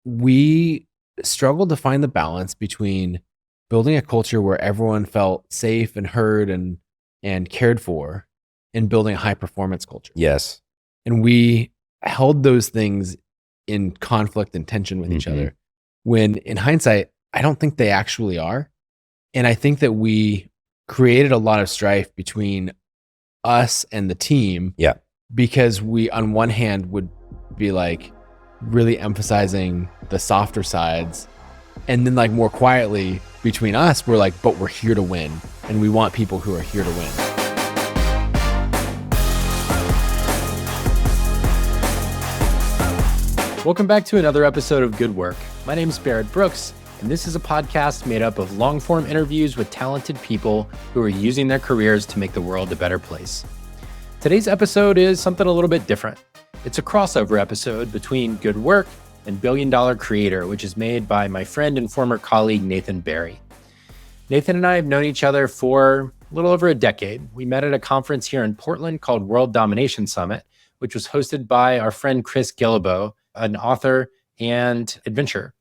we struggled to find the balance between building a culture where everyone felt safe and heard and cared for, and building a high performance culture. Yes. And we held those things in conflict and tension with each other, when in hindsight, I don't think they actually are. And I think that we created a lot of strife between us and the team. Yeah. Because we, on one hand, would be like really emphasizing the softer sides. And then like more quietly between us, we're like, but we're here to win. And we want people who are here to win. Welcome back to another episode of Good Work. My name is Barrett Brooks, and this is a podcast made up of long-form interviews with talented people who are using their careers to make the world a better place. Today's episode is something a little bit different. It's a crossover episode between Good Work and Billion Dollar Creator, which is made by my friend and former colleague, Nathan Barry. Nathan and I have known each other for a little over a decade. We met at a conference here in Portland called World Domination Summit, which was hosted by our friend Chris Guillebeau, an author and adventurer.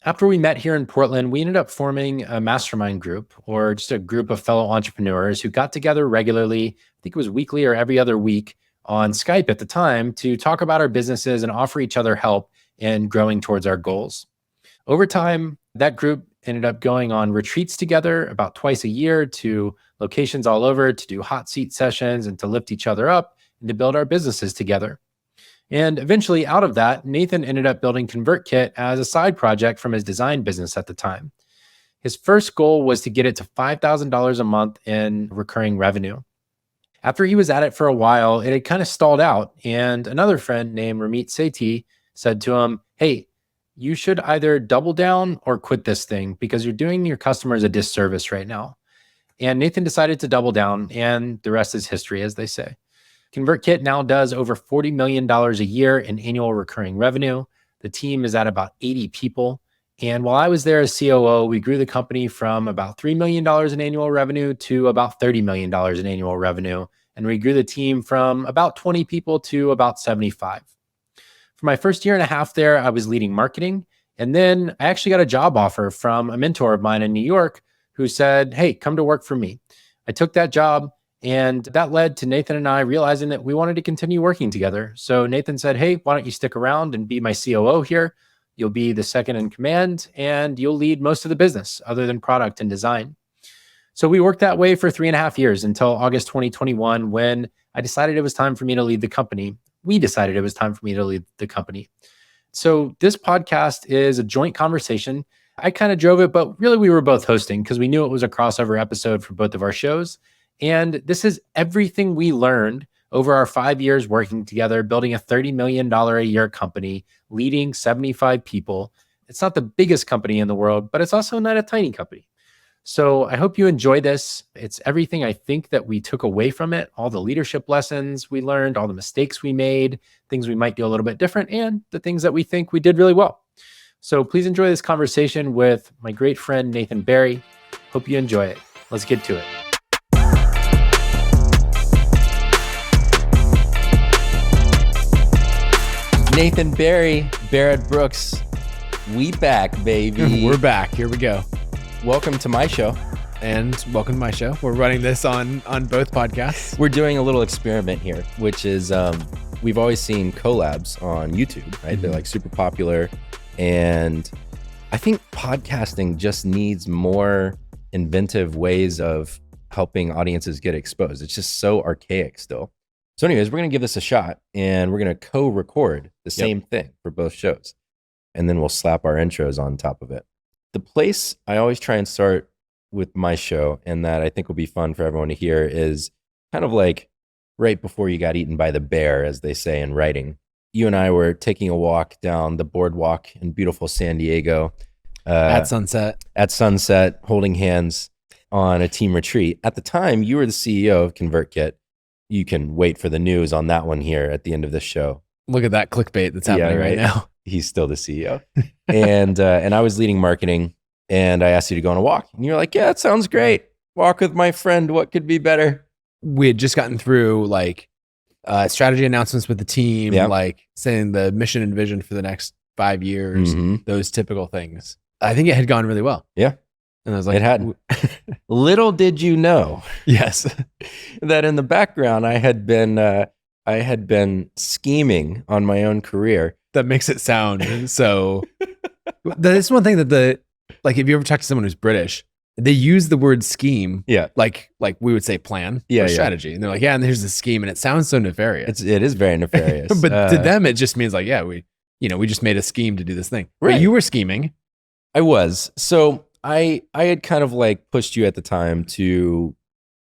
After we met here in Portland, we ended up forming a mastermind group, or just a group of fellow entrepreneurs who got together regularly, I think it was weekly or every other week on Skype at the time, to talk about our businesses and offer each other help in growing towards our goals. Over time, that group ended up going on retreats together about twice a year to locations all over to do hot seat sessions and to lift each other up and to build our businesses together. And eventually out of that, Nathan ended up building ConvertKit as a side project from his design business at the time. His first goal was to get it to $5,000 a month in recurring revenue. After he was at it for a while, it had kind of stalled out, and another friend named Ramit Sethi said to him, "Hey, you should either double down or quit this thing because you're doing your customers a disservice right now." And Nathan decided to double down, and the rest is history, as they say. ConvertKit now does over $40 million a year in annual recurring revenue. The team is at about 80 people. And while I was there as COO, we grew the company from about $3 million in annual revenue to about $30 million in annual revenue. And we grew the team from about 20 people to about 75. For my first year and a half there, I was leading marketing. And then I actually got a job offer from a mentor of mine in New York who said, "Hey, come to work for me." I took that job. And that led to Nathan and I realizing that we wanted to continue working together. So Nathan said, "Hey, why don't you stick around and be my COO here? You'll be the second in command and you'll lead most of the business other than product and design." So we worked that way for 3.5 years until August 2021, when I decided it was time for me to lead the company. We decided it was time for me to lead the company. So this podcast is a joint conversation. I kind of drove it, but really we were both hosting because we knew it was a crossover episode for both of our shows. And this is everything we learned over our 5 years working together, building a $30 million a year company, leading 75 people. It's not the biggest company in the world, but it's also not a tiny company. So I hope you enjoy this. It's everything I think that we took away from it, all the leadership lessons we learned, all the mistakes we made, things we might do a little bit different, and the things that we think we did really well. So please enjoy this conversation with my great friend, Nathan Barry. Hope you enjoy it. Let's get to it. Nathan Barry, Barrett Brooks, we back, baby. We're back. Here we go. Welcome to my show. And welcome to my show. We're running this on both podcasts. We're doing a little experiment here, which is we've always seen collabs on YouTube, right? Mm-hmm. They're like super popular. And I think podcasting just needs more inventive ways of helping audiences get exposed. It's just so archaic still. So anyways, we're going to give this a shot, and we're going to co-record the same thing for both shows. And then we'll slap our intros on top of it. The place I always try and start with my show, and that I think will be fun for everyone to hear, is kind of like right before you got eaten by the bear, as they say in writing. You and I were taking a walk down the boardwalk in beautiful San Diego. At sunset. At sunset, holding hands on a team retreat. At the time, you were the CEO of ConvertKit. You can wait for the news on that one here at the end of this show. Look at that clickbait that's happening right now. He's still the CEO. and I was leading marketing, and I asked you to go on a walk. And you're like, "Yeah, that sounds great. Walk with my friend. What could be better?" We had just gotten through like strategy announcements with the team, like saying the mission and vision for the next 5 years, Mhm. those typical things. I think it had gone really well. Yeah. And I was like, It had. Little did you know yes. that in the background I had been scheming on my own career. That makes it sound so. That's one thing that like if you ever talk to someone who's British, they use the word scheme, Yeah. like we would say plan Yeah, or yeah. strategy, and they're like, yeah, and here's the scheme, and it sounds so nefarious. It is very nefarious. But to them, it just means like, yeah, we just made a scheme to do this thing. Right. But you were scheming. I was. So I had kind of like pushed you at the time to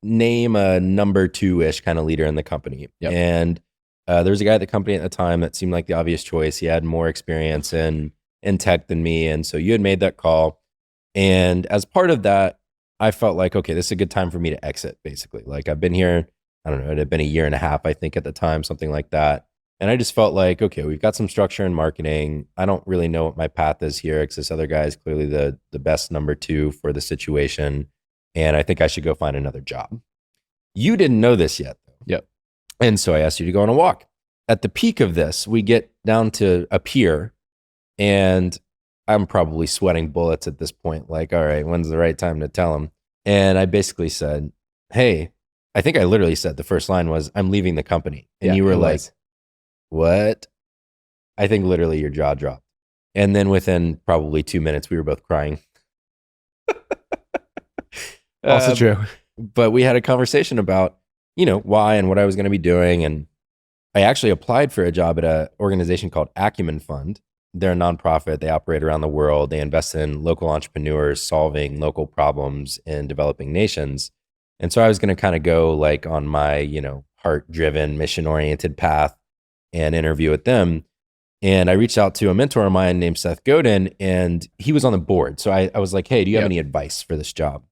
name a number 2-ish kind of leader in the company. Yep. And there was a guy at the company at the time that seemed like the obvious choice. He had more experience in tech than me. And so you had made that call. And as part of that, I felt like, okay, this is a good time for me to exit, basically. Like I've been here, I don't know, it had been a year and a half, I think at the time, something like that. And I just felt like, okay, we've got some structure in marketing. I don't really know what my path is here because this other guy is clearly the best number 2 for the situation. And I think I should go find another job. You didn't know this yet, though. Yep. And so I asked you to go on a walk. At the peak of this, we get down to a pier and I'm probably sweating bullets at this point. Like, all right, when's the right time to tell him? And I basically said, hey, I think I literally said the first line was, I'm leaving the company. And Yeah, you were it like, was. what? I think literally your jaw dropped. And then within probably 2 minutes, we were both crying. Also true. But we had a conversation about, why and what I was going to be doing. And I actually applied for a job at an organization called Acumen Fund. They're a nonprofit. They operate around the world. They invest in local entrepreneurs solving local problems in developing nations. And so I was going to kind of go like on my, heart-driven, mission-oriented path and interview with them. And I reached out to a mentor of mine named Seth Godin, and he was on the board. So I was like, hey, do you have any advice for this job?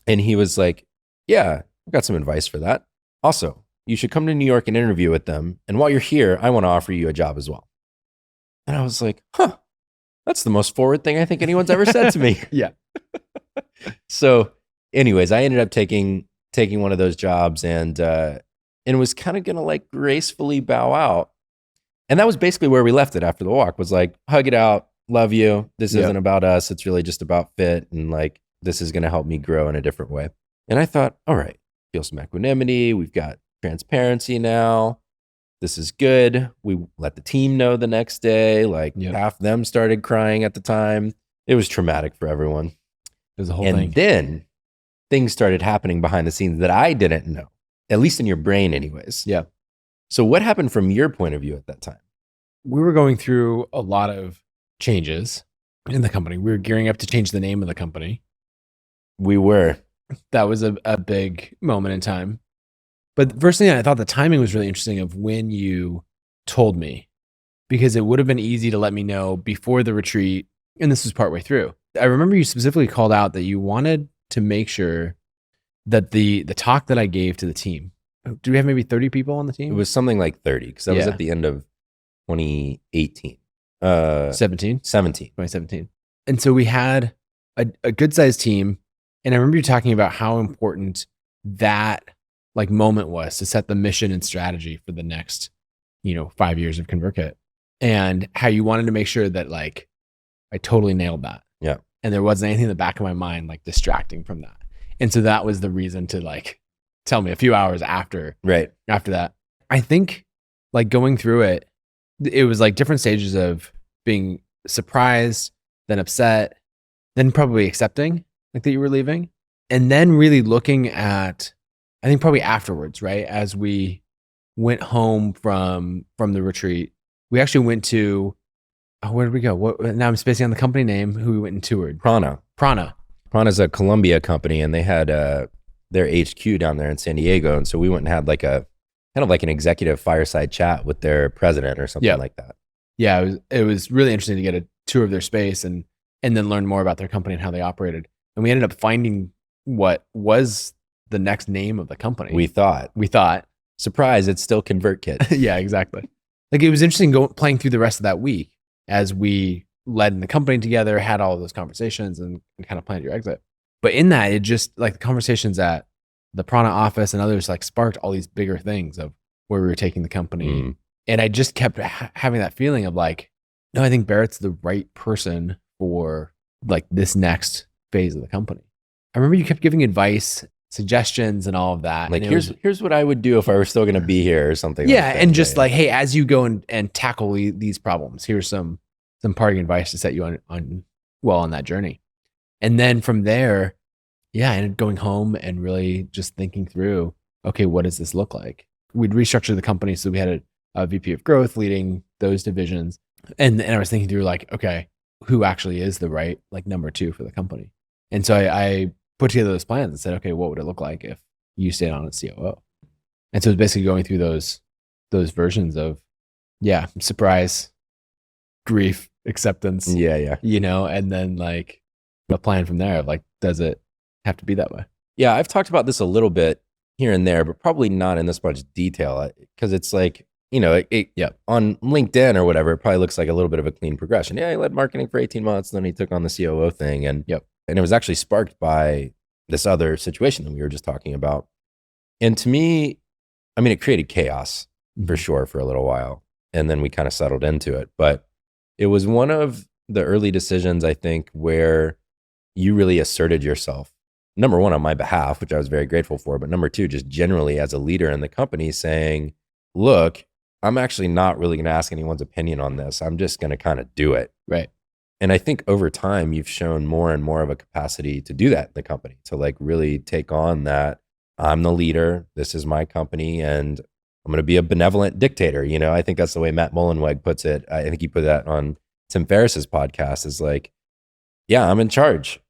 And he was like, yeah, I've got some advice for that. Also, you should come to New York and interview with them. And while you're here, I want to offer you a job as well. And I was like, that's the most forward thing I think anyone's ever said to me. Yeah. So anyways, I ended up taking one of those jobs and was kind of going to like gracefully bow out. And that was basically where we left it after the walk, was like, hug it out, love you. This isn't about us. It's really just about fit. And like, this is going to help me grow in a different way. And I thought, all right, feel some equanimity. We've got transparency now. This is good. We let the team know the next day. Like half them started crying at the time. It was traumatic for everyone. It was a whole and thing. Then things started happening behind the scenes that I didn't know, at least in your brain anyways. Yeah. So what happened from your point of view at that time? We were going through a lot of changes in the company. We were gearing up to change the name of the company. We were. That was a big moment in time. But first thing, I thought the timing was really interesting of when you told me, because it would have been easy to let me know before the retreat. And this was partway through. I remember you specifically called out that you wanted to make sure that the talk that I gave to the team, do we have maybe 30 people on the team? It was something like 30 because that was at the end of 2018. 17? 17. 2017. And so we had a good sized team. And I remember you talking about how important that like moment was to set the mission and strategy for the next, 5 years of ConvertKit, and how you wanted to make sure that like I totally nailed that. Yeah. And there wasn't anything in the back of my mind like distracting from that. And so that was the reason to like tell me a few hours after that. I think like going through it, it was like different stages of being surprised, then upset, then probably accepting like that you were leaving, and then really looking at, I think probably afterwards, right? As we went home from the retreat, we actually went to, where did we go? Now I'm spacing on the company name, who we went and toured. Prana. Prana's a Colombia company, and they had their HQ down there in San Diego. And so we went and had like a kind of like an executive fireside chat with their president or something like that. Yeah, it was really interesting to get a tour of their space and then learn more about their company and how they operated. And we ended up finding what was the next name of the company. We thought. Surprise, it's still ConvertKit. Yeah, exactly. Like it was interesting playing through the rest of that week as we led in the company together, had all of those conversations and kind of planned your exit. But in that, it just like the conversations at the Prana office and others like sparked all these bigger things of where we were taking the company. And I just kept having that feeling of like, no, I think Barrett's the right person for like this next phase of the company. I remember you kept giving advice, suggestions, and all of that. Like, and here's what I would do if I were still going to be here or something. Yeah, like that. and just like, hey, as you go and tackle these problems, here's some parting advice to set you on that journey. And then from there, yeah, I ended up going home and really just thinking through, okay, what does this look like? We'd restructured the company, so we had a VP of growth leading those divisions, and I was thinking through like, okay, who actually is the right like number 2 for the company? And so I put together those plans and said, okay, what would it look like if you stayed on as COO? And so it's basically going through those versions of, yeah, surprise, grief, acceptance, and then like a plan from there of like, does it have to be that way? Yeah, I've talked about this a little bit here and there, but probably not in this much detail, because it's like, on LinkedIn or whatever, it probably looks like a little bit of a clean progression. Yeah, he led marketing for 18 months, then he took on the COO thing, and it was actually sparked by this other situation that we were just talking about. And to me, I mean, it created chaos for sure for a little while, and then we kind of settled into it. But it was one of the early decisions, I think, where you really asserted yourself. Number one, on my behalf, which I was very grateful for, but number two, just generally as a leader in the company, saying, look, I'm actually not really going to ask anyone's opinion on this. I'm just going to kind of do it. Right. And I think over time, you've shown more and more of a capacity to do that in the company, to like really take on that. I'm the leader. This is my company, and I'm going to be a benevolent dictator. I think that's the way Matt Mullenweg puts it. I think he put that on Tim Ferriss's podcast, is like, yeah, I'm in charge.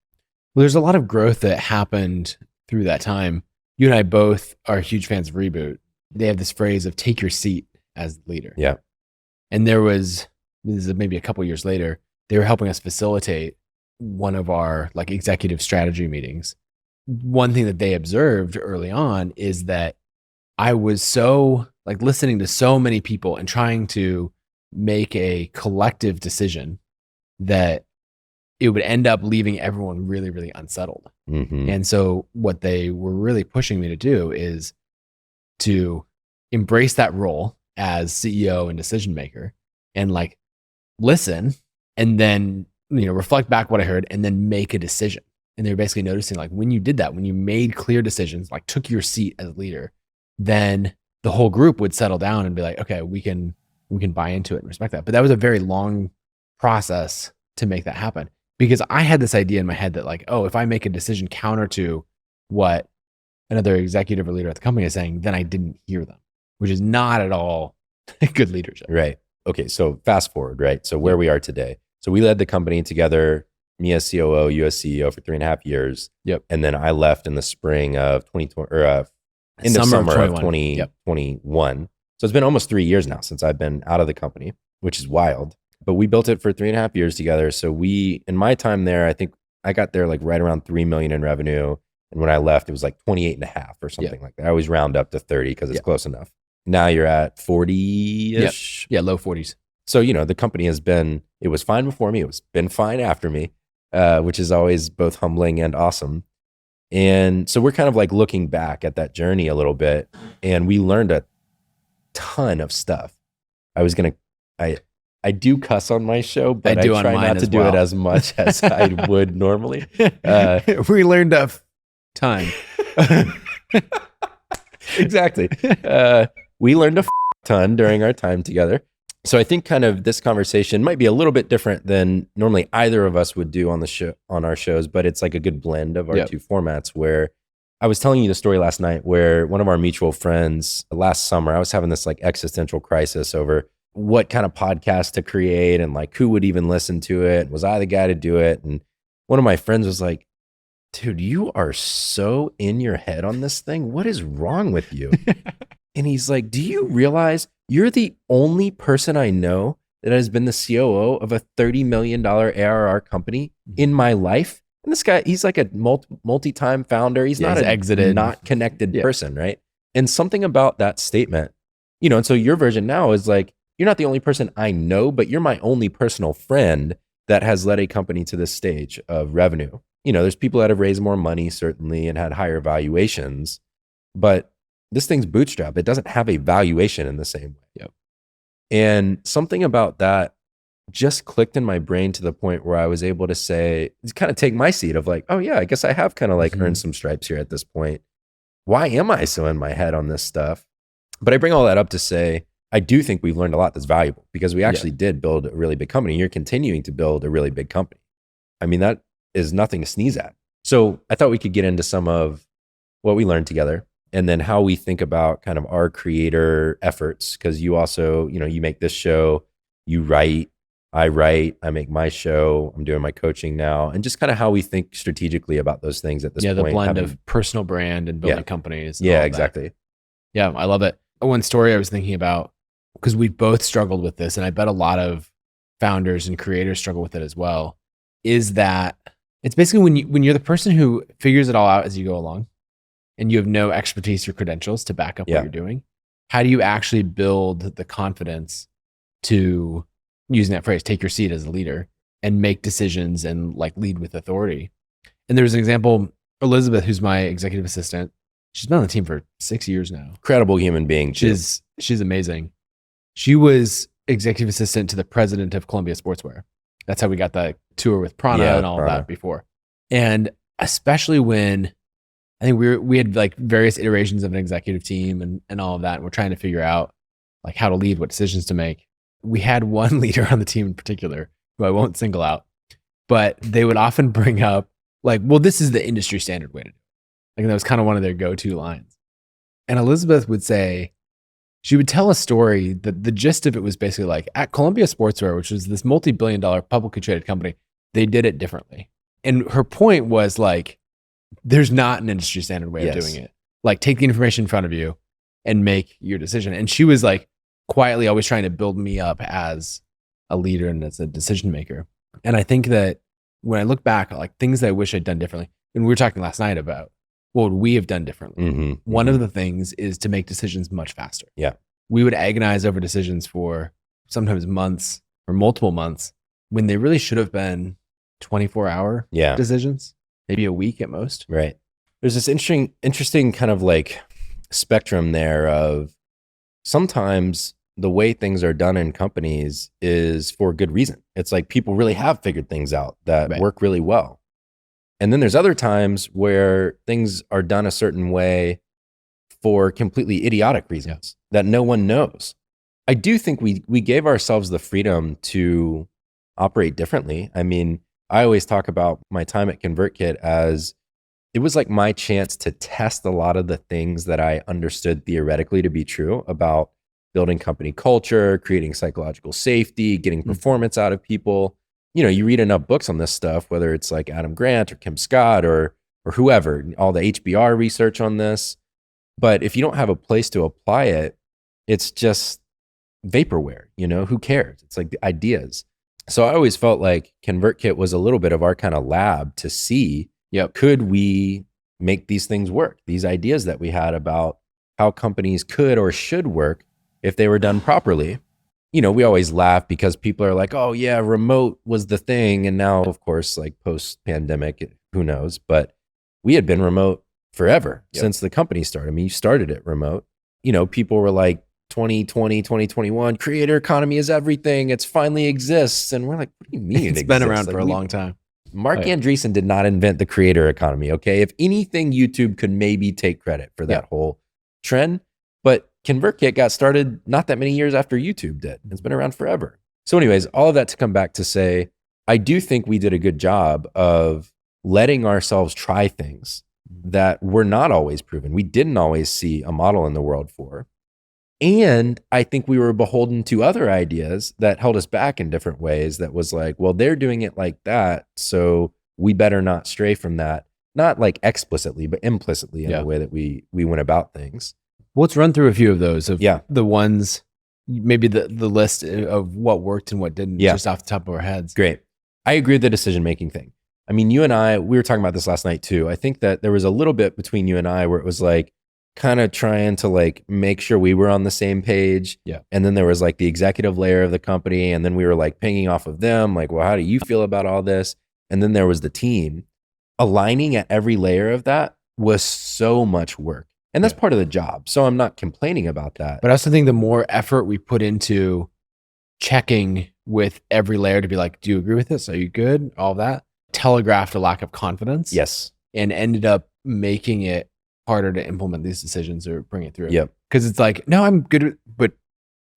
Well, there's a lot of growth that happened through that time. You and I both are huge fans of Reboot. They have this phrase of take your seat as leader. Yeah. And this is maybe a couple years later, they were helping us facilitate one of our like executive strategy meetings. One thing that they observed early on is that I was so like listening to so many people and trying to make a collective decision that it would end up leaving everyone really, really unsettled. And so what they were really pushing me to do is to embrace that role as CEO and decision maker and like listen and then, reflect back what I heard and then make a decision. And they were basically noticing like when you did that, when you made clear decisions, like took your seat as leader, then the whole group would settle down and be like, okay, we can buy into it and respect that. But that was a very long process to make that happen, because I had this idea in my head that like, oh, if I make a decision counter to what another executive or leader at the company is saying, then I didn't hear them, which is not at all good leadership. Right. Okay. So fast forward, right? So where we are today. So we led the company together, me as COO, you as CEO for 3.5 years. Yep. And then I left in the spring of 2020 or in the summer of 2021. So it's been almost 3 years now since I've been out of the company, which is wild. But we built it for 3.5 years together. So in my time there, I think I got there like right around 3 million in revenue. And when I left, it was like 28.5 or something like that. I always round up to 30 because it's close enough. Now you're at 40-ish. Yeah, low 40s. So, the company it was fine before me. It's been fine after me, which is always both humbling and awesome. And so we're kind of like looking back at that journey a little bit, and we learned a ton of stuff. I do cuss on my show, but I try not to do it as much as I would normally. We learned a ton. Exactly. We learned a ton during our time together. So I think kind of this conversation might be a little bit different than normally either of us would do on our shows, but it's like a good blend of our two formats, where I was telling you the story last night where one of our mutual friends last summer, I was having this like existential crisis over what kind of podcast to create and like who would even listen to it. Was I the guy to do it? And one of my friends was like, dude, you are so in your head on this thing. What is wrong with you? And he's like, do you realize you're the only person I know that has been the COO of a $30 million ARR company in my life? And this guy, he's like a multi-time founder. He's not an exited, not connected person, right? And something about that statement, and so your version now is like, you're not the only person I know, but you're my only personal friend that has led a company to this stage of revenue. There's people that have raised more money, certainly, and had higher valuations, but this thing's bootstrap. It doesn't have a valuation in the same way. Yep. And something about that just clicked in my brain to the point where I was able to say, kind of take my seat of like, oh yeah, I guess I have kind of like earned some stripes here at this point. Why am I so in my head on this stuff? But I bring all that up to say, I do think we've learned a lot that's valuable because we actually did build a really big company. You're continuing to build a really big company. I mean, that is nothing to sneeze at. So I thought we could get into some of what we learned together and then how we think about kind of our creator efforts. Because you also, you make this show, you write, I make my show, I'm doing my coaching now, and just kind of how we think strategically about those things at this point. Yeah, the blend of personal brand and building companies. And yeah, exactly. Yeah, I love it. One story I was thinking about, because we both struggled with this, and I bet a lot of founders and creators struggle with it as well, is that it's basically when you're the person who figures it all out as you go along, and you have no expertise or credentials to back up what you're doing, how do you actually build the confidence to, using that phrase, take your seat as a leader and make decisions and like lead with authority? And there's an example, Elizabeth, who's my executive assistant. She's been on the team for 6 years now. Incredible human being. She's amazing. She was executive assistant to the president of Columbia Sportswear. That's how we got the tour with Prana and all of that before. And especially when I think we had like various iterations of an executive team and all of that, and we're trying to figure out like how to lead, what decisions to make. We had one leader on the team in particular who I won't single out, but they would often bring up like, well, this is the industry standard way to do it. Like that was kind of one of their go-to lines. And Elizabeth would say, she would tell a story that the gist of it was basically like at Columbia Sportswear, which was this multi-billion-dollar publicly traded company, they did it differently. And her point was like, there's not an industry standard way of doing it. Like take the information in front of you and make your decision. And she was like quietly always trying to build me up as a leader and as a decision maker. And I think that when I look back, like things that I wish I'd done differently, and we were talking last night about what would we have done differently? One of the things is to make decisions much faster. Yeah. We would agonize over decisions for sometimes months or multiple months when they really should have been 24-hour decisions, maybe a week at most. Right. There's this interesting kind of like spectrum there of sometimes the way things are done in companies is for good reason. It's like people really have figured things out that work really well. And then there's other times where things are done a certain way for completely idiotic reasons that no one knows. I do think we gave ourselves the freedom to operate differently. I mean, I always talk about my time at ConvertKit as it was like my chance to test a lot of the things that I understood theoretically to be true about building company culture, creating psychological safety, getting performance out of people. You read enough books on this stuff, whether it's like Adam Grant or Kim Scott or whoever, all the HBR research on this. But if you don't have a place to apply it, it's just vaporware, who cares? It's like the ideas. So I always felt like ConvertKit was a little bit of our kind of lab to see, could we make these things work? These ideas that we had about how companies could or should work if they were done properly. We always laugh because people are like, oh yeah, remote was the thing. And now, of course, like post-pandemic, who knows? But we had been remote forever since the company started. I mean, you started it remote. People were like, 2020, 2021, creator economy is everything. It's finally exists. And we're like, what do you mean it's been around for a long time. Mark Andreessen did not invent the creator economy, okay? If anything, YouTube could maybe take credit for that whole trend. But ConvertKit got started not that many years after YouTube did. It's been around forever. So anyways, all of that to come back to say, I do think we did a good job of letting ourselves try things that were not always proven. We didn't always see a model in the world for. And I think we were beholden to other ideas that held us back in different ways that was like, well, they're doing it like that, so we better not stray from that. Not like explicitly, but implicitly in the way that we went about things. Let's run through a few of those of the ones, maybe the list of what worked and what didn't, just off the top of our heads. Great. I agree with the decision-making thing. I mean, you and I, we were talking about this last night too. I think that there was a little bit between you and I where it was like kind of trying to like make sure we were on the same page. Yeah. And then there was like the executive layer of the company. And then we were like pinging off of them. Like, well, how do you feel about all this? And then there was the team. Aligning at every layer of that was so much work. And that's part of the job. So I'm not complaining about that. But I also think the more effort we put into checking with every layer to be like, do you agree with this? Are you good? All that telegraphed a lack of confidence. Yes. And ended up making it harder to implement these decisions or bring it through. Yep. Because it's like, no, I'm good, but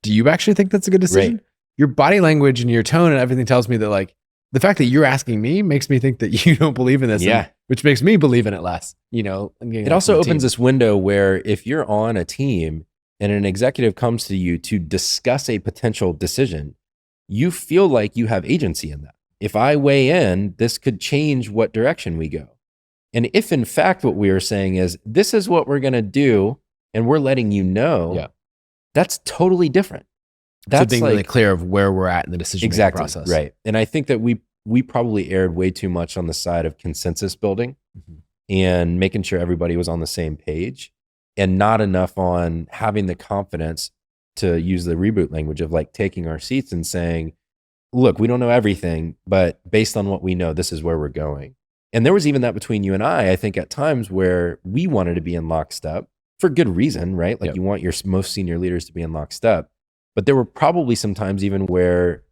do you actually think that's a good decision? Right. Your body language and your tone and everything tells me that, like, the fact that you're asking me makes me think that you don't believe in this. Yeah. Which makes me believe in it less, It also opens this window where if you're on a team and an executive comes to you to discuss a potential decision, you feel like you have agency in that. If I weigh in, this could change what direction we go. And if in fact what we are saying is, this is what we're going to do, and we're letting you know, that's totally different. That's so being really clear of where we're at in the decision-making process. Right. And I think that we probably erred way too much on the side of consensus building and making sure everybody was on the same page, and not enough on having the confidence to use the reboot language of like taking our seats and saying, look, we don't know everything, but based on what we know, this is where we're going. And there was even that between you and I think at times where we wanted to be in lockstep for good reason, right? Like you want your most senior leaders to be in lockstep. But there were probably some times even where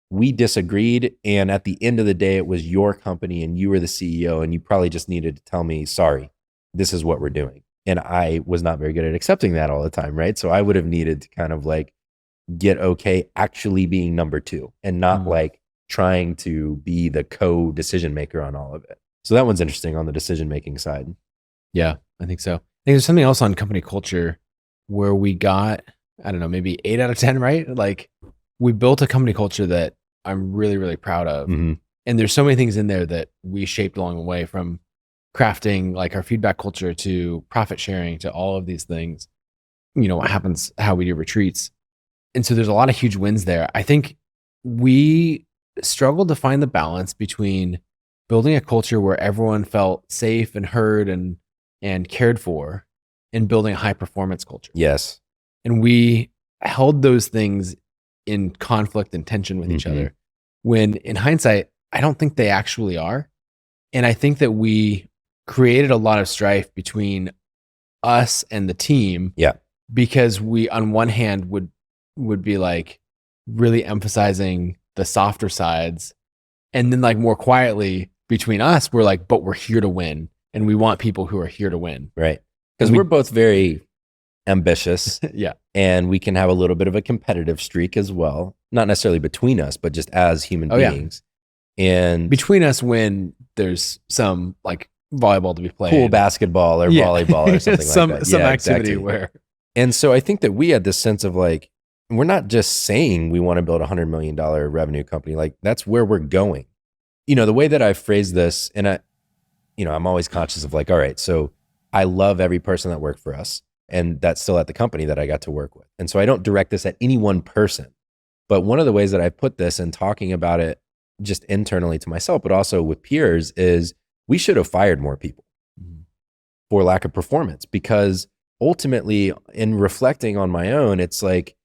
we disagreed. And at the end of the day, it was your company and you were the CEO, and you probably just needed to tell me, sorry, this is what we're doing. And I was not very good at accepting that all the time, right? So I would have needed to kind of like get okay actually being number two and not like trying to be the co-decision maker on all of it. So that one's interesting on the decision-making side. Yeah, I think so. I think there's something else on company culture where we got, I don't know, maybe 8 out of 10, right? Like we built a company culture that I'm really, really proud of. And there's so many things in there that we shaped along the way, from crafting like our feedback culture to profit sharing to all of these things, what happens, how we do retreats. And so there's a lot of huge wins there. I think we struggled to find the balance between building a culture where everyone felt safe and heard and cared for, and building a high performance culture. Yes. And we held those things in conflict and tension with each other, when in hindsight, I don't think they actually are. And I think that we created a lot of strife between us and the team. Yeah. Because we, on one hand, would be like really emphasizing the softer sides. And then like more quietly between us, we're like, but we're here to win. And we want people who are here to win. Right. Because we're both very ambitious. Yeah. And we can have a little bit of a competitive streak as well. Not necessarily between us, but just as human beings. And between us, when there's some like volleyball to be played, pool basketball or volleyball or something like that. Some activity where. And so I think that we had this sense of like, we're not just saying we want to build $100 million revenue company. Like that's where we're going. The way that I phrased this, and I'm always conscious of like, all right, so I love every person that worked for us, and that's still at the company that I got to work with. And so I don't direct this at any one person. But one of the ways that I put this and talking about it just internally to myself, but also with peers, is we should have fired more people for lack of performance. Because ultimately, in reflecting on my own, it's like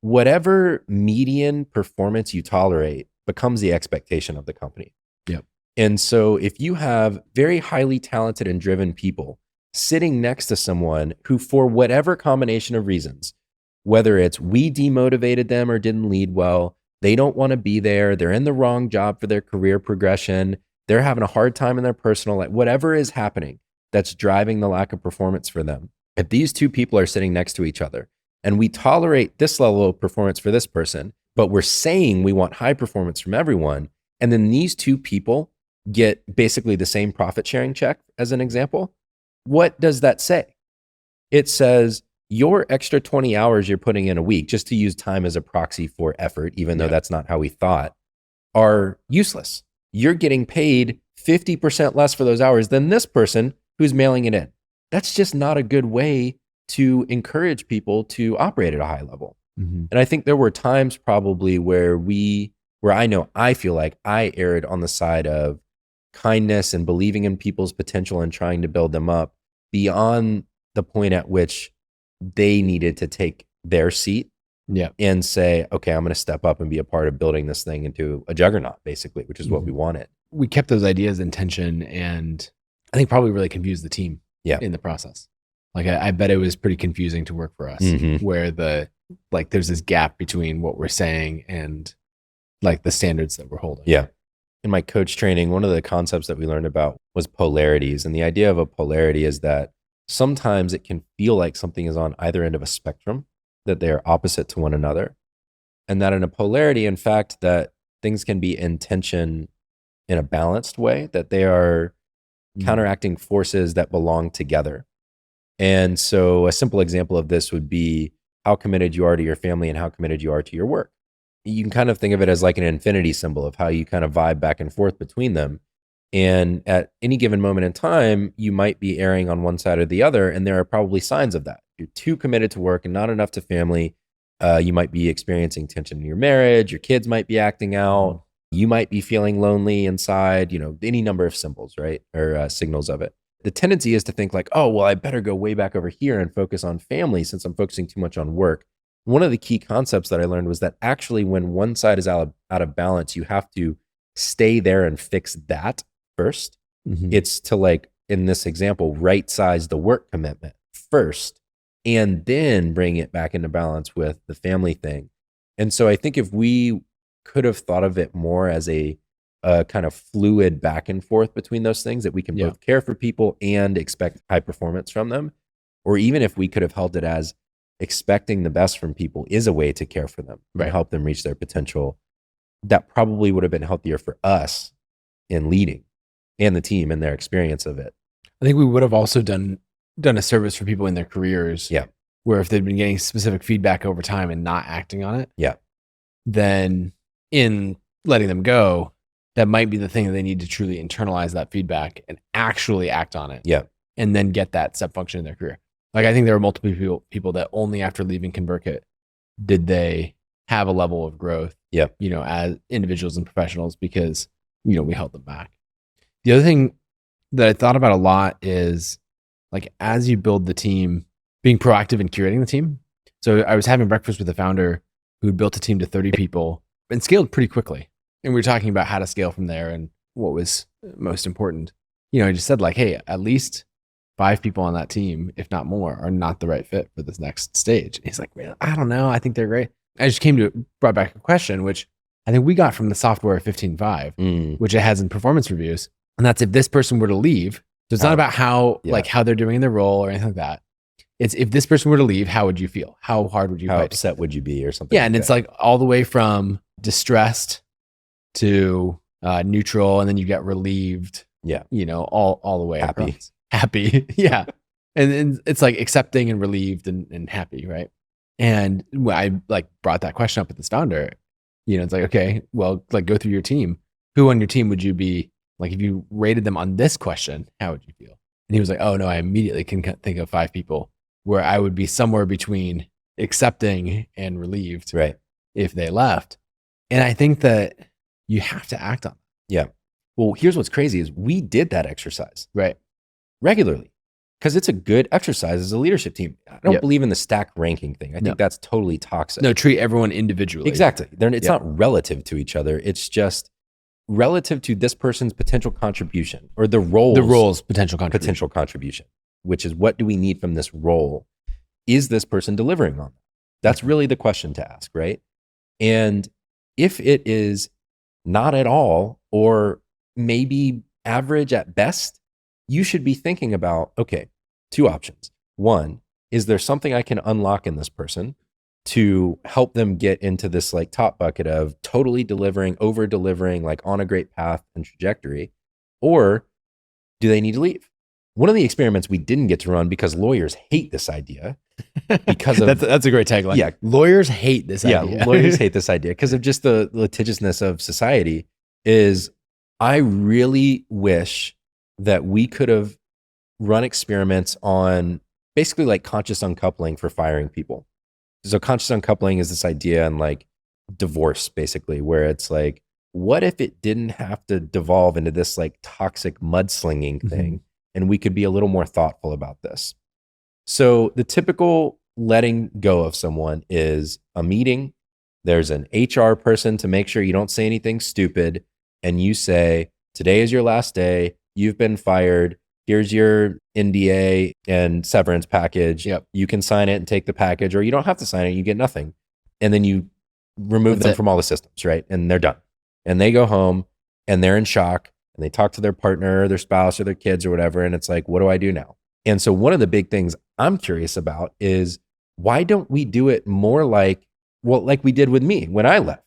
whatever median performance you tolerate becomes the expectation of the company. Yep. And so if you have very highly talented and driven people sitting next to someone who, for whatever combination of reasons, whether it's we demotivated them or didn't lead well, they don't want to be there, they're in the wrong job for their career progression, they're having a hard time in their personal life, whatever is happening that's driving the lack of performance for them. If these two people are sitting next to each other and we tolerate this level of performance for this person, but we're saying we want high performance from everyone, and then these two people get basically the same profit sharing check, as an example, what does that say? It says your extra 20 hours you're putting in a week, just to use time as a proxy for effort, even though that's not how we thought, are useless. You're getting paid 50% less for those hours than this person who's mailing it in. That's just not a good way to encourage people to operate at a high level. And I think there were times probably where I feel like I erred on the side of kindness and believing in people's potential and trying to build them up beyond the point at which they needed to take their seat and say, okay, I'm going to step up and be a part of building this thing into a juggernaut, basically, which is what we wanted. We kept those ideas in tension, and I think probably really confused the team in the process. Like I bet it was pretty confusing to work for us, where there's this gap between what we're saying and like the standards that we're holding. Yeah. In my coach training, one of the concepts that we learned about was polarities. And the idea of a polarity is that sometimes it can feel like something is on either end of a spectrum, that they are opposite to one another. And that in a polarity, in fact, that things can be in tension in a balanced way, that they are counteracting forces that belong together. And so a simple example of this would be how committed you are to your family and how committed you are to your work. You can kind of think of it as like an infinity symbol of how you kind of vibe back and forth between them. And at any given moment in time, you might be erring on one side or the other. And there are probably signs of that. You're too committed to work and not enough to family. You might be experiencing tension in your marriage. Your kids might be acting out. You might be feeling lonely inside, any number of symbols, right? Or signals of it. The tendency is to think like, oh, well, I better go way back over here and focus on family since I'm focusing too much on work. One of the key concepts that I learned was that actually when one side is out of balance, you have to stay there and fix that first. It's to, like, in this example, right size the work commitment first and then bring it back into balance with the family thing. And so I think if we could have thought of it more as a kind of fluid back and forth between those things, that we can both care for people and expect high performance from them, or even if we could have held it as expecting the best from people is a way to care for them and help them reach their potential, that probably would have been healthier for us in leading and the team and their experience of it. I think we would have also done a service for people in their careers. Yeah. Where if they'd been getting specific feedback over time and not acting on it, then in letting them go, that might be the thing that they need to truly internalize that feedback and actually act on it. Yeah. And then get that step function in their career. Like, I think there were multiple people that only after leaving ConvertKit did they have a level of growth, as individuals and professionals, because, we held them back. The other thing that I thought about a lot is, like, as you build the team, being proactive in curating the team. So I was having breakfast with a founder who built a team to 30 people and scaled pretty quickly. And we were talking about how to scale from there and what was most important. I just said, like, hey, at least 5 people on that team, if not more, are not the right fit for this next stage. And he's like, man, I don't know. I think they're great. I just brought back a question, which I think we got from the software 15.5, which it has in performance reviews. And that's if this person were to leave. So it's not about how they're doing in their role or anything like that. It's if this person were to leave, how would you feel? How hard would you fight? How upset would you be or something? Yeah. And it's like all the way from distressed to neutral. And then you get relieved. Yeah. All the way across. Happy. Yeah. And it's like accepting and relieved and happy. Right. And when I brought that question up with this founder, it's like, okay, well, go through your team. Who on your team would you be, if you rated them on this question, how would you feel? And he was like, oh no, I immediately can think of 5 people where I would be somewhere between accepting and relieved if they left. And I think that you have to act on it. Yeah. Well, here's what's crazy is we did that exercise regularly because it's a good exercise as a leadership team. I don't believe in the stack ranking thing. I think that's totally toxic. No, treat everyone individually. Exactly. It's not relative to each other. It's just relative to this person's potential contribution or the role's potential contribution, which is what do we need from this role? Is this person delivering on that? That's really the question to ask, right? And if it is not at all, or maybe average at best, you should be thinking about, okay, 2 options. 1, is there something I can unlock in this person to help them get into this top bucket of totally delivering, over delivering, on a great path and trajectory? Or do they need to leave? One of the experiments we didn't get to run because lawyers hate this idea because of that's a great tagline. Yeah. Lawyers hate this idea. Yeah. Lawyers hate this idea because of just the litigiousness of society. Is I really wish that we could have run experiments on basically conscious uncoupling for firing people. So conscious uncoupling is this idea in divorce, basically, where it's what if it didn't have to devolve into this toxic mudslinging thing, and we could be a little more thoughtful about this? So the typical letting go of someone is a meeting. There's an HR person to make sure you don't say anything stupid, and you say, today is your last day. You've been fired. Here's your NDA and severance package. You can sign it and take the package, or you don't have to sign it. You get nothing. And then you remove them from all the systems, right? And they're done. And they go home and they're in shock and they talk to their partner, or their spouse, or their kids or whatever. And it's like, what do I do now? And so one of the big things I'm curious about is, why don't we do it more like we did with me when I left,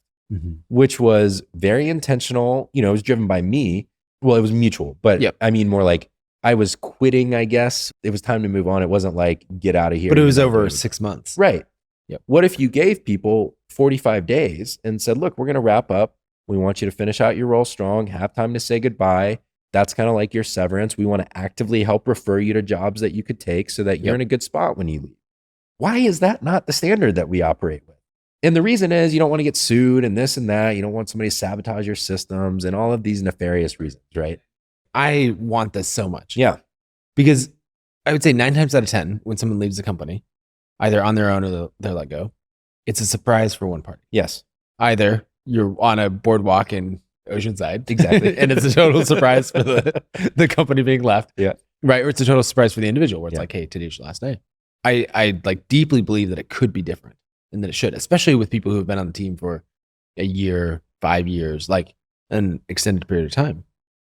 which was very intentional. You know, it was driven by me. Well, it was mutual, but I mean, more like I was quitting, I guess. It was time to move on. It wasn't like, get out of here. But it was over 6 months. Right. Yep. What if you gave people 45 days and said, look, we're going to wrap up. We want you to finish out your role strong, have time to say goodbye. That's kind of like your severance. We want to actively help refer you to jobs that you could take so that you're in a good spot when you leave. Why is that not the standard that we operate with? And the reason is, you don't want to get sued and this and that. You don't want somebody to sabotage your systems and all of these nefarious reasons, right? I want this so much. Yeah. Because I would say 9 times out of 10, when someone leaves the company, either on their own or they're let go, it's a surprise for one party. Yes. Either you're on a boardwalk in Oceanside. Exactly. And it's a total surprise for the company being left. Yeah. Right. Or it's a total surprise for the individual where it's like, hey, today's your last day. I like deeply believe that it could be different and that it should, especially with people who have been on the team for a year, 5 years, like an extended period of time.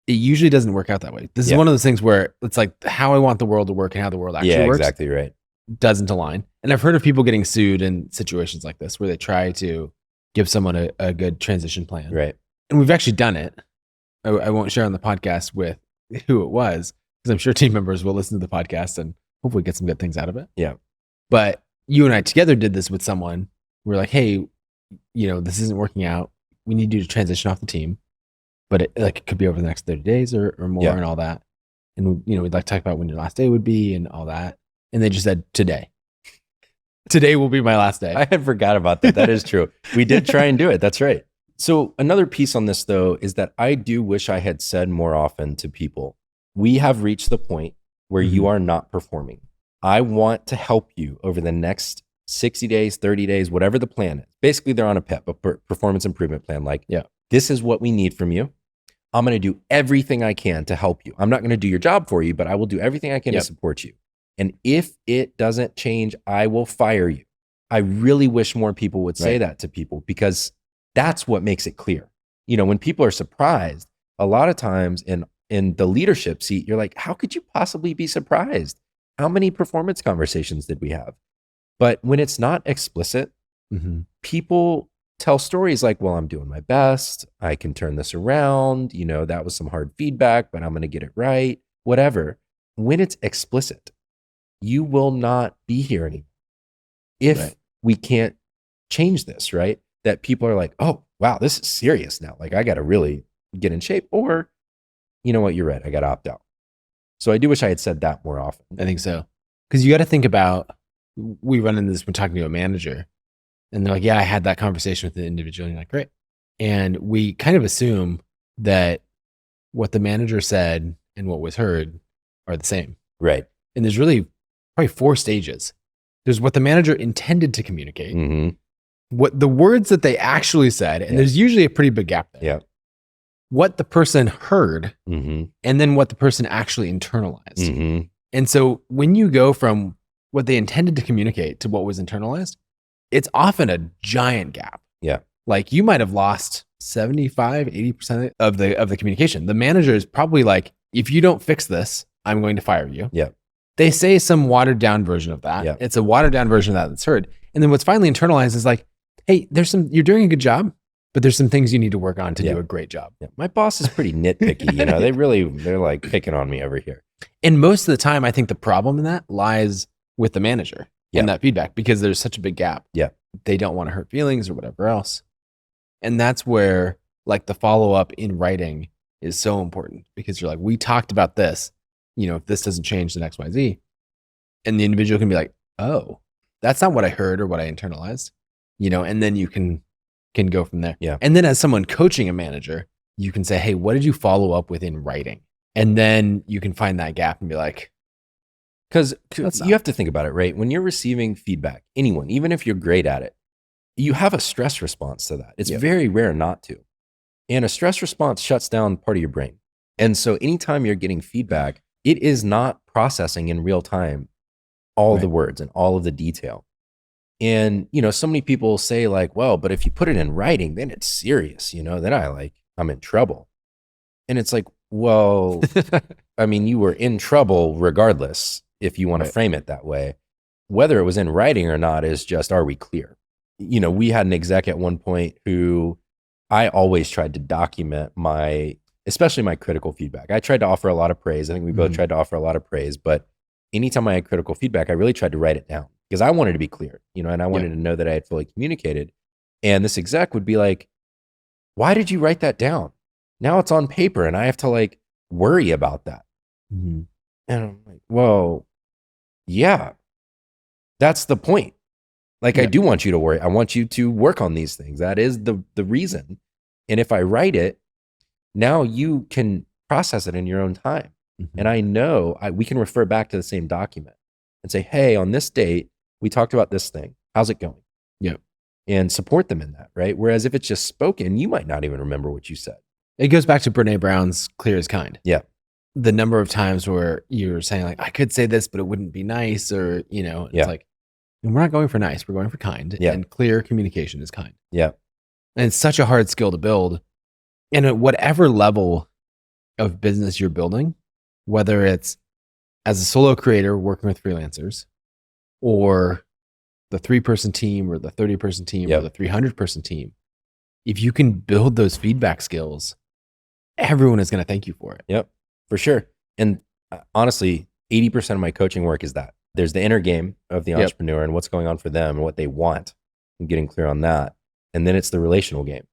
It usually doesn't work out that way. This is one of those things where it's like how I want the world to work and how the world actually works. Exactly right. Doesn't align. And I've heard of people getting sued in situations like this where they try to give someone a good transition plan. Right. And we've actually done it. I won't share on the podcast with who it was, because I'm sure team members will listen to the podcast and hopefully get some good things out of it. Yeah. But you and I together did this with someone. We're like, hey, you know, this isn't working out. We need you to transition off the team. But it could be over the next 30 days or more and all that. And, you know, we'd like to talk about when your last day would be and all that. And they just said, today. Today will be my last day. I had forgot about that. That is true. We did try and do it. That's right. So another piece on this, though, is that I do wish I had said more often to people, we have reached the point where you are not performing. I want to help you over the next 60 days, 30 days, whatever the plan is. Basically, they're on a PEP, a performance improvement plan. Like, this is what we need from you. I'm going to do everything I can to help you. I'm not going to do your job for you, but I will do everything I can to support you. And if it doesn't change, I will fire you. I really wish more people would say that to people, because that's what makes it clear. You know, when people are surprised, a lot of times in the leadership seat, you're like, how could you possibly be surprised? How many performance conversations did we have? But when it's not explicit, people tell stories like, well, I'm doing my best. I can turn this around. You know, that was some hard feedback, but I'm going to get it right, whatever. When it's explicit, you will not be here anymore if we can't change this, right? That people are like, oh, wow, this is serious now. Like, I got to really get in shape. Or, you know what, you're right, I got to opt out. So I do wish I had said that more often. I think so. Because you got to think about, we run into this when talking to a manager, and they're like, yeah, I had that conversation with the individual. And you're like, great. And we kind of assume that what the manager said and what was heard are the same. Right. And there's really probably 4 stages. There's what the manager intended to communicate, what the words that they actually said, and there's usually a pretty big gap there. Yeah. What the person heard, and then what the person actually internalized. And so when you go from what they intended to communicate to what was internalized, it's often a giant gap. Yeah. Like you might have lost 75, 80% of the communication. The manager is probably like, if you don't fix this, I'm going to fire you. Yeah. They say some watered down version of that. Yeah. It's a watered down version of that that's heard. And then what's finally internalized is like, hey, you're doing a good job, but there's some things you need to work on to do a great job. Yeah. My boss is pretty nitpicky. You know, they're like picking on me over here. And most of the time, I think the problem in that lies with the manager and that feedback, because there's such a big gap. Yeah. They don't want to hurt feelings or whatever else. And that's where like the follow-up in writing is so important, because you're like, we talked about this, you know, if this doesn't change then X, Y, Z. And the individual can be like, oh, that's not what I heard or what I internalized, you know, and then you can go from there. Yeah. And then as someone coaching a manager, you can say, hey, what did you follow up with in writing? And then you can find that gap and be like, because you have to think about it, right? When you're receiving feedback, anyone, even if you're great at it, you have a stress response to that. It's very rare not to. And a stress response shuts down part of your brain. And so anytime you're getting feedback, it is not processing in real time all the words and all of the detail. And, so many people say like, well, but if you put it in writing, then it's serious, then I'm in trouble. And it's like, well, I mean, you were in trouble regardless if you want to frame it that way. Whether it was in writing or not is just, are we clear? We had an exec at one point who I always tried to document especially my critical feedback. I tried to offer a lot of praise. I think we both tried to offer a lot of praise, but anytime I had critical feedback, I really tried to write it down because I wanted to be clear, and I wanted to know that I had fully communicated. And this exec would be like, why did you write that down? Now it's on paper and I have to like worry about that. And I'm like, well, yeah, that's the point. Like, I do want you to worry. I want you to work on these things. That is the reason. And if I write it, now you can process it in your own time. And I know we can refer back to the same document and say, hey, on this date, we talked about this thing. How's it going? And support them in that, right? Whereas if it's just spoken, you might not even remember what you said. It goes back to Brene Brown's clear as kind. Yeah. The number of times where you're saying like, I could say this, but it wouldn't be nice, or, it's like, and we're not going for nice, we're going for kind. And clear communication is kind. Yeah. And it's such a hard skill to build. And at whatever level of business you're building, whether it's as a solo creator working with freelancers, or the 3-person team, or the 30-person team, or the 300-person team, if you can build those feedback skills, everyone is going to thank you for it. Yep, for sure. And honestly, 80% of my coaching work is that. There's the inner game of the entrepreneur and what's going on for them and what they want, and getting clear on that. And then it's the relational game.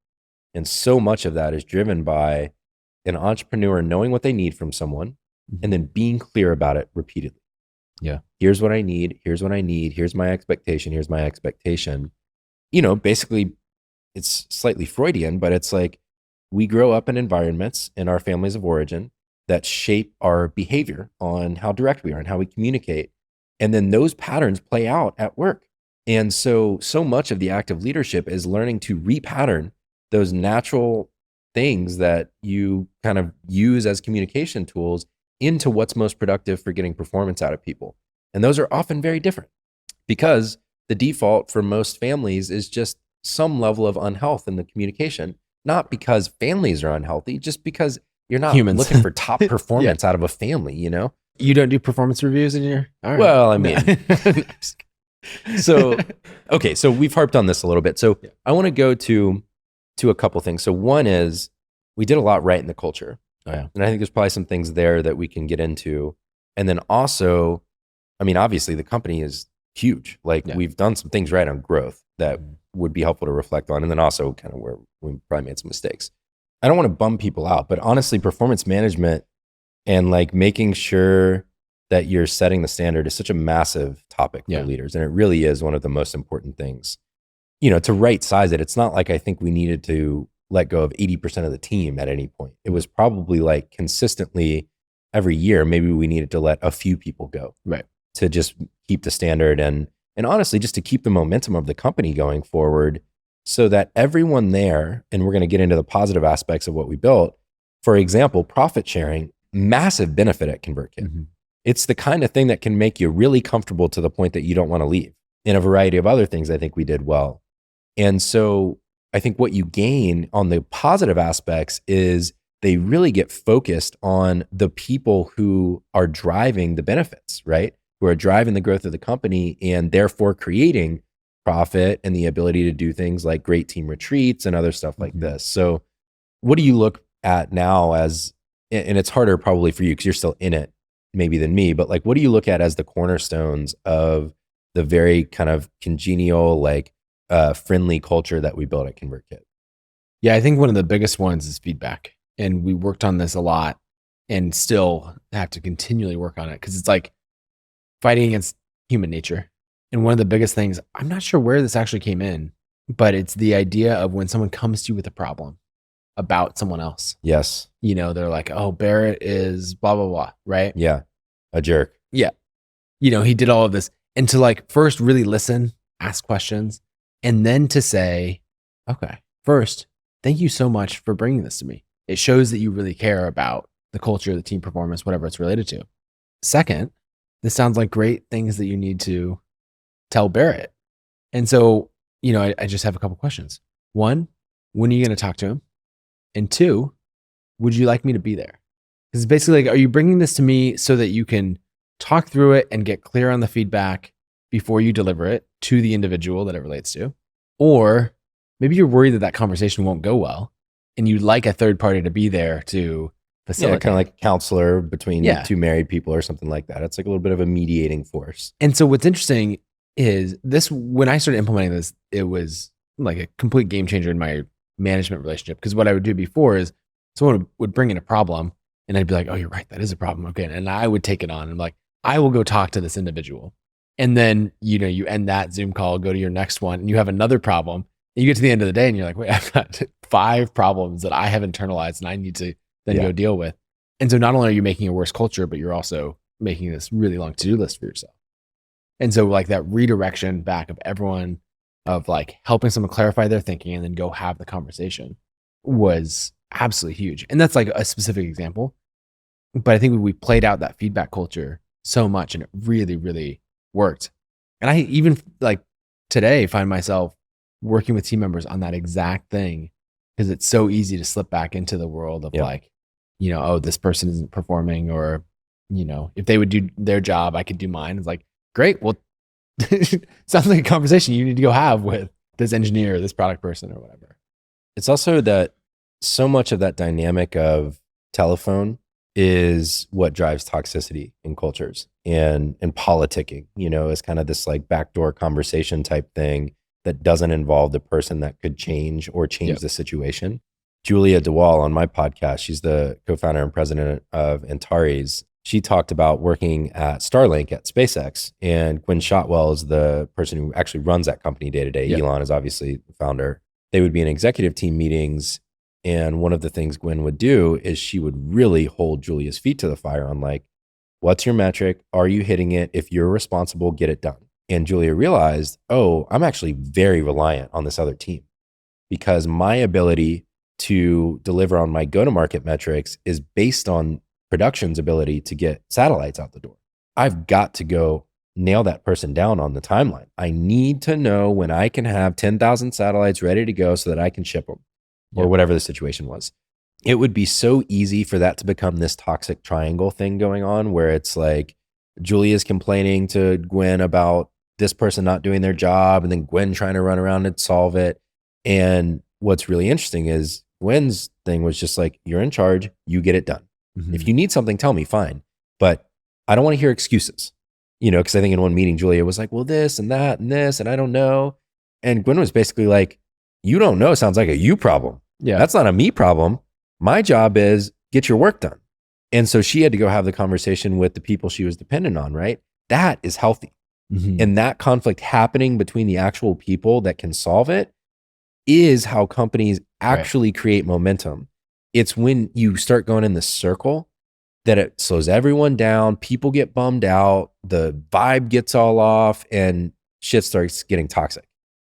And so much of that is driven by an entrepreneur knowing what they need from someone and then being clear about it repeatedly. Yeah. Here's what I need. Here's what I need. Here's my expectation. Here's my expectation. Basically, it's slightly Freudian, but it's like we grow up in environments in our families of origin that shape our behavior on how direct we are and how we communicate. And then those patterns play out at work. And so much of the active leadership is learning to repattern those natural things that you kind of use as communication tools into what's most productive for getting performance out of people. And those are often very different because the default for most families is just some level of unhealth in the communication, not because families are unhealthy, just because you're not looking for top performance out of a family, You don't do performance reviews in your... All right. Well, I mean... So we've harped on this a little bit. So I want to go to a couple things. So one is we did a lot right in the culture. Oh, yeah. And I think there's probably some things there that we can get into. And then also, I mean, obviously the company is huge. Like we've done some things right on growth that would be helpful to reflect on. And then also kind of where we probably made some mistakes. I don't want to bum people out, but honestly, performance management and like making sure that you're setting the standard is such a massive topic for leaders. And it really is one of the most important things, to right size it. It's not like I think we needed to let go of 80% of the team at any point. It was probably like consistently every year, maybe we needed to let a few people go, right, to just keep the standard and honestly, just to keep the momentum of the company going forward so that everyone there, and we're going to get into the positive aspects of what we built. For example, profit sharing, massive benefit at ConvertKit. It's the kind of thing that can make you really comfortable to the point that you don't want to leave. In a variety of other things, I think we did well. And so I think what you gain on the positive aspects is they really get focused on the people who are driving the benefits, right? Who are driving the growth of the company and therefore creating profit and the ability to do things like great team retreats and other stuff like this. So what do you look at now as, and it's harder probably for you because you're still in it maybe than me, but like, what do you look at as the cornerstones of the very kind of congenial, like friendly culture that we built at ConvertKit? Yeah, I think one of the biggest ones is feedback. And we worked on this a lot and still have to continually work on it because it's like fighting against human nature. And one of the biggest things, I'm not sure where this actually came in, but it's the idea of when someone comes to you with a problem about someone else. Yes. They're like, oh, Barrett is blah, blah, blah, right? Yeah. A jerk. Yeah. He did all of this. And to like first really listen, ask questions, and then to say, okay, first, thank you so much for bringing this to me. It shows that you really care about the culture, the team performance, whatever it's related to. Second, this sounds like great things that you need to tell Barrett. And so, I just have a couple questions. One, when are you going to talk to him? And two, would you like me to be there? Because basically, like, are you bringing this to me so that you can talk through it and get clear on the feedback before you deliver it to the individual that it relates to? Or maybe you're worried that that conversation won't go well and you'd like a third party to be there to facilitate. Kind of like a counselor between two married people or something like that. It's like a little bit of a mediating force. And so what's interesting is this, when I started implementing this, it was like a complete game changer in my management relationship. Because what I would do before is someone would bring in a problem and I'd be like, oh, you're right, that is a problem. Okay. And I would take it on and like, I will go talk to this individual. And then, you end that Zoom call, go to your next one, and you have another problem. And you get to the end of the day and you're like, wait, I've got 5 problems that I have internalized and I need to then go deal with. And so not only are you making a worse culture, but you're also making this really long to-do list for yourself. And so like that redirection back of everyone, of like helping someone clarify their thinking and then go have the conversation, was absolutely huge. And that's like a specific example. But I think we played out that feedback culture so much and it really, really worked. And I even like today find myself working with team members on that exact thing because it's so easy to slip back into the world of like, oh, this person isn't performing, or, if they would do their job, I could do mine. It's like, great. Well, sounds like a conversation you need to go have with this engineer, or this product person, or whatever. It's also that so much of that dynamic of telephone is what drives toxicity in cultures and politicking, is kind of this like backdoor conversation type thing that doesn't involve the person that could change the situation. Julia DeWall on my podcast, she's the co-founder and president of Antares. She talked about working at Starlink at SpaceX, and Gwen Shotwell is the person who actually runs that company day to day. Elon is obviously the founder. They would be in executive team meetings, and one of the things Gwen would do is she would really hold Julia's feet to the fire on like, what's your metric? Are you hitting it? If you're responsible, get it done. And Julia realized, oh, I'm actually very reliant on this other team because my ability to deliver on my go-to-market metrics is based on production's ability to get satellites out the door. I've got to go nail that person down on the timeline. I need to know when I can have 10,000 satellites ready to go so that I can ship them or whatever the situation was. It would be so easy for that to become this toxic triangle thing going on where it's like Julia's complaining to Gwen about this person not doing their job and then Gwen trying to run around and solve it. And what's really interesting is Gwen's thing was just like, you're in charge, you get it done. Mm-hmm. If you need something, tell me, fine. But I don't want to hear excuses, because I think in one meeting, Julia was like, well, this and that and this, and I don't know. And Gwen was basically like, you don't know sounds like a you problem. Yeah. That's not a me problem. My job is get your work done. And so she had to go have the conversation with the people she was dependent on, right? That is healthy. Mm-hmm. And that conflict happening between the actual people that can solve it is how companies actually create momentum. It's when you start going in this circle that it slows everyone down, people get bummed out, the vibe gets all off, and shit starts getting toxic.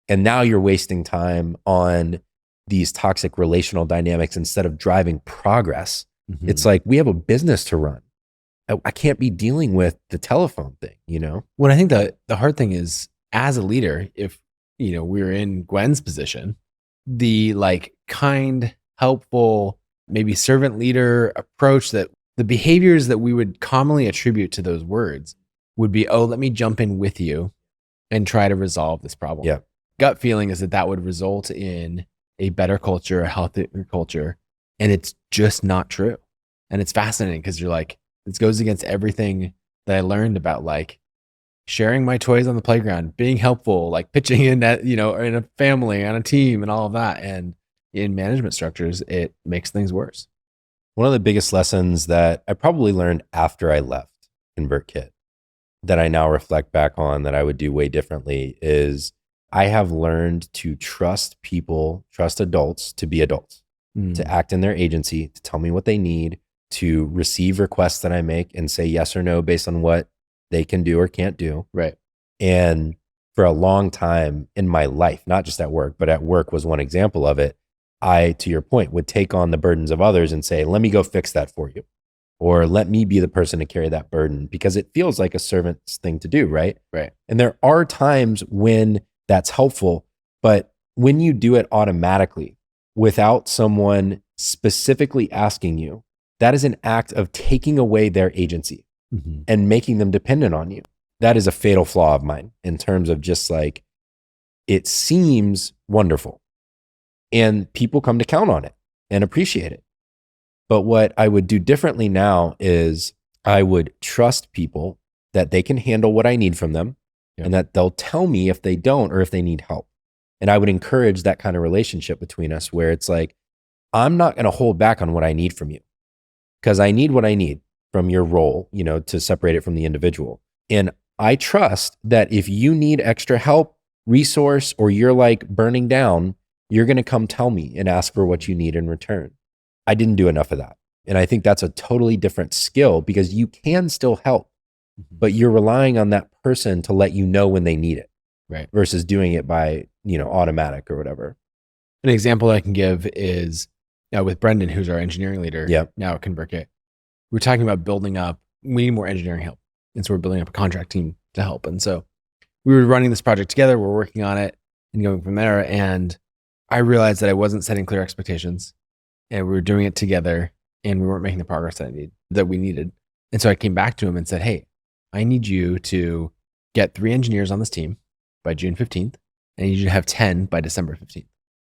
And now you're wasting time on these toxic relational dynamics instead of driving progress. Mm-hmm. It's like, we have a business to run. I can't be dealing with the telephone thing, Well, I think the hard thing is, as a leader, if, we're in Gwen's position, the like kind, helpful, maybe servant leader approach, that the behaviors that we would commonly attribute to those words would be, oh, let me jump in with you and try to resolve this problem. Yeah. Gut feeling is that would result in a better culture, a healthier culture. And it's just not true. And it's fascinating because you're like, this goes against everything that I learned about like sharing my toys on the playground, being helpful, like pitching in at, in a family, on a team and all of that. And in management structures, it makes things worse. One of the biggest lessons that I probably learned after I left ConvertKit that I now reflect back on that I would do way differently is I have learned to trust people, trust adults to be adults, to act in their agency, to tell me what they need, to receive requests that I make and say yes or no based on what they can do or can't do. Right. And for a long time in my life, not just at work, but at work was one example of it. I, to your point, would take on the burdens of others and say, let me go fix that for you. Or let me be the person to carry that burden because it feels like a servant's thing to do, right? Right. And there are times when that's helpful. But when you do it automatically without someone specifically asking you, that is an act of taking away their agency and making them dependent on you. That is a fatal flaw of mine in terms of just like, it seems wonderful and people come to count on it and appreciate it. But what I would do differently now is I would trust people that they can handle what I need from them and that they'll tell me if they don't or if they need help. And I would encourage that kind of relationship between us where it's like, I'm not going to hold back on what I need from you because I need what I need from your role, you know, to separate it from the individual. And I trust that if you need extra help, resource, or you're like burning down, you're going to come tell me and ask for what you need in return. I didn't do enough of that. And I think that's a totally different skill because you can still help, but you're relying on that person to let you know when they need it, right? Versus doing it by, you know, automatic or whatever. An example I can give is with Brendan, who's our engineering leader now at ConvertKit. We're talking about building up, we need more engineering help. And so we're building up a contract team to help. And so we were running this project together, we're working on it and going from there. And I realized that I wasn't setting clear expectations and we were doing it together and we weren't making the progress that we needed. And so I came back to him and said, hey, I need you to get 3 engineers on this team by June 15th. And I need you to have 10 by December 15th.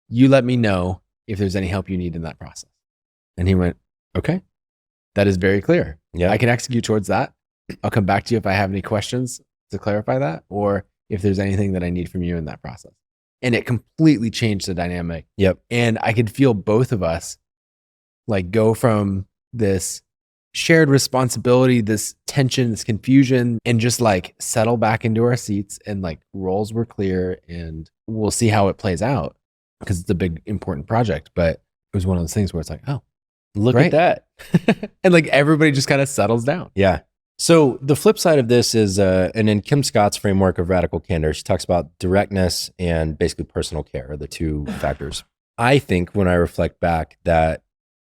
You let me know if there's any help you need in that process. And he went, okay, that is very clear. Yeah, I can execute towards that. I'll come back to you if I have any questions to clarify that, or if there's anything that I need from you in that process. And it completely changed the dynamic. Yep. And I could feel both of us like go from this shared responsibility, this tension, this confusion, and just like settle back into our seats and like roles were clear and we'll see how it plays out because it's a big, important project. But it was one of those things where it's like, oh, look at that. And like everybody just kind of settles down. Yeah. So the flip side of this is, and in Kim Scott's framework of radical candor, she talks about directness and basically personal care are the 2 factors. I think when I reflect back that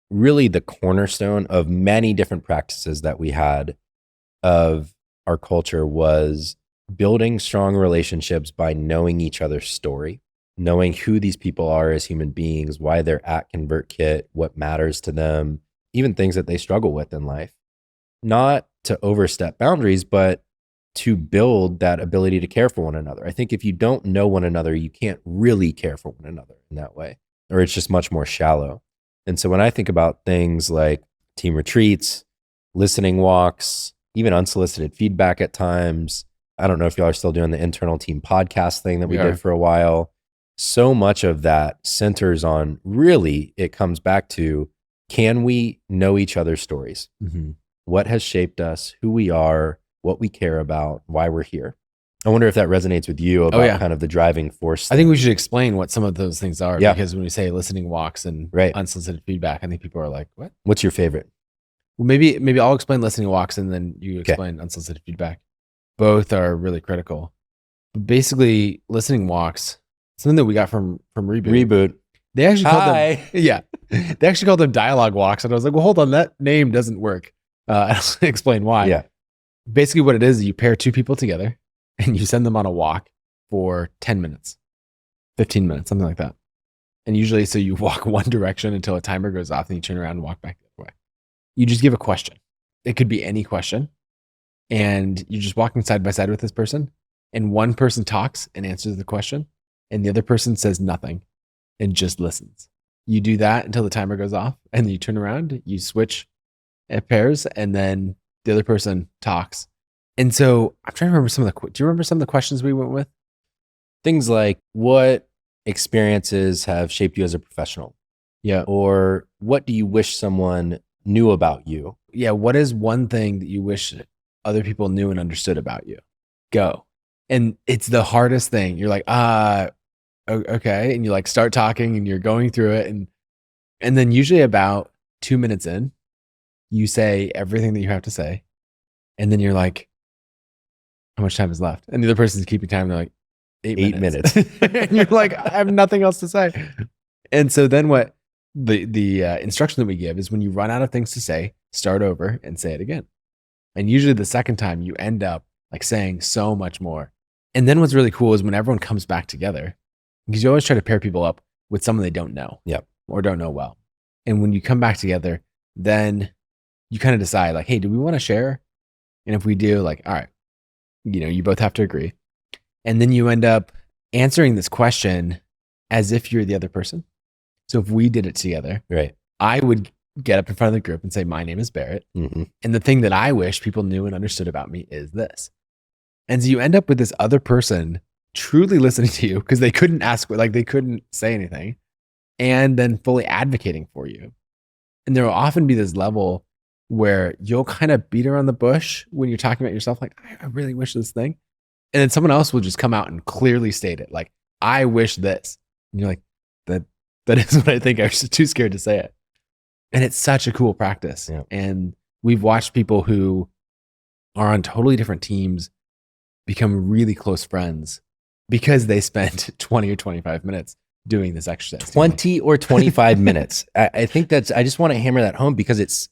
really the cornerstone of many different practices that we had of our culture was building strong relationships by knowing each other's story, knowing who these people are as human beings, why they're at ConvertKit, what matters to them, even things that they struggle with in life. Not to overstep boundaries, but to build that ability to care for one another. I think if you don't know one another, you can't really care for one another in that way, or it's just much more shallow. And so when I think about things like team retreats, listening walks, even unsolicited feedback at times, I don't know if y'all are still doing the internal team podcast thing that we did for a while. So much of that centers on really, it comes back to, can we know each other's stories? What has shaped us, who we are, what we care about, why we're here. I wonder if that resonates with you about kind of the driving force. I think we should explain what some of those things are because when we say listening walks and unsolicited feedback, I think people are like, what? What's your favorite? Well, maybe I'll explain listening walks and then you explain unsolicited feedback. Both are really critical. But basically, listening walks, something that we got from Reboot. They actually called them, they actually called them dialogue walks. And I was like, well, hold on, that name doesn't work. I'll explain why. Yeah. Basically what it is you pair 2 people together and you send them on a walk for 10 minutes, 15 minutes, something like that. And usually, so you walk one direction until a timer goes off and you turn around and walk back the other way. You just give a question. It could be any question. And you're just walking side by side with this person and one person talks and answers the question and the other person says nothing and just listens. You do that until the timer goes off and then you turn around, you switch at pairs, and then the other person talks. And so I'm trying to remember do you remember some of the questions we went with? Things like, what experiences have shaped you as a professional? Yeah. Or what do you wish someone knew about you? Yeah. What is one thing that you wish other people knew and understood about you? Go. And it's the hardest thing. You're like, okay. And you like start talking and you're going through it. And then usually about 2 minutes in, you say everything that you have to say. And then you're like, how much time is left? And the other person's keeping time. They're like, 8 minutes. And you're like, I have nothing else to say. And so then what the instruction that we give is when you run out of things to say, start over and say it again. And usually the second time you end up like saying so much more. And then what's really cool is when everyone comes back together, because you always try to pair people up with someone they don't know or don't know well. And when you come back together, then you kind of decide like, hey, do we want to share? And if we do, like, all right, you both have to agree. And then you end up answering this question as if you're the other person. So if we did it together, right, I would get up in front of the group and say, my name is Barrett. And the thing that I wish people knew and understood about me is this. And so you end up with this other person truly listening to you because they couldn't ask, like they couldn't say anything, and then fully advocating for you. And there will often be this level where you'll kind of beat around the bush when you're talking about yourself, like, I really wish this thing. And then someone else will just come out and clearly state it. Like, I wish this. And you're like, that is what I think. I was just too scared to say it. And it's such a cool practice. Yeah. And we've watched people who are on totally different teams become really close friends because they spent 20 or 25 minutes doing this exercise. 20 or 25 minutes. I think I just want to hammer that home because it's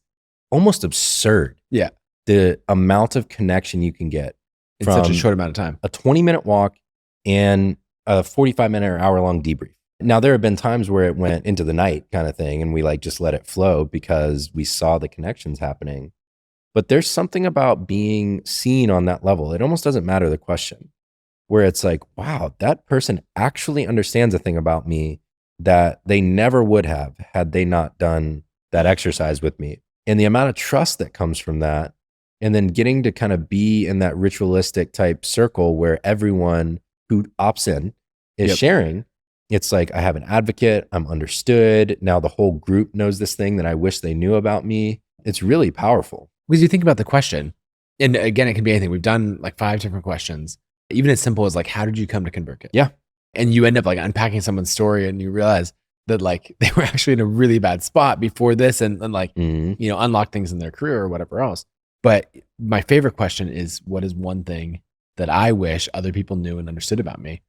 almost absurd. Yeah. The amount of connection you can get in such a short amount of time. A 20-minute walk and a 45-minute or hour-long debrief. Now, there have been times where it went into the night kind of thing, and we like just let it flow because we saw the connections happening. But there's something about being seen on that level. It almost doesn't matter the question, where it's like, wow, that person actually understands a thing about me that they never would have had they not done that exercise with me. And the amount of trust that comes from that, and then getting to kind of be in that ritualistic type circle where everyone who opts in is sharing. It's like, I have an advocate, I'm understood. Now the whole group knows this thing that I wish they knew about me. It's really powerful. Because you think about the question, and again, it can be anything. We've done like 5 different questions, even as simple as like, how did you come to ConvertKit? Yeah. And you end up like unpacking someone's story and you realize that like they were actually in a really bad spot before this and like, unlock things in their career or whatever else. But my favorite question is, what is one thing that I wish other people knew and understood about me?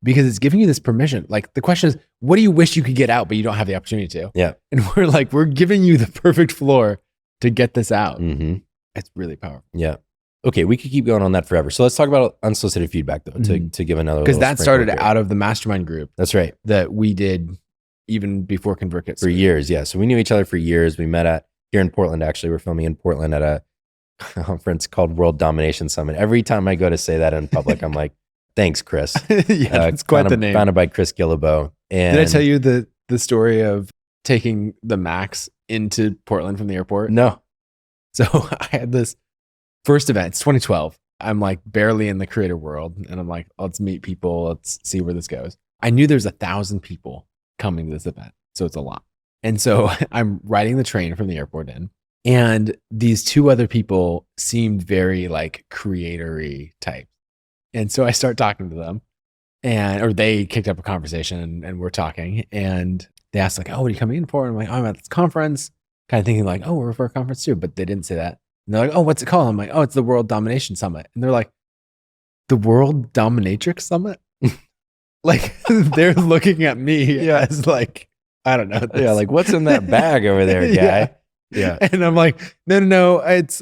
Because it's giving you this permission. Like the question is, what do you wish you could get out, but you don't have the opportunity to? Yeah. And we're giving you the perfect floor to get this out. It's really powerful. Yeah. Okay. We could keep going on that forever. So let's talk about unsolicited feedback though, to give another. Because that started out of the mastermind group. That's right. That we did even before ConvertKit. For years. Yeah. So we knew each other for years. We met here in Portland, actually. We're filming in Portland at a conference called World Domination Summit. Every time I go to say that in public, I'm like, thanks, Chris. It's quite the name. Founded by Chris Gillibo. And did I tell you the story of taking the Max into Portland from the airport? No. So I had this first event. It's 2012. I'm like barely in the creator world. And I'm like, let's meet people. Let's see where this goes. I knew there's 1,000 people coming to this event. So it's a lot. And so I'm riding the train from the airport in. And these 2 other people seemed very like creatory type. And so I start talking to them or they kicked up a conversation and we're talking and they asked like, oh, what are you coming in for? And I'm like, oh, I'm at this conference, kind of thinking like, oh, we're for a conference too. But they didn't say that. And they're like, oh, what's it called? I'm like, oh, it's the World Domination Summit. And they're like, the World Dominatrix Summit? Like they're looking at me as like, I don't know. Yeah. Like what's in that bag over there, guy? Yeah. And I'm like, no, it's,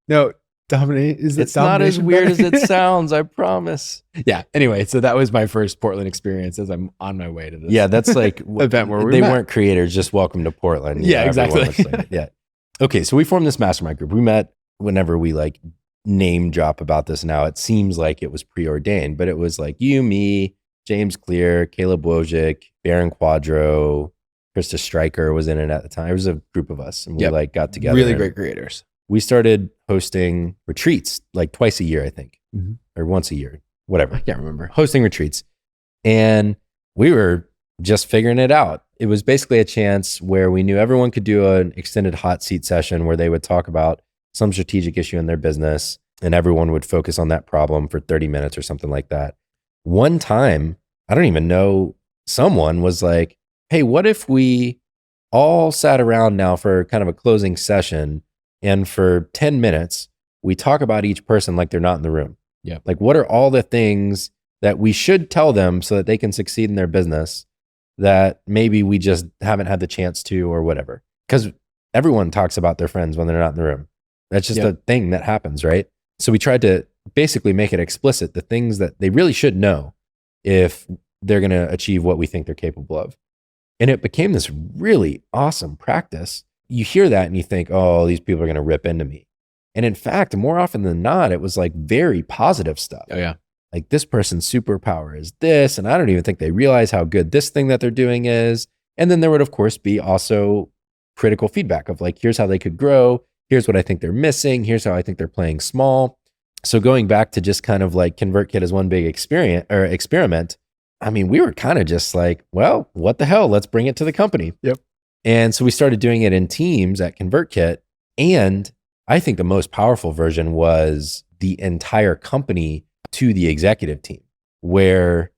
no. Dominate is it? It's not as weird as it sounds, I promise. Yeah. Anyway, so that was my first Portland experience as I'm on my way to this. Yeah, that's like event where they weren't creators, just welcome to Portland. Yeah, exactly. Yeah. Okay, so we formed this mastermind group. We met whenever we like name drop about this now. It seems like it was preordained, but it was like you, me, James Clear, Caleb Wojcik, Baron Quadro, Krista Stryker was in it at the time. It was a group of us, and we like got together. Really great creators. We started hosting retreats like twice a year, I think, or once a year, whatever. I can't remember. Hosting retreats. And we were just figuring it out. It was basically a chance where we knew everyone could do an extended hot seat session where they would talk about some strategic issue in their business and everyone would focus on that problem for 30 minutes or something like that. One time, I don't even know, someone was like, hey, what if we all sat around now for kind of a closing session and for 10 minutes, we talk about each person like they're not in the room. Yeah. Like, what are all the things that we should tell them so that they can succeed in their business that maybe we just haven't had the chance to or whatever? Because everyone talks about their friends when they're not in the room. That's just a thing that happens, right? So we tried to basically make it explicit, the things that they really should know if they're going to achieve what we think they're capable of. And it became this really awesome practice. You hear that and you think, oh, these people are going to rip into me. And in fact, more often than not, it was like very positive stuff. Oh, yeah. Like, this person's superpower is this, and I don't even think they realize how good this thing that they're doing is. And then there would, of course, be also critical feedback of like, here's how they could grow. Here's what I think they're missing. Here's how I think they're playing small. So going back to just kind of like ConvertKit as one big experiment, I mean, we were kind of just like, well, what the hell? Let's bring it to the company. Yep. And so we started doing it in teams at ConvertKit. And I think the most powerful version was the entire company to the executive team, where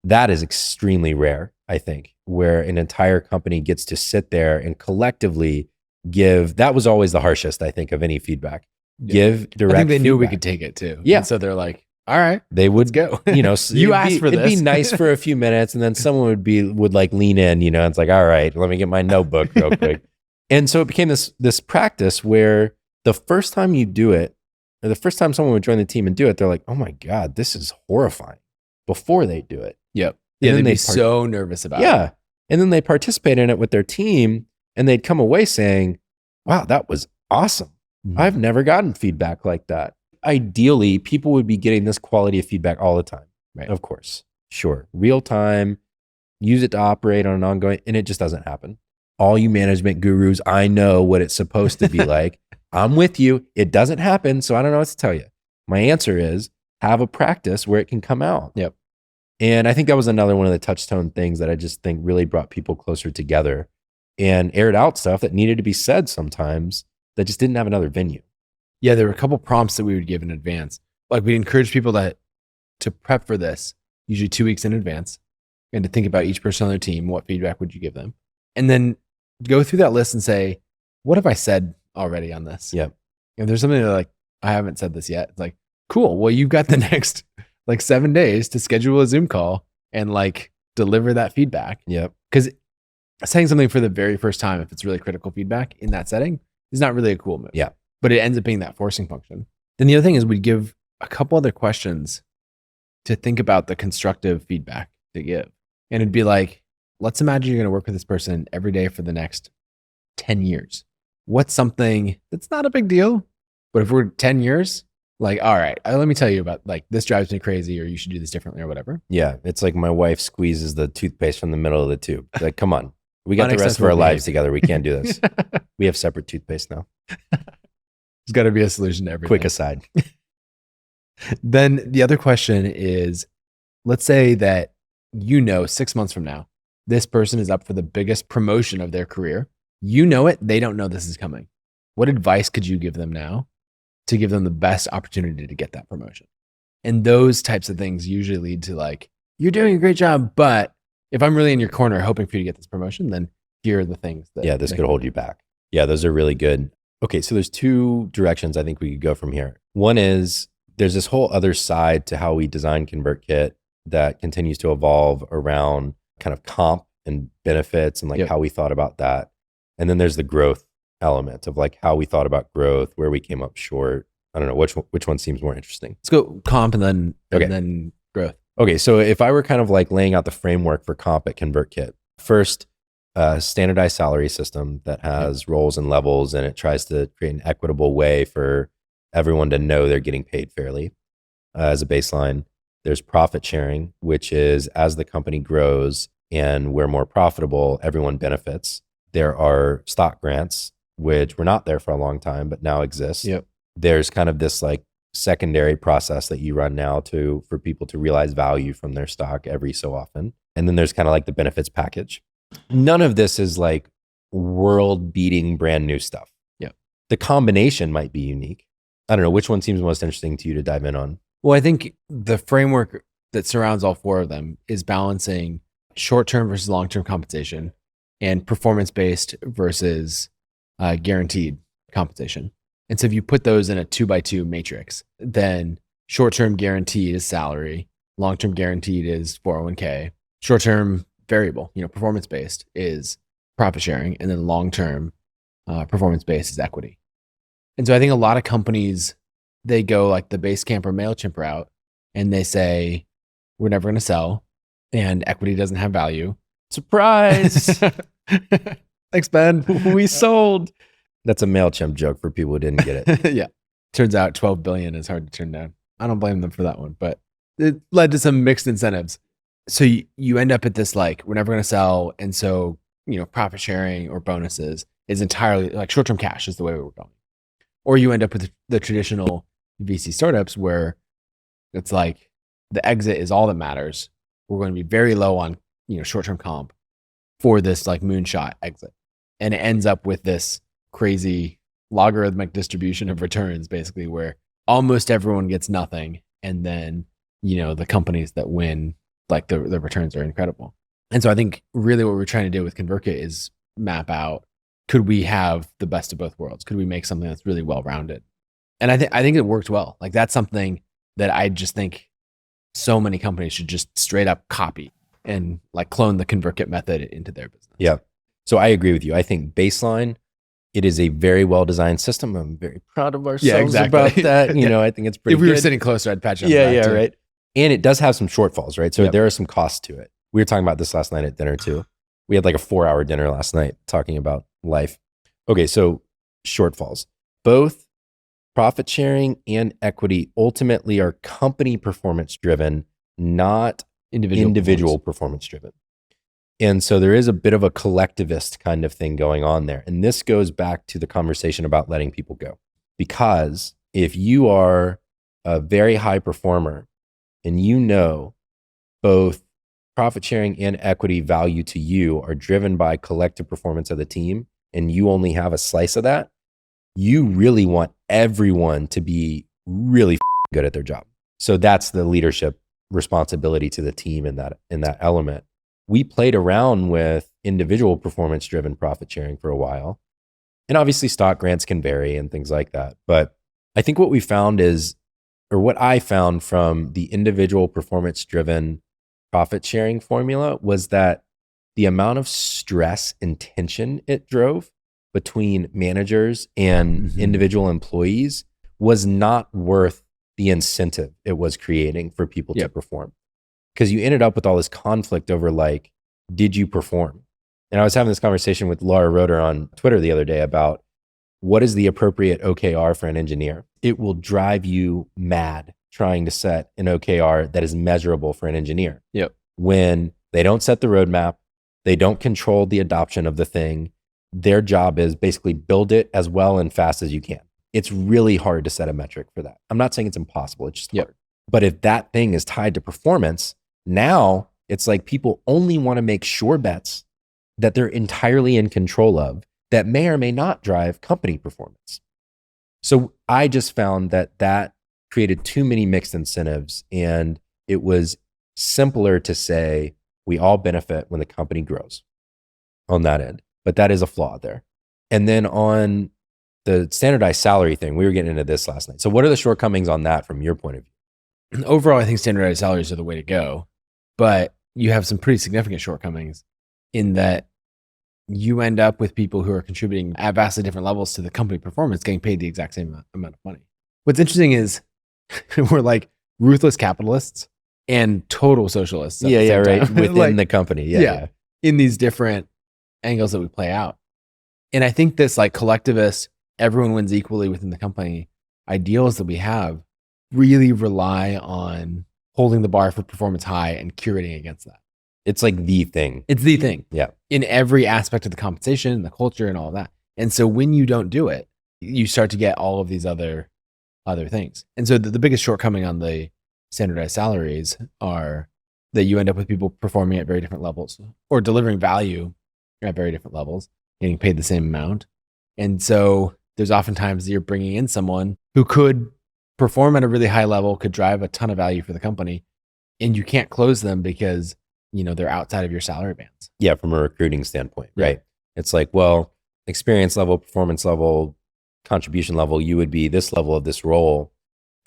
that is extremely rare, I think, where an entire company gets to sit there and collectively give. That was always the harshest, I think, of any feedback. Yeah. Give direct I think they knew we feedback. could take it too. Yeah. And so they're like, all right, They would let's go. you know, You asked for It'd be this. nice for a few minutes, and then someone would like lean in, you know, and it's like, all right, let me get my notebook real quick. And so it became this practice where the first time you do it, or the first time someone would join the team and do it, they're like, oh my God, this is horrifying, before they do it. Yep. And Yeah, then they'd be they'd so nervous about it. Yeah. And then they participate in it with their team, and they'd come away saying, wow, that was awesome. Mhm. I've never gotten feedback like that. Ideally, people would be getting this quality of feedback all the time. Right. Of course. Sure. Real time, use it to operate on an ongoing, and it just doesn't happen. All you management gurus, I know what it's supposed to be like. I'm with you. It doesn't happen, so I don't know what to tell you. My answer is have a practice where it can come out. Yep. And I think that was another one of the touchstone things that I just think really brought people closer together and aired out stuff that needed to be said sometimes that just didn't have another venue. Yeah, there were a couple prompts that we would give in advance. Like, we encourage people to prep for this, usually 2 weeks in advance, and to think about each person on their team. What feedback would you give them? And then go through that list and say, what have I said already on this? Yep. If there's something that like, I haven't said this yet, it's like, cool. Well, you've got the next like 7 days to schedule a Zoom call and like deliver that feedback. Yep. Because saying something for the very first time, if it's really critical feedback in that setting, is not really a cool move. Yeah. But it ends up being that forcing function. Then the other thing is we'd give a couple other questions to think about the constructive feedback to give. And it'd be like, let's imagine you're going to work with this person every day for the next 10 years. What's something that's not a big deal, but if we're 10 years, like, all right, let me tell you about, like, this drives me crazy, or you should do this differently, or whatever. Yeah. It's like my wife squeezes the toothpaste from the middle of the tube. Like, come on. We got the rest of our Unacceptable lives behavior. together. We can't do this. We have separate toothpaste now. There's got to be a solution to everything. Quick aside. Then the other question is, let's say that 6 months from now, this person is up for the biggest promotion of their career. You know it. They don't know this is coming. What advice could you give them now to give them the best opportunity to get that promotion? And those types of things usually lead to like, you're doing a great job, but if I'm really in your corner hoping for you to get this promotion, then here are the things that. Yeah, this could hold you back. Yeah, those are really good. Okay, so there's two directions I think we could go from here. One is there's this whole other side to how we design ConvertKit that continues to evolve around kind of comp and benefits and like how we thought about that. And then there's the growth element of like how we thought about growth, where we came up short. I don't know which one seems more interesting. Let's go comp and then growth. Okay, so if I were kind of like laying out the framework for comp at ConvertKit, first, a standardized salary system that has roles and levels, and it tries to create an equitable way for everyone to know they're getting paid fairly as a baseline. There's profit sharing, which is as the company grows and we're more profitable, everyone benefits. There are stock grants, which were not there for a long time, but now exist. Yep. There's kind of this like secondary process that you run now for people to realize value from their stock every so often. And then there's kind of like the benefits package. None of this is like world beating brand new stuff. Yeah. The combination might be unique. I don't know, which one seems most interesting to you to dive in on? Well, I think the framework that surrounds all four of them is balancing short-term versus long-term compensation and performance-based versus guaranteed compensation. And so if you put those in a 2x2 matrix, then short-term guaranteed is salary, long-term guaranteed is 401k, short-term variable, performance-based is profit sharing, and then long-term performance-based is equity. And so I think a lot of companies they go like the Basecamp or MailChimp route and they say, we're never going to sell and equity doesn't have value. Surprise! Thanks, Ben. We sold. That's a MailChimp joke for people who didn't get it. Yeah. Turns out 12 billion is hard to turn down. I don't blame them for that one, but it led to some mixed incentives. So you end up at this, like, we're never going to sell. And so, profit sharing or bonuses is entirely like short-term cash is the way we're going. Or you end up with the traditional VC startups where it's like the exit is all that matters. We're going to be very low on, short-term comp for this like moonshot exit. And it ends up with this crazy logarithmic distribution of returns, basically, where almost everyone gets nothing. And then, the companies that win, like the returns are incredible. And so I think really what we're trying to do with ConvertKit is map out, could we have the best of both worlds? Could we make something that's really well-rounded? And I think it worked well. Like that's something that I just think so many companies should just straight up copy and like clone the ConvertKit method into their business. Yeah. So I agree with you. I think baseline, it is a very well-designed system. I'm very proud of ourselves about that. I think it's pretty If we good. were sitting closer, I'd patch it on the back too. Right. And it does have some shortfalls, right? So there are some costs to it. We were talking about this last night at dinner too. We had like a 4-hour dinner last night talking about life. Okay, so shortfalls. Both profit sharing and equity ultimately are company performance driven, not individual performance driven. And so there is a bit of a collectivist kind of thing going on there. And this goes back to the conversation about letting people go. Because if you are a very high performer and both profit sharing and equity value to you are driven by collective performance of the team, and you only have a slice of that, you really want everyone to be really good at their job. So that's the leadership responsibility to the team in that element. We played around with individual performance driven profit sharing for a while. And obviously stock grants can vary and things like that. But I think what we found is, or what I found from the individual performance driven profit sharing formula was that the amount of stress and tension it drove between managers and individual employees was not worth the incentive it was creating for people to perform. Because you ended up with all this conflict over like, did you perform? And I was having this conversation with Laura Roeder on Twitter the other day about what is the appropriate OKR for an engineer. It will drive you mad trying to set an OKR that is measurable for an engineer. Yep. When they don't set the roadmap, they don't control the adoption of the thing. Their job is basically build it as well and fast as you can. It's really hard to set a metric for that. I'm not saying it's impossible, it's just hard. But if that thing is tied to performance, now it's like people only want to make sure bets that they're entirely in control of that may or may not drive company performance. So I just found that created too many mixed incentives, and it was simpler to say we all benefit when the company grows on that end. But that is a flaw there. And then on the standardized salary thing, we were getting into this last night. So what are the shortcomings on that from your point of view? Overall, I think standardized salaries are the way to go, but you have some pretty significant shortcomings in that you end up with people who are contributing at vastly different levels to the company performance getting paid the exact same amount of money. What's interesting is we're like ruthless capitalists and total socialists. Right. Within the company. Yeah. In these different angles that we play out. And I think this like collectivist, everyone wins equally within the company ideals that we have really rely on holding the bar for performance high and curating against that. It's like the thing. It's the thing. Yeah. In every aspect of the compensation, the culture and all of that. And so when you don't do it, you start to get all of these other things. And so the biggest shortcoming on the standardized salaries are that you end up with people performing at very different levels or delivering value at very different levels, getting paid the same amount. And so there's oftentimes you're bringing in someone who could perform at a really high level, could drive a ton of value for the company, and you can't close them because, they're outside of your salary bands. Yeah, from a recruiting standpoint, right? It's like, well, experience level, performance level, contribution level, you would be this level of this role,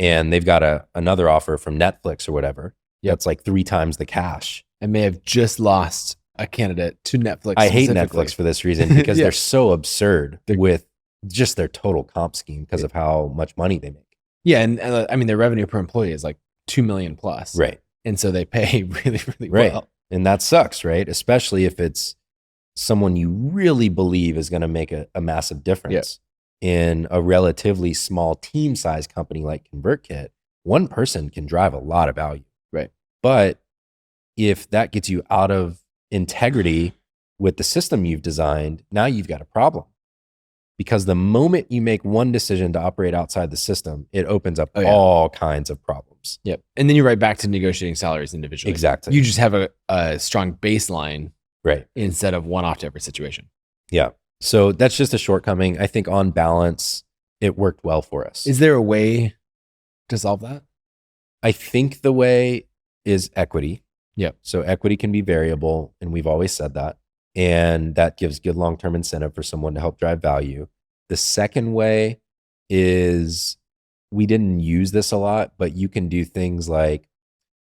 and they've got another offer from Netflix or whatever. Yeah, it's like 3 times the cash. I may have just lost a candidate to Netflix. I hate Netflix for this reason because they're so absurd with just their total comp scheme because of how much money they make. Yeah. And I mean, their revenue per employee is like 2 million plus. Right. And so they pay really, really Right. well. And that sucks, right? Especially if it's someone you really believe is going to make a massive difference in a relatively small team size company like ConvertKit. One person can drive a lot of value. Right. But if that gets you out of integrity with the system you've designed, now you've got a problem. Because the moment you make one decision to operate outside the system, it opens up all kinds of problems. Yep. And then you're right back to negotiating salaries individually. Exactly. You just have a strong baseline, right, instead of one off to every situation. Yeah. So that's just a shortcoming. I think on balance, it worked well for us. Is there a way to solve that? I think the way is equity. Yep. So equity can be variable, and we've always said that. And that gives good long-term incentive for someone to help drive value. The second way is, we didn't use this a lot, but you can do things like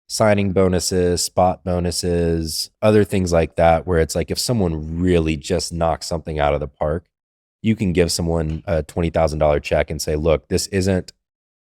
signing bonuses, spot bonuses, other things like that, where it's like if someone really just knocks something out of the park, you can give someone a $20,000 check and say, look, this isn't,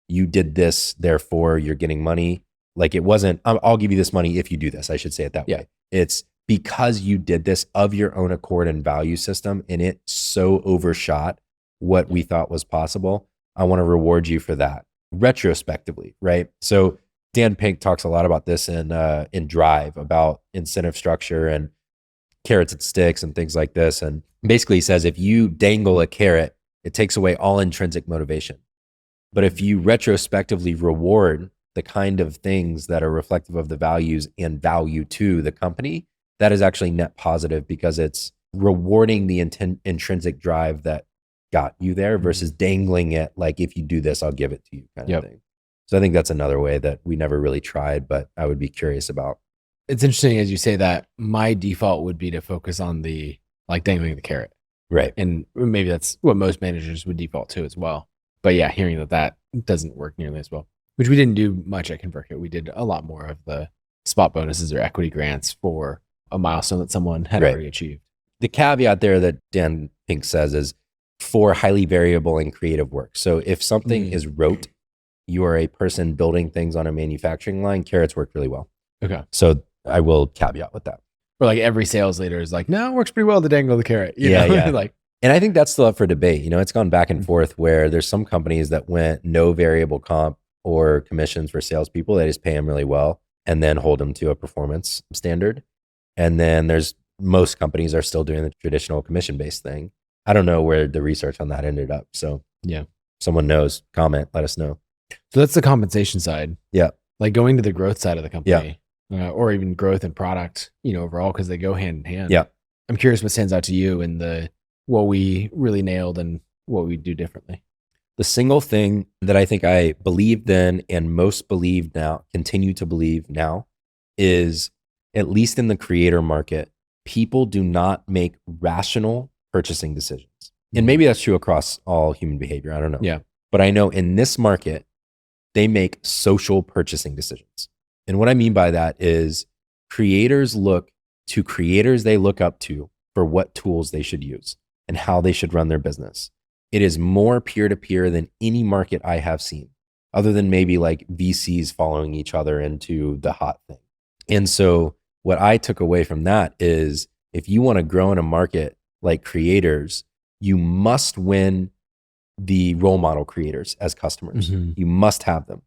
you did this, therefore you're getting money. Like it wasn't, I'll give you this money if you do this. I should say it that way. It's because you did this of your own accord and value system, and it so overshot what we thought was possible. I want to reward you for that retrospectively, right? So Dan Pink talks a lot about this in Drive, about incentive structure and carrots and sticks and things like this. And basically he says, if you dangle a carrot, it takes away all intrinsic motivation. But if you retrospectively reward the kind of things that are reflective of the values and value to the company, that is actually net positive, because it's rewarding the intrinsic drive that got you there versus dangling it like, if you do this, I'll give it to you kind of thing. So I think that's another way that we never really tried, but I would be curious about. It's interesting as you say that. My default would be to focus on the like dangling the carrot. Right. And maybe that's what most managers would default to as well. But yeah, hearing that doesn't work nearly as well, which we didn't do much at ConvertKit. We did a lot more of the spot bonuses or equity grants for a milestone that someone had already achieved. The caveat there that Dan Pink says is for highly variable and creative work. So if something is rote, you are a person building things on a manufacturing line, carrots work really well. Okay. So I will caveat with that. Or like every sales leader is like, no, it works pretty well to dangle the carrot. You know? Like, and I think that's still up for debate. You know, it's gone back and forth where there's some companies that went no variable comp or commissions for salespeople. They just pay them really well and then hold them to a performance standard. And then there's most companies are still doing the traditional commission-based thing. I don't know where the research on that ended up. So yeah, someone knows, comment, let us know. So that's the compensation side. Yeah. Like going to the growth side of the company, or even growth and product, you know, overall, because they go hand in hand. Yeah. I'm curious what stands out to you in what we really nailed and what we do differently. The single thing that I think I believed then and most believe now, continue to believe now, is, at least in the creator market, people do not make rational purchasing decisions. And maybe that's true across all human behavior. I don't know. Yeah. But I know in this market, they make social purchasing decisions. And what I mean by that is creators look to creators they look up to for what tools they should use and how they should run their business. It is more peer-to-peer than any market I have seen, other than maybe like VCs following each other into the hot thing. And so what I took away from that is, if you want to grow in a market like creators, you must win the role model creators as customers. You must have them.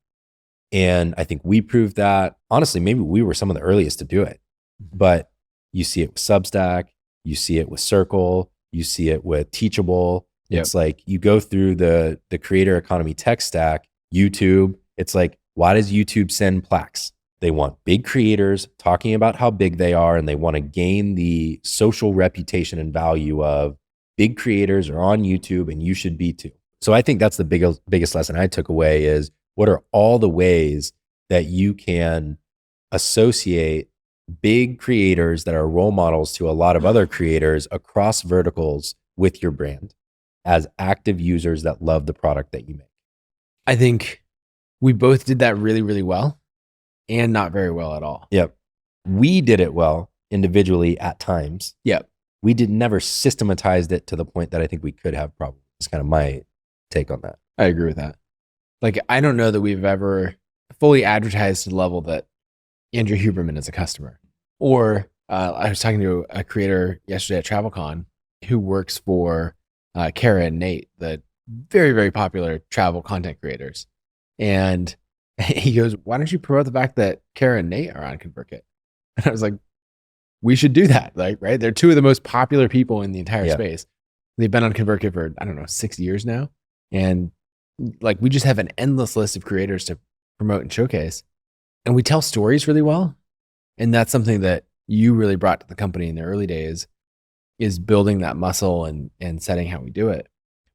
And I think we proved that. Honestly, maybe we were some of the earliest to do it, but you see it with Substack, you see it with Circle, you see it with Teachable. It's like you go through the creator economy tech stack, YouTube. It's like, why does YouTube send plaques? They want big creators talking about how big they are, and they want to gain the social reputation and value of big creators are on YouTube and you should be too. So I think that's the biggest lesson I took away is, what are all the ways that you can associate big creators that are role models to a lot of other creators across verticals with your brand as active users that love the product that you make? I think we both did that really, really well, and not very well at all. Yep. We did it well individually at times. Yep. We never systematized it to the point that I think we could have probably. It's kind of my take on that. I agree with that. Like, I don't know that we've ever fully advertised to the level that Andrew Huberman is a customer. Or I was talking to a creator yesterday at TravelCon who works for Kara and Nate, the very, very popular travel content creators. And he goes, why don't you promote the fact that Kara and Nate are on ConvertKit? And I was like, we should do that. Like, right? They're two of the most popular people in the entire space. They've been on ConvertKit for, I don't know, 6 years now. And like, we just have an endless list of creators to promote and showcase. And we tell stories really well. And that's something that you really brought to the company in the early days, is building that muscle and setting how we do it.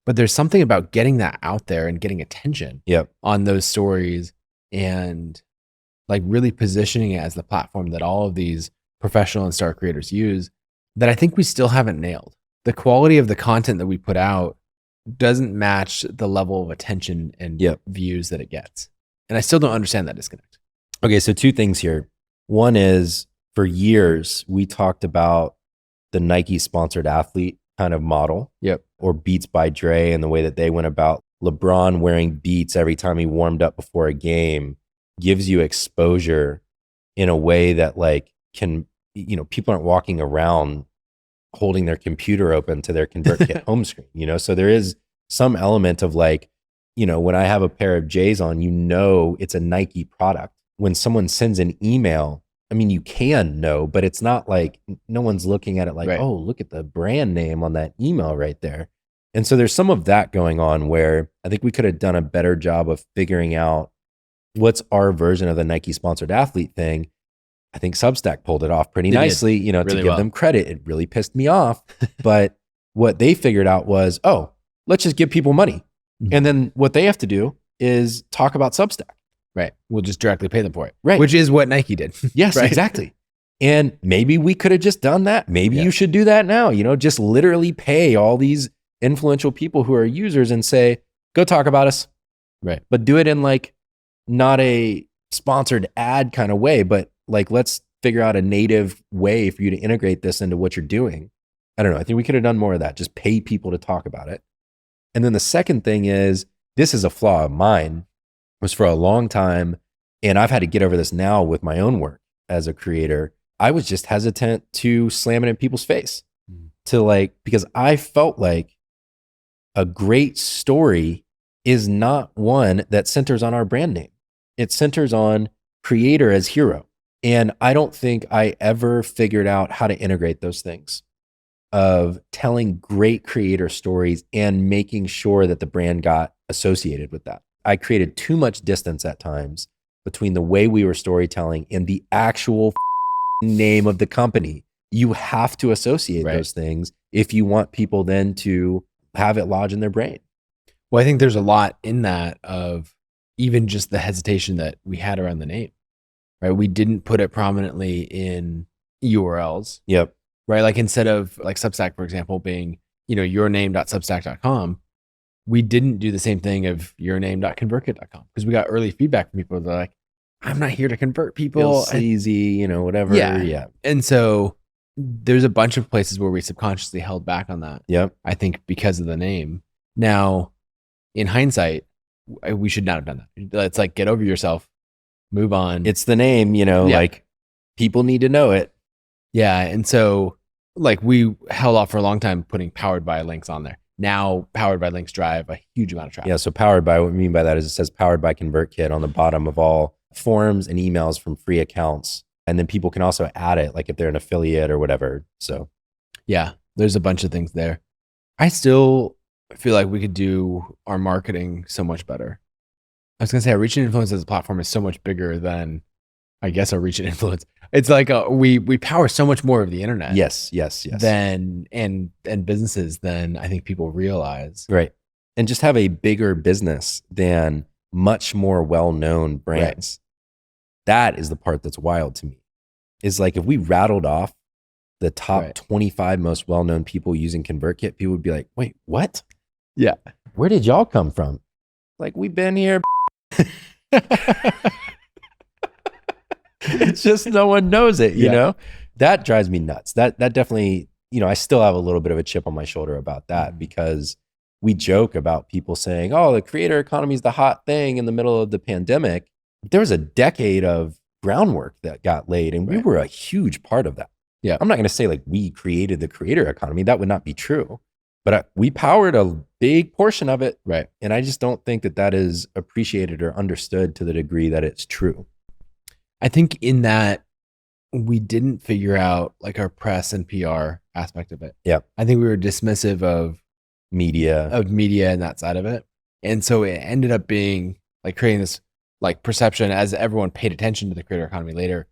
But there's something about getting that out there and getting attention on those stories, and like really positioning it as the platform that all of these professional and star creators use, that I think we still haven't nailed. The quality of the content that we put out doesn't match the level of attention and views that it gets. And I still don't understand that disconnect. Okay, so 2 things here. One is, for years, we talked about the Nike sponsored athlete kind of model, or Beats by Dre, and the way that they went about LeBron wearing Beats every time he warmed up before a game gives you exposure in a way that like can, people aren't walking around holding their computer open to their ConvertKit home screen, So there is some element of like, when I have a pair of J's on, it's a Nike product. When someone sends an email, I mean, you can know, but it's not like no one's looking at it like, oh, look at the brand name on that email right there. And so there's some of that going on where I think we could have done a better job of figuring out what's our version of the Nike sponsored athlete thing. I think Substack pulled it off pretty nicely, really to give them credit. It really pissed me off. But what they figured out was, oh, let's just give people money. And then what they have to do is talk about Substack. Right. We'll just directly pay them for it. Right. Which is what Nike did. Yes, exactly. And maybe we could have just done that. Maybe you should do that now, just literally pay all these influential people who are users and say, go talk about us. Right. But do it in like not a sponsored ad kind of way, but like, let's figure out a native way for you to integrate this into what you're doing. I don't know. I think we could have done more of that. Just pay people to talk about it. And then the second thing is, this is a flaw of mine, was for a long time, and I've had to get over this now with my own work as a creator. I was just hesitant to slam it in people's face, because I felt like a great story is not one that centers on our brand name. It centers on creator as hero. And I don't think I ever figured out how to integrate those things of telling great creator stories and making sure that the brand got associated with that. I created too much distance at times between the way we were storytelling and the actual name of the company. You have to associate those things if you want people then to have it lodge in their brain. Well, I think there's a lot in that, of even just the hesitation that we had around the name, right? We didn't put it prominently in URLs. Right. Like, instead of like Substack, for example, being, yourname.substack.com, we didn't do the same thing of yourname.convertkit.com, because we got early feedback from people that are like, I'm not here to convert people. Feels easy, whatever. Yeah. And so there's a bunch of places where we subconsciously held back on that. I think because of the name. Now, in hindsight, we should not have done that. It's like, get over yourself, move on. It's the name, like people need to know it. Yeah. And so like, we held off for a long time putting powered by links on there. Now powered by links drive a huge amount of traffic. Yeah. So powered by, what we mean by that is it says powered by ConvertKit on the bottom of all forms and emails from free accounts. And then people can also add it, like if they're an affiliate or whatever. So yeah, there's a bunch of things there. I still feel like we could do our marketing so much better. I was going to say, our reach and influence as a platform is so much bigger than, I guess, our reach and influence. It's like we power so much more of the internet. Yes. Than and businesses than I think people realize. Right. And just have a bigger business than much more well-known brands. That is the part that's wild to me. Is like, if we rattled off the top 25 most well-known people using ConvertKit, people would be like, wait, what? Yeah. Where did y'all come from? Like, we've been here. It's just no one knows it, you know? That drives me nuts. That definitely, I still have a little bit of a chip on my shoulder about that, because we joke about people saying, oh, the creator economy is the hot thing in the middle of the pandemic. There was a decade of groundwork that got laid, and we were a huge part of that. Yeah. I'm not going to say like we created the creator economy. That would not be true. But we powered a big portion of it. Right. And I just don't think that that is appreciated or understood to the degree that it's true. I think in that we didn't figure out like our press and PR aspect of it. Yeah. I think we were dismissive of media and that side of it. And so it ended up being like creating this like perception as everyone paid attention to the creator economy later.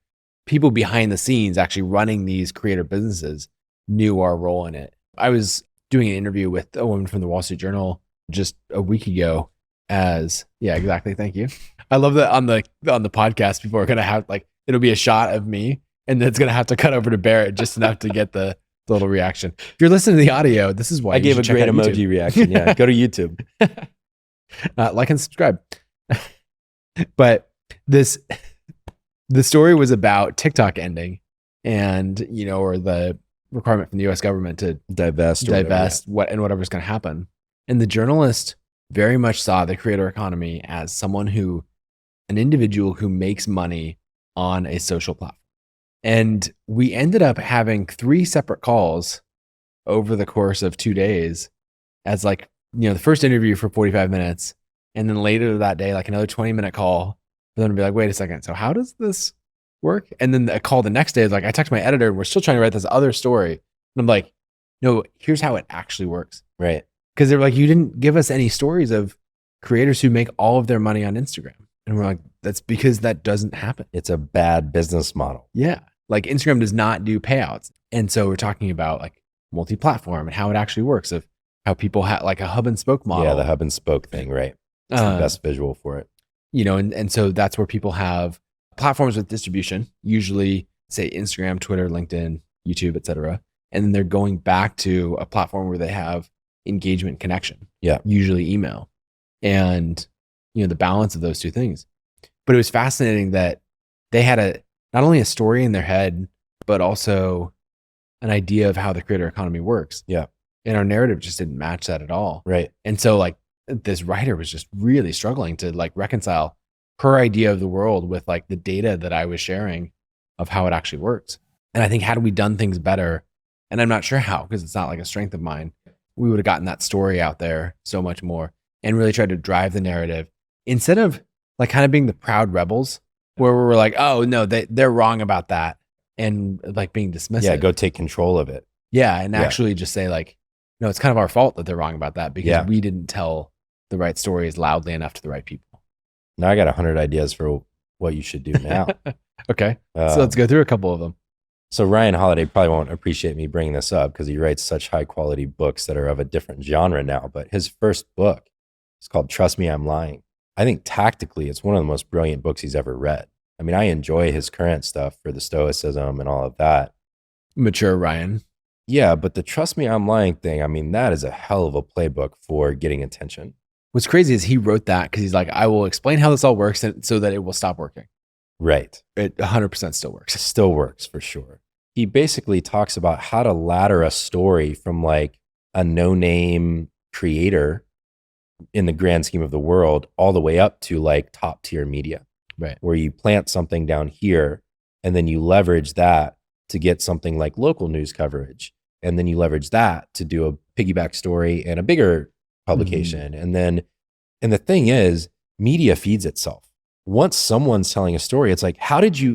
People behind the scenes actually running these creator businesses knew our role in it. I was doing an interview with a woman from the Wall Street Journal just a week ago yeah, exactly. Thank you. I love that on the podcast, people are going to have like, it'll be a shot of me and then it's going to have to cut over to Barrett just enough to get the little reaction. If you're listening to the audio, this is why I gave a great emoji reaction. Yeah. Go to YouTube. Like and subscribe. But the story was about TikTok ending and, or the requirement from the US government to divest whatever's going to happen. And the journalist very much saw the creator economy as an individual who makes money on a social platform. And we ended up having 3 separate calls over the course of 2 days as like, the first interview for 45 minutes. And then later that day, like another 20-minute call for them to be like, wait a second. So how does this work? And then a call the next day is like, I talked to my editor and we're still trying to write this other story. And I'm like, no, here's how it actually works. Right. Because they're like, you didn't give us any stories of creators who make all of their money on Instagram. And we're like, that's because that doesn't happen. It's a bad business model. Yeah. Like Instagram does not do payouts. And so we're talking about like multi-platform and how it actually works, of how people have like a hub and spoke model. Yeah, the hub and spoke thing, right? It's the best visual for it. And so that's where people have platforms with distribution, usually say Instagram, Twitter, LinkedIn, YouTube, etc. And then they're going back to a platform where they have engagement connection. Yeah. Usually email. And, the balance of those two things. But it was fascinating that they had not only a story in their head, but also an idea of how the creator economy works. Yeah. And our narrative just didn't match that at all. Right. And so like this writer was just really struggling to like reconcile her idea of the world with like the data that I was sharing of how it actually works. And I think had we done things better, and I'm not sure how, because it's not like a strength of mine, we would have gotten that story out there so much more and really tried to drive the narrative instead of like kind of being the proud rebels where we're like, oh no, they're wrong about that. And like being dismissive. Yeah. Go take control of it. Yeah. And actually just say like, no, it's kind of our fault that they're wrong about that because we didn't tell the right stories loudly enough to the right people. Now I got 100 ideas for what you should do now. Okay. So let's go through a couple of them. So Ryan Holiday probably won't appreciate me bringing this up because he writes such high quality books that are of a different genre now. But his first book is called Trust Me, I'm Lying. I think tactically, it's one of the most brilliant books he's ever read. I mean, I enjoy his current stuff for the stoicism and all of that. Mature Ryan. Yeah, but the Trust Me, I'm Lying thing, I mean, that is a hell of a playbook for getting attention. What's crazy is he wrote that because he's like, I will explain how this all works so that it will stop working. Right. It 100% still works. It still works for sure. He basically talks about how to ladder a story from like a no-name creator in the grand scheme of the world all the way up to like top tier media. Right. Where you plant something down here and then you leverage that to get something like local news coverage. And then you leverage that to do a piggyback story and a bigger publication. And the thing is, media feeds itself. Once someone's telling a story, it's like,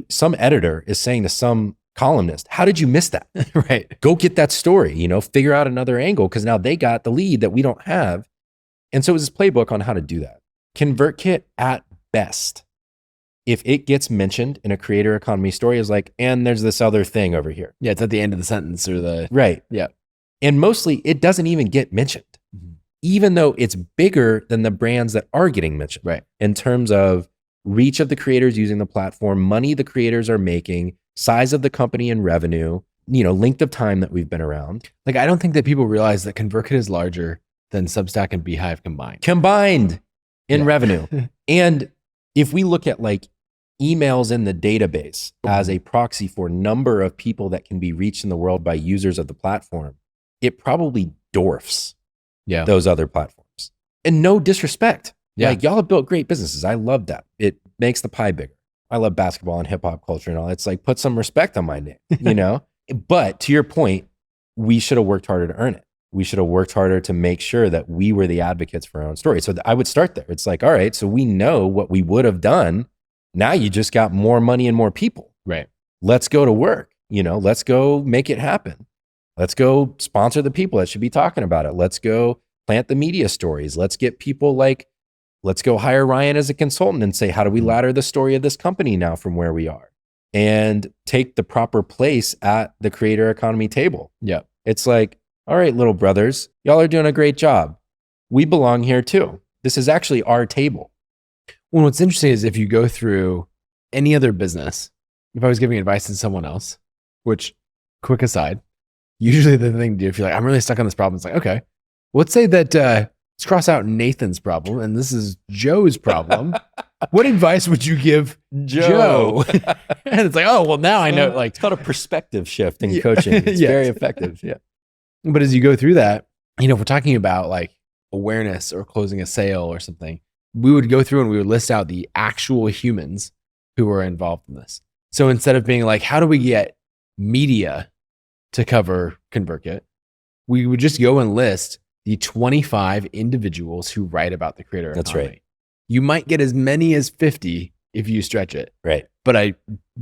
some editor is saying to some columnist, how did you miss that? Right. Go get that story, figure out another angle because now they got the lead that we don't have. And so it was this playbook on how to do that. ConvertKit at best, if it gets mentioned in a creator economy story, is like, and there's this other thing over here. Yeah, it's at the end of the sentence or the... Right. Yeah. And mostly it doesn't even get mentioned, even though it's bigger than the brands that are getting mentioned. Right. In terms of reach of the creators using the platform, money the creators are making, size of the company and revenue, length of time that we've been around. Like, I don't think that people realize that ConvertKit is larger than Substack and Beehive combined. Combined in revenue. And if we look at like emails in the database as a proxy for number of people that can be reached in the world by users of the platform, it probably dwarfs those other platforms. And no disrespect. Yeah. Like, y'all have built great businesses. I love that. It makes the pie bigger. I love basketball and hip hop culture and all. It's like, put some respect on my name, you know? But to your point, we should have worked harder to earn it. We should have worked harder to make sure that we were the advocates for our own story. So I would start there. It's like, all right, so we know what we would have done. Now you just got more money and more people. Right. Let's go to work. You know, let's go make it happen. Let's go sponsor the people that should be talking about it. Let's go plant the media stories. Let's get people like, let's go hire Ryan as a consultant and say, how do we ladder the story of this company now from where we are? And take the proper place at the creator economy table. Yeah. It's like, all right, little brothers, y'all are doing a great job. We belong here too. This is actually our table. Well, what's interesting is if you go through any other business, if I was giving advice to someone else, which, quick aside, usually the thing to do if you're like, I'm really stuck on this problem, it's like, okay, let's say that let's cross out Nathan's problem and this is Joe's problem. What advice would you give Joe? And it's like, oh, well, now I know. Like, it's called a perspective shift in coaching. It's very effective. Yeah. But as you go through that, you know, if we're talking about like awareness or closing a sale or something, we would go through and we would list out the actual humans who are involved in this. So instead of being like, how do we get media to cover ConvertKit? We would just go and list the 25 individuals who write about the creator economy. That's right. You might get as many as 50 if you stretch it. Right. But I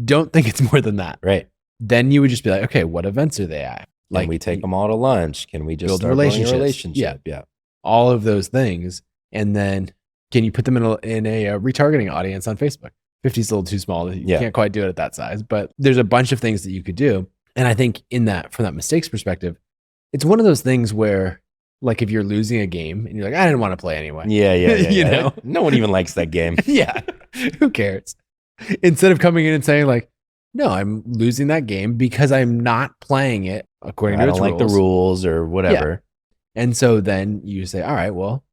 don't think it's more than that. Right. Then you would just be like, okay, what events are they at? Like, can we take them all to lunch? Can we just build start relationships? Building a relationship? Yeah. All of those things. And then can you put them in a retargeting audience on Facebook? 50 is a little too small. You can't quite do it at that size, but there's a bunch of things that you could do. And I think from that mistakes perspective, it's one of those things where, like, if you're losing a game and you're like, I didn't want to play anyway. Yeah. You know, no one even likes that game. Yeah. Who cares? Instead of coming in and saying like, no, I'm losing that game because I'm not playing it according to its rules. I don't like the rules or whatever. Yeah. And so then you say, all right, well,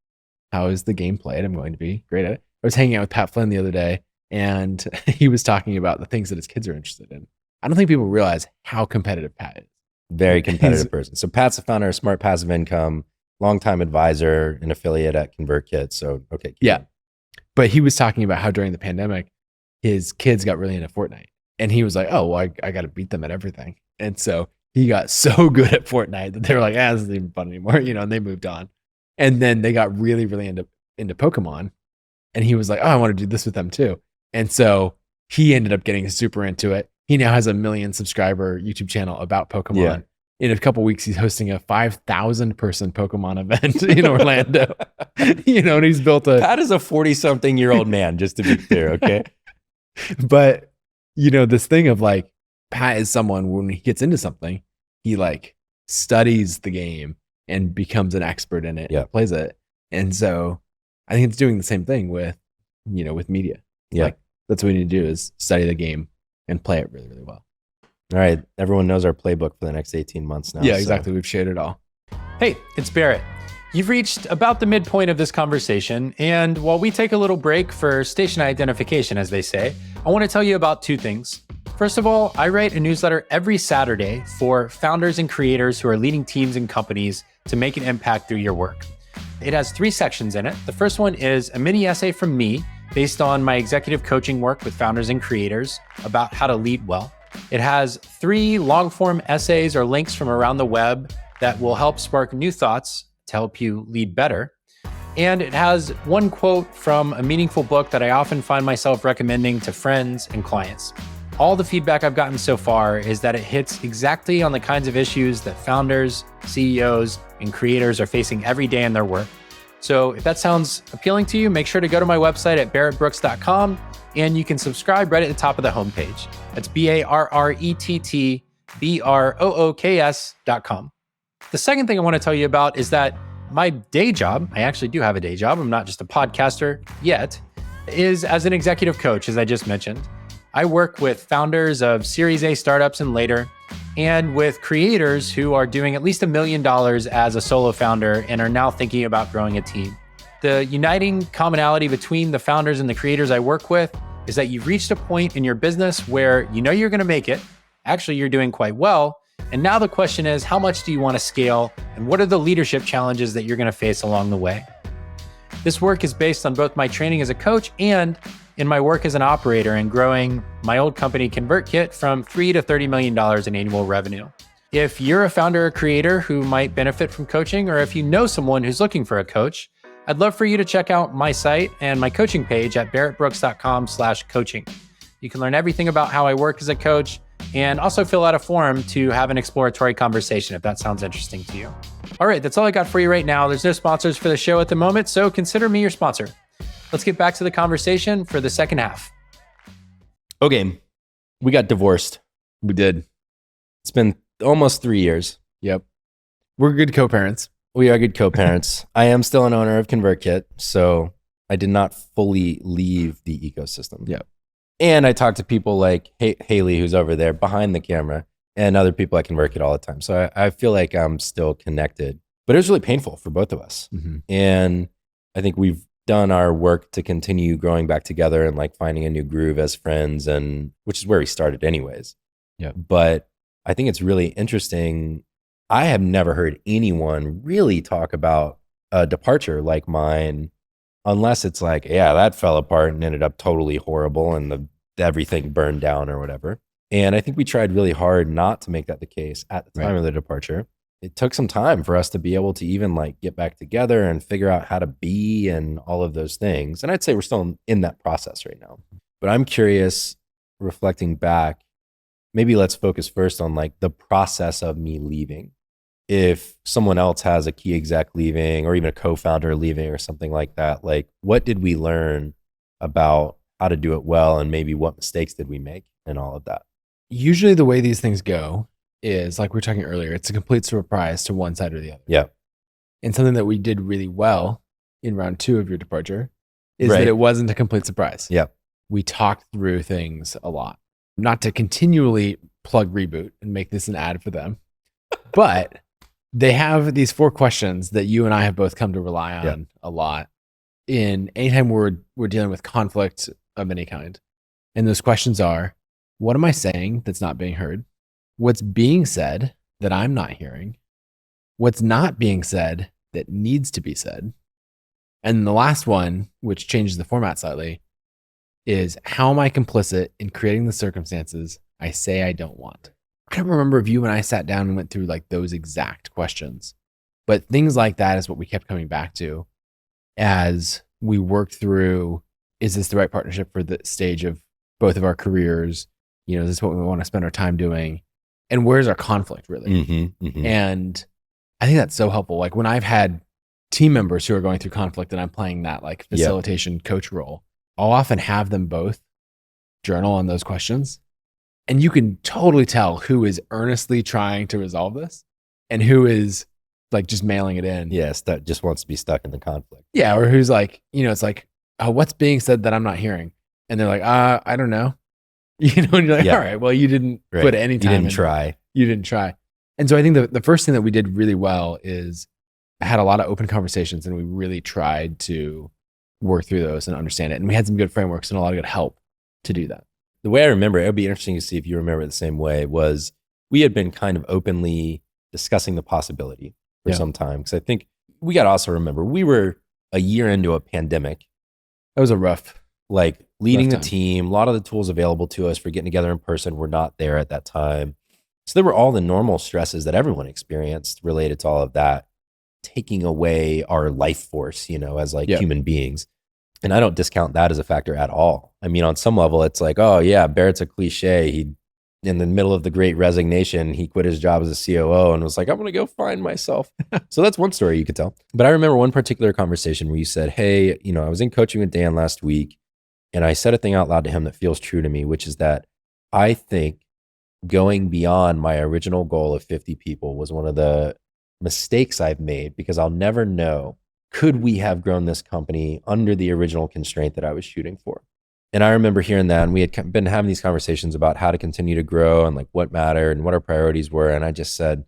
how is the game played? I'm going to be great at it. I was hanging out with Pat Flynn the other day and he was talking about the things that his kids are interested in. I don't think people realize how competitive Pat is. Very competitive person. So Pat's the founder of Smart Passive Income, longtime advisor and affiliate at ConvertKit. So, okay. Yeah. But he was talking about how during the pandemic, his kids got really into Fortnite. And he was like, oh, well, I got to beat them at everything. And so he got so good at Fortnite that they were like, this isn't even fun anymore, you know, and they moved on. And then they got really, really into Pokemon. And he was like, oh, I want to do this with them too. And so he ended up getting super into it. He now has a 1 million subscriber YouTube channel about Pokemon. Yeah. In a couple of weeks, he's hosting a 5,000 person Pokemon event in Orlando. You know, and he's built Pat is a 40-something-year-old man, just to be clear, okay? But, you know, this thing of like, Pat is someone, when he gets into something, he like studies the game and becomes an expert in it, and plays it. And so I think it's doing the same thing with, you know, with media. Yeah. Like, that's what we need to do is study the game and play it really, really well. All right. Everyone knows our playbook for the next 18 months now. Yeah, exactly. We've shared it all. Hey, it's Barrett. You've reached about the midpoint of this conversation, and while we take a little break for station identification, as they say, I want to tell you about two things. First of all, I write a newsletter every Saturday for founders and creators who are leading teams and companies to make an impact through your work. It has 3 sections in it. The first one is a mini essay from me based on my executive coaching work with founders and creators about how to lead well. It has 3 long-form essays or links from around the web that will help spark new thoughts to help you lead better. And it has 1 quote from a meaningful book that I often find myself recommending to friends and clients. All the feedback I've gotten so far is that it hits exactly on the kinds of issues that founders, CEOs, and creators are facing every day in their work. So if that sounds appealing to you, make sure to go to my website at barrettbrooks.com and you can subscribe right at the top of the homepage. That's BARRETTBROOKS.com. The second thing I want to tell you about is that my day job, I actually do have a day job, I'm not just a podcaster yet, is as an executive coach, as I just mentioned. I work with founders of Series A startups and later, and with creators who are doing at least $1 million as a solo founder and are now thinking about growing a team. The uniting commonality between the founders and the creators I work with is that you've reached a point in your business where you know you're going to make it. Actually, you're doing quite well, And now the question is, how much do you want to scale? And what are the leadership challenges that you're going to face along the way? This work is based on both my training as a coach and in my work as an operator in growing my old company, ConvertKit, from $3 to $30 million in annual revenue. If you're a founder or creator who might benefit from coaching, or if you know someone who's looking for a coach, I'd love for you to check out my site and my coaching page at barrettbrooks.com/coaching. You can learn everything about how I work as a coach and also fill out a form to have an exploratory conversation if that sounds interesting to you. All right, that's all I got for you right now. There's no sponsors for the show at the moment, so consider me your sponsor. Let's get back to the conversation for the second half. Okay, we got divorced. We did. It's been almost 3 years. Yep. We're good co-parents. We are good co-parents. I am still an owner of ConvertKit, so I did not fully leave the ecosystem. Yep. And I talk to people like Haley, who's over there behind the camera, and other people at ConvertKit all the time. So I feel like I'm still connected. But it was really painful for both of us. Mm-hmm. And I think we've done our work to continue growing back together and like finding a new groove as friends, and which is where we started anyways. Yeah. But I think it's really interesting. I have never heard anyone really talk about a departure like mine, unless it's like, yeah, that fell apart and ended up totally horrible and everything burned down or whatever. And I think we tried really hard not to make that the case at the time of the departure. It took some time for us to be able to even like get back together and figure out how to be and all of those things. And I'd say we're still in that process right now. But I'm curious, reflecting back, maybe let's focus first on like the process of me leaving. If someone else has a key exec leaving or even a co-founder leaving or something like that, like what did we learn about how to do it well, and maybe what mistakes did we make and all of that? Usually the way these things go is like we were talking earlier, it's a complete surprise to one side or the other. Yeah. And something that we did really well in round 2 of your departure is that it wasn't a complete surprise. Yeah. We talked through things a lot. Not to continually plug Reboot and make this an ad for them, but they have these 4 questions that you and I have both come to rely on a lot in anytime we're dealing with conflict of any kind. And those questions are, what am I saying that's not being heard? What's being said that I'm not hearing? What's not being said that needs to be said? And the last one, which changes the format slightly, is how am I complicit in creating the circumstances I say I don't want? I don't remember if you and I sat down and went through like those exact questions, but things like that is what we kept coming back to as we worked through, is this the right partnership for the stage of both of our careers? You know, is this what we want to spend our time doing? And where's our conflict really? Mm-hmm, mm-hmm. And I think that's so helpful. Like when I've had team members who are going through conflict and I'm playing that like facilitation coach role, I'll often have them both journal on those questions. And you can totally tell who is earnestly trying to resolve this and who is like just mailing it in. Yes, that just wants to be stuck in the conflict. Yeah, or who's like, you know, it's like, oh, what's being said that I'm not hearing? And they're like, I don't know. You know, and you're like, all right, well, you didn't put any time in. You didn't try. And so I think the first thing that we did really well is had a lot of open conversations, and we really tried to work through those and understand it. And we had some good frameworks and a lot of good help to do that. The way I remember it would be interesting to see if you remember it the same way, was we had been kind of openly discussing the possibility for some time. Because I think we got to also remember, we were a year into a pandemic. That was a rough, like leading the time. team. A lot of the tools available to us for getting together in person were not there at that time. So there were all the normal stresses that everyone experienced related to all of that, taking away our life force, you know, as like human beings. And I don't discount that as a factor at all. I mean, on some level, it's like, oh yeah, Barrett's a cliche. He, in the middle of the Great Resignation, he quit his job as a COO and was like, I'm going to go find myself. So that's one story you could tell. But I remember one particular conversation where you said, hey, you know, I was in coaching with Dan last week, and I said a thing out loud to him that feels true to me, which is that I think going beyond my original goal of 50 people was one of the mistakes I've made, because I'll never know, could we have grown this company under the original constraint that I was shooting for? And I remember hearing that, and we had been having these conversations about how to continue to grow and like what mattered and what our priorities were. And I just said,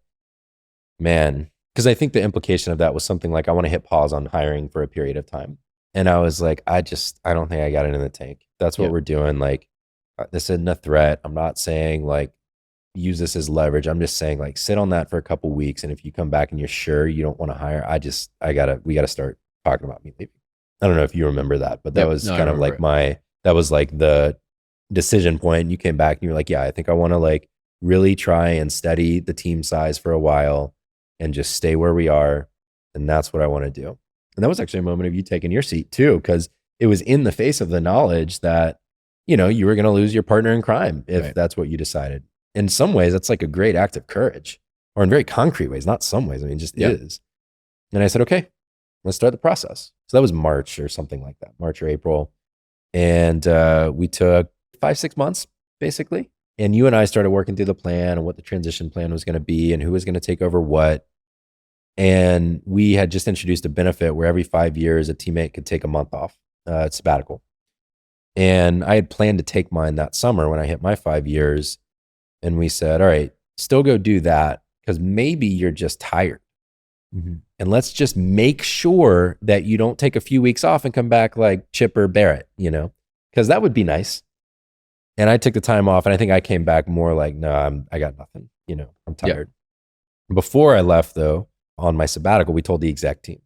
man, because I think the implication of that was something like, I want to hit pause on hiring for a period of time. And I was like, I don't think I got it in the tank. That's what we're doing. Like, this isn't a threat. I'm not saying like use this as leverage. I'm just saying, like, sit on that for a couple weeks, and if you come back and you're sure you don't want to hire, we gotta start talking about me leaving. I don't know if you remember that, but that was kind of like that was like the decision point. You came back and you're like, yeah, I think I want to like really try and steady the team size for a while and just stay where we are. And that's what I want to do. And that was actually a moment of you taking your seat too, because it was in the face of the knowledge that, you know, you were going to lose your partner in crime if that's what you decided. In some ways, that's like a great act of courage, or in very concrete ways, not some ways. I mean, it just is. And I said, okay, let's start the process. So that was March or something like that, March or April. And we took 5-6 months basically. And you and I started working through the plan and what the transition plan was going to be and who was going to take over what. And we had just introduced a benefit where every 5 years a teammate could take a month off, sabbatical. And I had planned to take mine that summer when I hit my 5 years. And we said, all right, still go do that because maybe you're just tired. And let's just make sure that you don't take a few weeks off and come back like Chip or Barrett, you know, because that would be nice. And I took the time off, and I think I came back more like, no, I got nothing, you know, I'm tired. Before I left though, on my sabbatical, we told the exec team,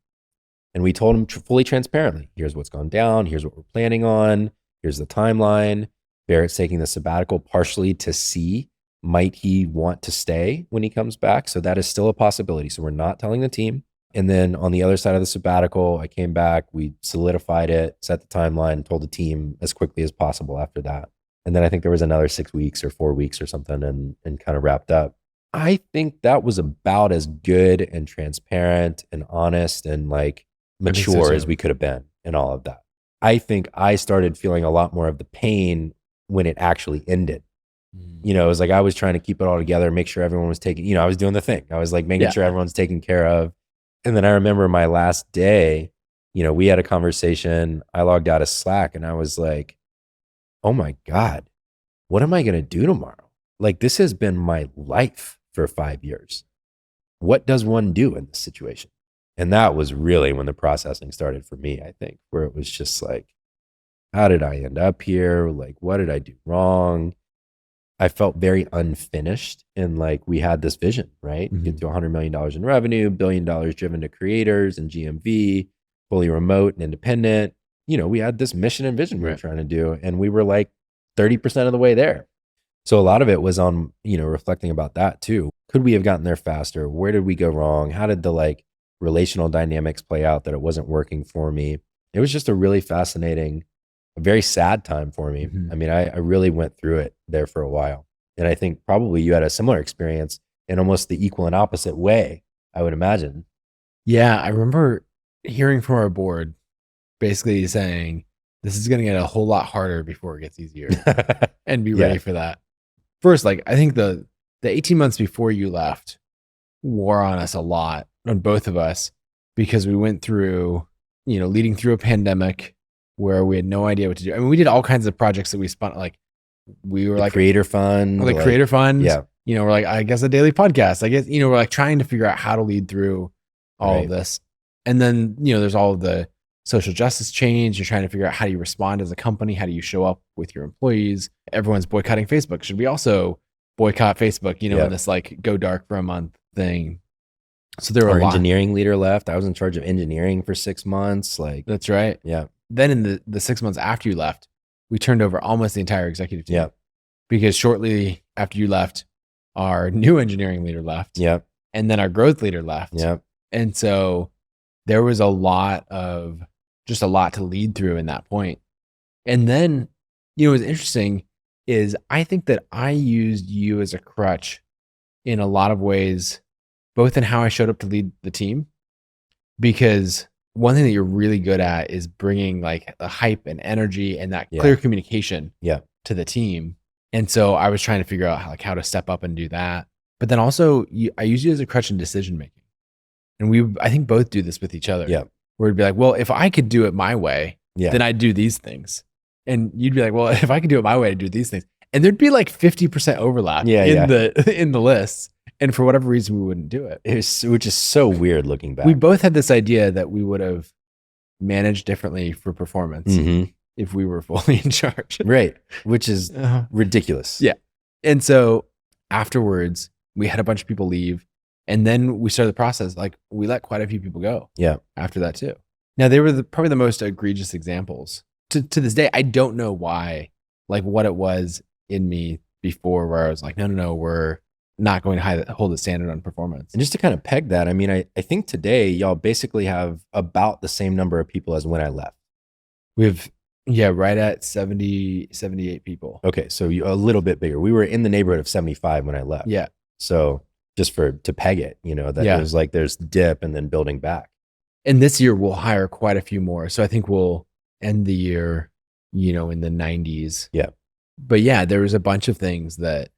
and we told them fully transparently, here's what's gone down. Here's what we're planning on. Here's the timeline. Barrett's taking the sabbatical partially to see, might he want to stay when he comes back? So that is still a possibility. So we're not telling the team. And then on the other side of the sabbatical, I came back, we solidified it, set the timeline, told the team as quickly as possible after that. And then I think there was another 6 weeks or 4 weeks or something and kind of wrapped up. I think that was about as good and transparent and honest and like mature as we could have been in all of that. I think I started feeling a lot more of the pain when it actually ended. You know, it was like I was trying to keep it all together, make sure everyone was taking, you know, I was doing the thing. I was like making sure everyone's taken care of. And then I remember my last day, you know, we had a conversation. I logged out of Slack and I was like, oh my God, what am I going to do tomorrow? Like, this has been my life for 5 years. What does one do in this situation? And that was really when the processing started for me, I think, where it was just like, how did I end up here? Like, what did I do wrong? I felt very unfinished. And like, we had this vision, right? Get to $100 million in revenue, $1 billion driven to creators and GMV, fully remote and independent. You know, we had this mission and vision we were trying to do, and we were like 30% of the way there. So a lot of it was on, you know, reflecting about that too. Could we have gotten there faster? Where did we go wrong? How did the like relational dynamics play out that it wasn't working for me? It was just a really fascinating, a very sad time for me. I mean, I really went through it there for a while. And I think probably you had a similar experience in almost the equal and opposite way, I would imagine. Yeah, I remember hearing from our board basically saying, this is going to get a whole lot harder before it gets easier and be ready for that. First, like, I think the 18 months before you left wore on us a lot, on both of us, because we went through, you know, leading through a pandemic where we had no idea what to do. I mean, we did all kinds of projects that we spun, like we were like creator fund, creator fund. Yeah. You know, we're like, I guess a daily podcast. I guess, you know, we're like trying to figure out how to lead through all of this. And then, you know, there's all of the social justice change. You're trying to figure out how do you respond as a company? How do you show up with your employees? Everyone's boycotting Facebook. Should we also boycott Facebook, you know, in this like go dark for a month thing? So there were our engineering leader left. I was in charge of engineering for 6 months. Like, that's right. Yeah. Then in the 6 months after you left, we turned over almost the entire executive team. Yeah. Because shortly after you left, our new engineering leader left. Yeah. And then our growth leader left. Yeah. And so there was a lot to lead through in that point. And then, you know, what's interesting is I think that I used you as a crutch in a lot of ways, both in how I showed up to lead the team, because one thing that you're really good at is bringing like the hype and energy and that clear communication to the team. And so I was trying to figure out how to step up and do that. But then also I use you as a crutch in decision making. And I think both do this with each other. Yeah. Where it'd be like, well, if I could do it my way, then I'd do these things. And you'd be like, well, if I could do it my way, I'd do these things. And there'd be like 50% overlap in the lists. And for whatever reason, we wouldn't do it. Which is so weird looking back. We both had this idea that we would have managed differently for performance if we were fully in charge. Right. Which is ridiculous. Yeah. And so afterwards, we had a bunch of people leave. And then we started the process. Like we let quite a few people go. Yeah. After that too. Now they were probably the most egregious examples. To this day, I don't know why, like what it was in me before where I was like, no, we're not going to hold the standard on performance. And just to kind of peg that, I mean, I think today y'all basically have about the same number of people as when I left. Right at 70, 78 people. Okay. So a little bit bigger. We were in the neighborhood of 75 when I left. Yeah. So just to peg it, there's dip and then building back. And this year we'll hire quite a few more. So I think we'll end the year, in the 90s. Yeah. But yeah, there was a bunch of things that,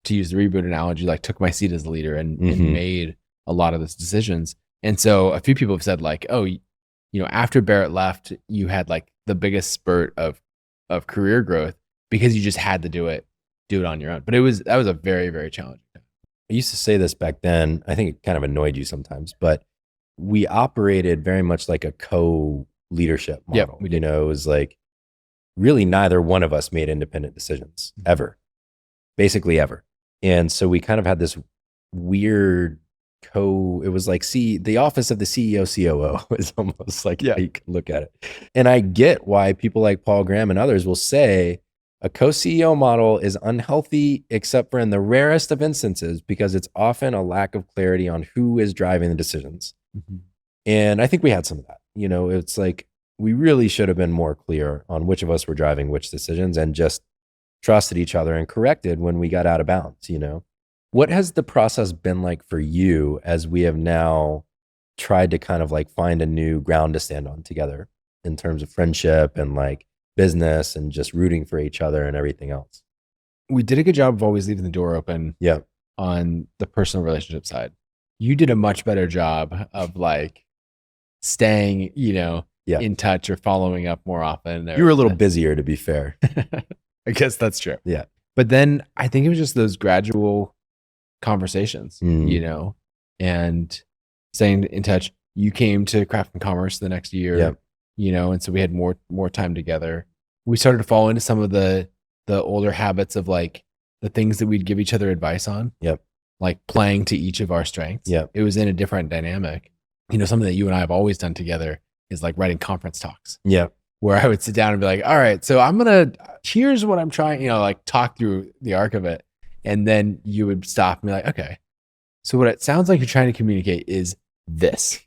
to use the reboot analogy, like took my seat as a leader and made a lot of those decisions. And so a few people have said like, oh, after Barrett left, you had like the biggest spurt of career growth because you just had to do it on your own. But that was a very, very challenging time. I used to say this back then. I think it kind of annoyed you sometimes, but we operated very much like a co-leadership model. Yep, we did. It was like really neither one of us made independent decisions ever, basically ever. And so we kind of had this weird it was like, the office of the CEO, COO is almost like how you can look at it. And I get why people like Paul Graham and others will say a co-CEO model is unhealthy, except for in the rarest of instances, because it's often a lack of clarity on who is driving the decisions. Mm-hmm. And I think we had some of that. It's like we really should have been more clear on which of us were driving which decisions and just trusted each other and corrected when we got out of bounds. What has the process been like for you as we have now tried to kind of like find a new ground to stand on together in terms of friendship and like business and just rooting for each other and everything else? We did a good job of always leaving the door open on the personal relationship side. You did a much better job of like staying, in touch or following up more often. You were a little busier, to be fair. I guess that's true. Yeah. But then I think it was just those gradual conversations, and staying in touch. You came to Craft and Commerce the next year, and so we had more time together. We started to fall into some of the older habits of like the things that we'd give each other advice on. Yep. Like playing to each of our strengths. Yep. It was in a different dynamic. Something that you and I have always done together is like writing conference talks. Yeah. Where I would sit down and be like, all right, so here's what I'm trying, like talk through the arc of it. And then you would stop and be like, okay, so what it sounds like you're trying to communicate is this.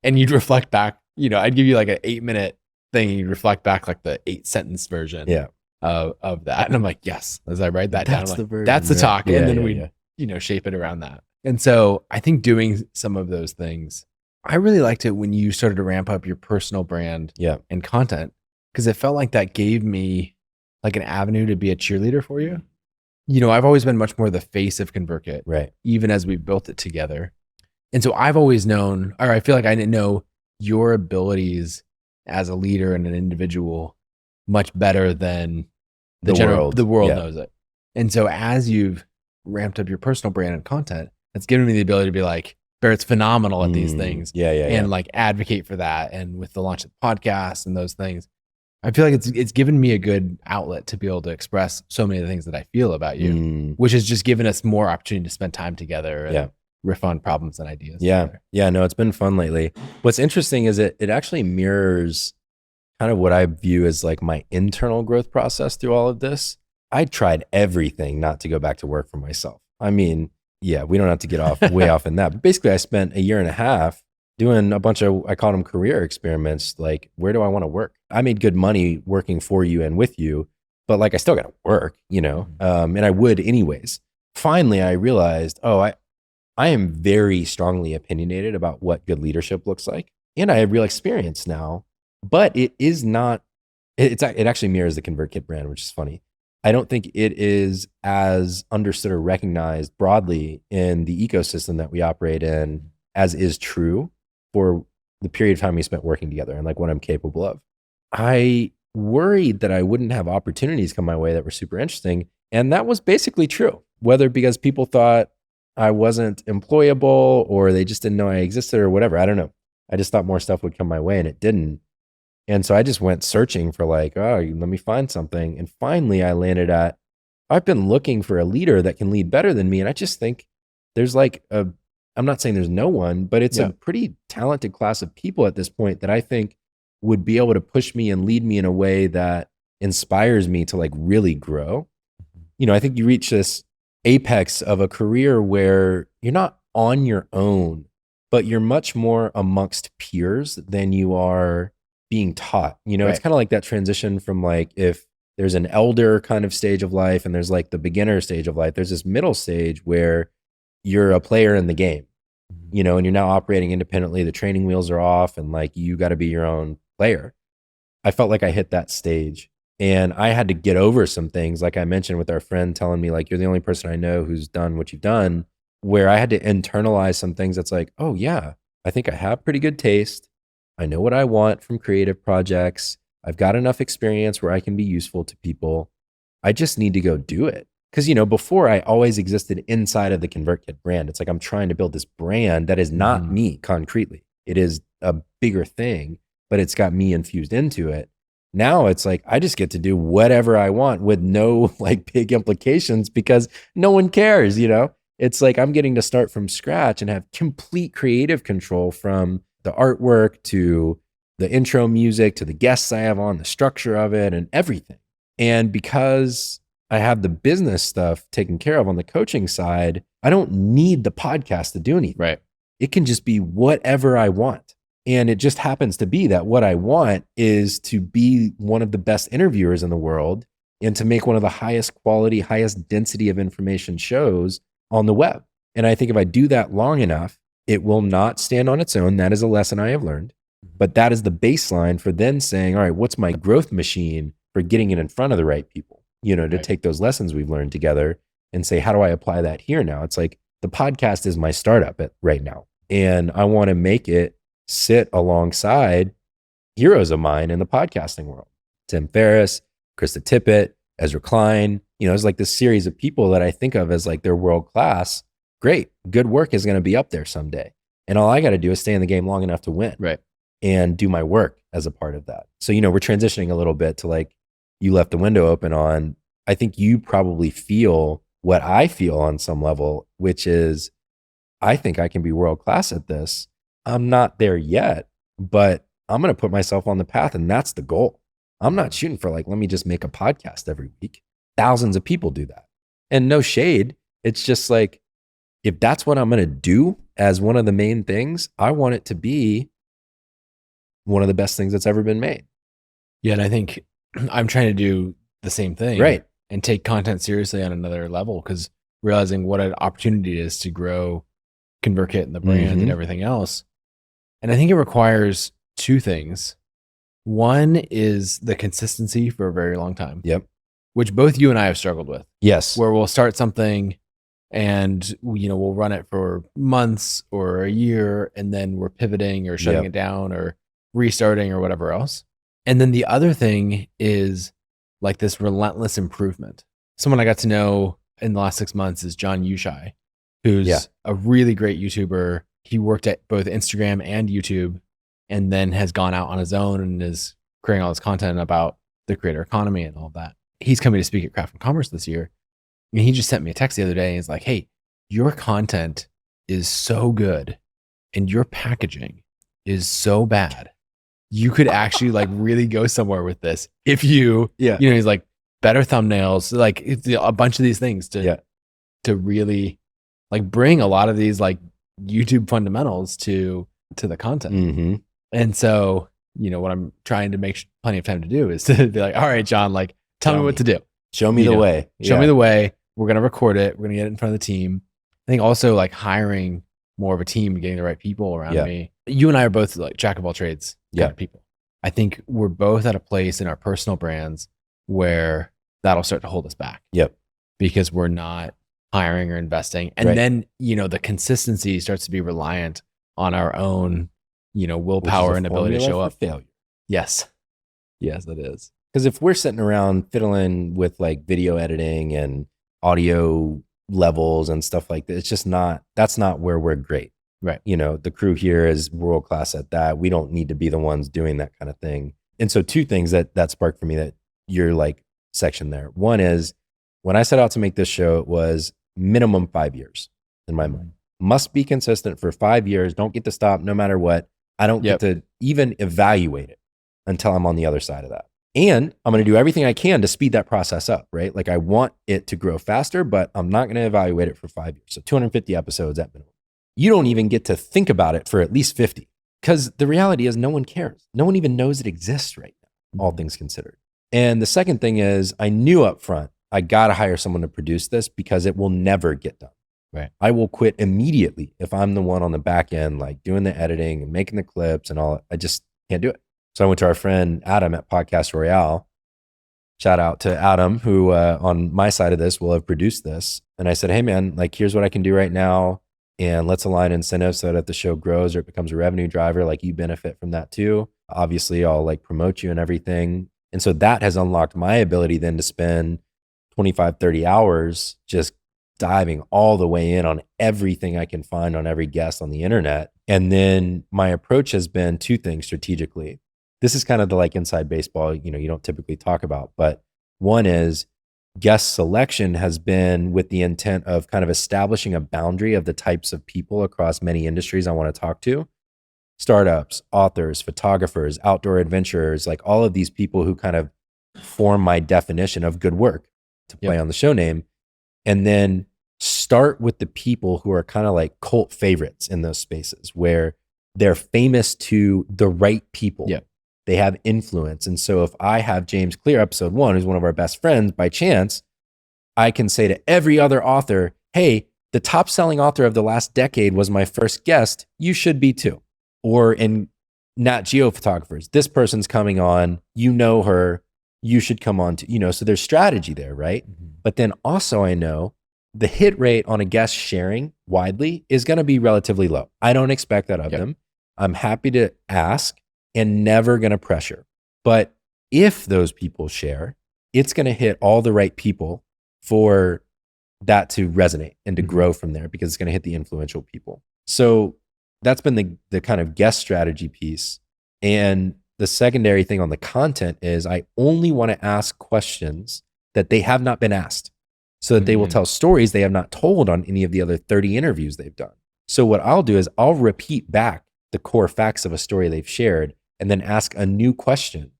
And you'd reflect back, I'd give you like an 8-minute thing and you'd reflect back like the 8-sentence version of that. And I'm like, yes, as I write that down, like, that's the talk. And then we shape it around that. And so I think doing some of those things, I really liked it when you started to ramp up your personal brand and content, because it felt like that gave me like an avenue to be a cheerleader for you. I've always been much more the face of ConvertKit, right? Even as we built it together. And so I've always known, or I feel like I didn't know your abilities as a leader and an individual much better than the world knows it. And so as you've ramped up your personal brand and content, it's given me the ability to be like, Barrett's phenomenal at these things. And like advocate for that. And with the launch of the podcast and those things, I feel like it's given me a good outlet to be able to express so many of the things that I feel about you, which has just given us more opportunity to spend time together and riff on problems and ideas. Yeah, no, it's been fun lately. What's interesting is it actually mirrors kind of what I view as like my internal growth process through all of this. I tried everything not to go back to work for myself. I mean, we don't have to get way off in that. But basically, I spent a year and a half doing a bunch of, I call them career experiments. Like, where do I want to work? I made good money working for you and with you, but like, I still got to work, and I would anyways. Finally, I realized, I am very strongly opinionated about what good leadership looks like. And I have real experience now, but it is not, it actually mirrors the ConvertKit brand, which is funny. I don't think it is as understood or recognized broadly in the ecosystem that we operate in as is true for the period of time we spent working together and like what I'm capable of. I worried that I wouldn't have opportunities come my way that were super interesting. And that was basically true, whether because people thought I wasn't employable or they just didn't know I existed or whatever. I don't know. I just thought more stuff would come my way and it didn't. And so I just went searching for like, let me find something. And finally I landed at I've been looking for a leader that can lead better than me. And I just think there's I'm not saying there's no one, but it's a pretty talented class of people at this point that I think would be able to push me and lead me in a way that inspires me to like really grow. I think you reach this apex of a career where you're not on your own, but you're much more amongst peers than you are being taught. It's kind of like that transition from like, if there's an elder kind of stage of life and there's like the beginner stage of life, there's this middle stage where you're a player in the game, and you're now operating independently. The training wheels are off and like, you got to be your own player. I felt like I hit that stage and I had to get over some things. Like I mentioned with our friend telling me like, you're the only person I know who's done what you've done, where I had to internalize some things that's like, oh yeah, I think I have pretty good taste. I know what I want from creative projects. I've got enough experience where I can be useful to people. I just need to go do it. Because, before I always existed inside of the ConvertKit brand. It's like I'm trying to build this brand that is not me concretely. It is a bigger thing, but it's got me infused into it. Now it's like I just get to do whatever I want with no like big implications because no one cares, It's like I'm getting to start from scratch and have complete creative control from the artwork to the intro music to the guests I have on, the structure of it and everything. And because I have the business stuff taken care of on the coaching side, I don't need the podcast to do anything. Right. It can just be whatever I want. And it just happens to be that what I want is to be one of the best interviewers in the world and to make one of the highest quality, highest density of information shows on the web. And I think if I do that long enough, it will not stand on its own. That is a lesson I have learned. But that is the baseline for then saying, all right, what's my growth machine for getting it in front of the right people, to take those lessons we've learned together and say, how do I apply that here now? It's like the podcast is my startup right now. And I want to make it sit alongside heroes of mine in the podcasting world. Tim Ferriss, Krista Tippett, Ezra Klein, it's like this series of people that I think of as like they're world class. Great. Good work is going to be up there someday. And all I got to do is stay in the game long enough to win. Right. And do my work as a part of that. So, we're transitioning a little bit to like, you left the window open on, I think you probably feel what I feel on some level, which is, I think I can be world class at this. I'm not there yet, but I'm going to put myself on the path and that's the goal. I'm not shooting for like, let me just make a podcast every week. Thousands of people do that. And no shade. It's just like, if that's what I'm going to do as one of the main things, I want it to be one of the best things that's ever been made. Yeah. And I think I'm trying to do the same thing. Right. And take content seriously on another level because realizing what an opportunity it is to grow ConvertKit and the brand and everything else. And I think it requires two things. One is the consistency for a very long time. Yep. Which both you and I have struggled with. Yes. Where we'll start something and we'll run it for months or a year and then we're pivoting or shutting it down or restarting or whatever else. And then the other thing is like this relentless improvement. Someone I got to know in the last 6 months is John Ushai, who's a really great YouTuber. He worked at both Instagram and YouTube and then has gone out on his own and is creating all this content about the creator economy and all of that. He's coming to speak at Craft and Commerce this year. And he just sent me a text the other day and he's like, hey, your content is so good and your packaging is so bad. You could actually like really go somewhere with this if you, he's like better thumbnails, like it's a bunch of these things to really like bring a lot of these like YouTube fundamentals to the content. And so, what I'm trying to make plenty of time to do is to be like, all right, John, like tell me what to do. Show me the way. Show me the way. We're going to record it. We're going to get it in front of the team. I think also like hiring more of a team, getting the right people around me. You and I are both like jack of all trades kind of people. I think we're both at a place in our personal brands where that'll start to hold us back. Because we're not hiring or investing. And then, the consistency starts to be reliant on our own, willpower and ability to show up. Failure. Yes. Yes, it is. Because if we're sitting around fiddling with like video editing and audio levels and stuff like that, it's just that's not where we're great. Right. The crew here is world class at that. We don't need to be the ones doing that kind of thing. And so two things that sparked for me that you're like section there. One is When I set out to make this show, it was minimum 5 years in my mind. Must be consistent for 5 years. Don't get to stop no matter what. I don't get to even evaluate it until I'm on the other side of that. And I'm going to do everything I can to speed that process up, right? Like I want it to grow faster, but I'm not going to evaluate it for 5 years. So 250 episodes at minimum. You don't even get to think about it for at least 50 because the reality is no one cares. No one even knows it exists right now, all things considered. And the second thing is I knew up front, I got to hire someone to produce this because it will never get done. Right. I will quit immediately if I'm the one on the back end, like doing the editing and making the clips and all. I just can't do it. So I went to our friend Adam at Podcast Royale. Shout out to Adam, who on my side of this will have produced this. And I said, hey man, like here's what I can do right now. And let's align incentives so that if the show grows or it becomes a revenue driver, like you benefit from that too. Obviously I'll like promote you and everything. And so that has unlocked my ability then to spend 25, 30 hours just diving all the way in on everything I can find on every guest on the internet. And then my approach has been two things strategically. This is kind of the like inside baseball, you know, you don't typically talk about, but one is guest selection has been with the intent of kind of establishing a boundary of the types of people across many industries I want to talk to. Startups, authors, photographers, outdoor adventurers, like all of these people who kind of form my definition of good work to play on the show name. And then start with the people who are kind of like cult favorites in those spaces where they're famous to the right people. Yeah. They have influence. And so if I have James Clear, episode 1, who's one of our best friends by chance, I can say to every other author, hey, the top selling author of the last decade was my first guest. You should be too. Or in Nat Geo photographers, this person's coming on, you know her, you should come on to, you know, so there's strategy there, right? Mm-hmm. But then also I know the hit rate on a guest sharing widely is going to be relatively low. I don't expect that of them. I'm happy to ask and never going to pressure. But if those people share, it's going to hit all the right people for that to resonate and to grow from there because it's going to hit the influential people. So that's been the kind of guest strategy piece. And the secondary thing on the content is I only want to ask questions that they have not been asked so that they will tell stories they have not told on any of the other 30 interviews they've done. So what I'll do is I'll repeat back the core facts of a story they've shared and then ask a new question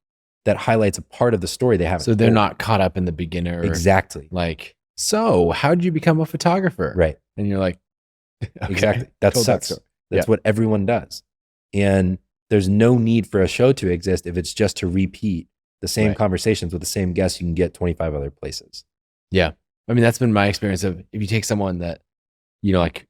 that highlights a part of the story they haven't So they're told. not caught up in the beginner. Exactly. Like, so how did you become a photographer? Right. And you're like, okay, exactly. That sucks. That's what everyone does. And there's no need for a show to exist if it's just to repeat the same conversations with the same guests you can get 25 other places. Yeah. I mean, that's been my experience of if you take someone that, you know, like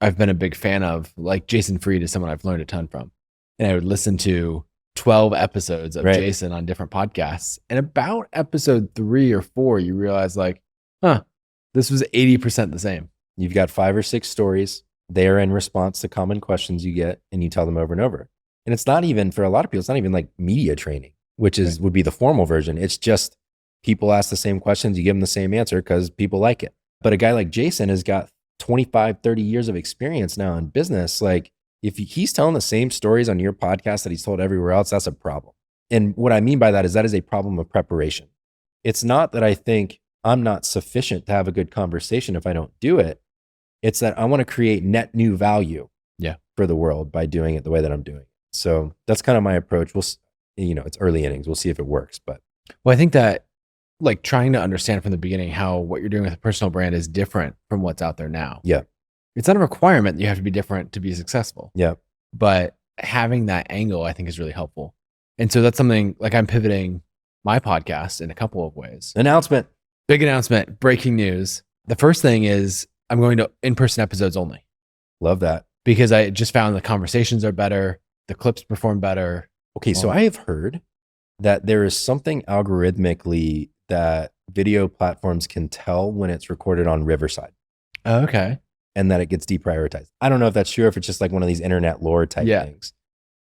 I've been a big fan of, like Jason Fried is someone I've learned a ton from. And I would listen to 12 episodes of Jason on different podcasts. And about episode 3 or 4, you realize like, this was 80% the same. You've got 5 or 6 stories. They are in response to common questions you get and you tell them over and over. And it's not even, for a lot of people, it's not even like media training, which is would be the formal version. It's just people ask the same questions, you give them the same answer because people like it. But a guy like Jason has got 25, 30 years of experience now in business. Like if he's telling the same stories on your podcast that he's told everywhere else, that's a problem. And what I mean by that is a problem of preparation. It's not that I think I'm not sufficient to have a good conversation if I don't do it. It's that I want to create net new value for the world by doing it the way that I'm doing it. So that's kind of my approach. We'll, you know, it's early innings. We'll see if it works. But well, I think that like trying to understand from the beginning how what you're doing with a personal brand is different from what's out there now. Yeah. It's not a requirement that you have to be different to be successful. Yeah. But having that angle, I think, is really helpful. And so that's something like I'm pivoting my podcast in a couple of ways. Announcement. Big announcement, breaking news. The first thing is I'm going to in-person episodes only. Love that. Because I just found the conversations are better. The clips perform better. Okay. So I have heard that there is something algorithmically that video platforms can tell when it's recorded on Riverside. Oh, okay. And that it gets deprioritized. I don't know if that's true, or if it's just like one of these internet lore type things.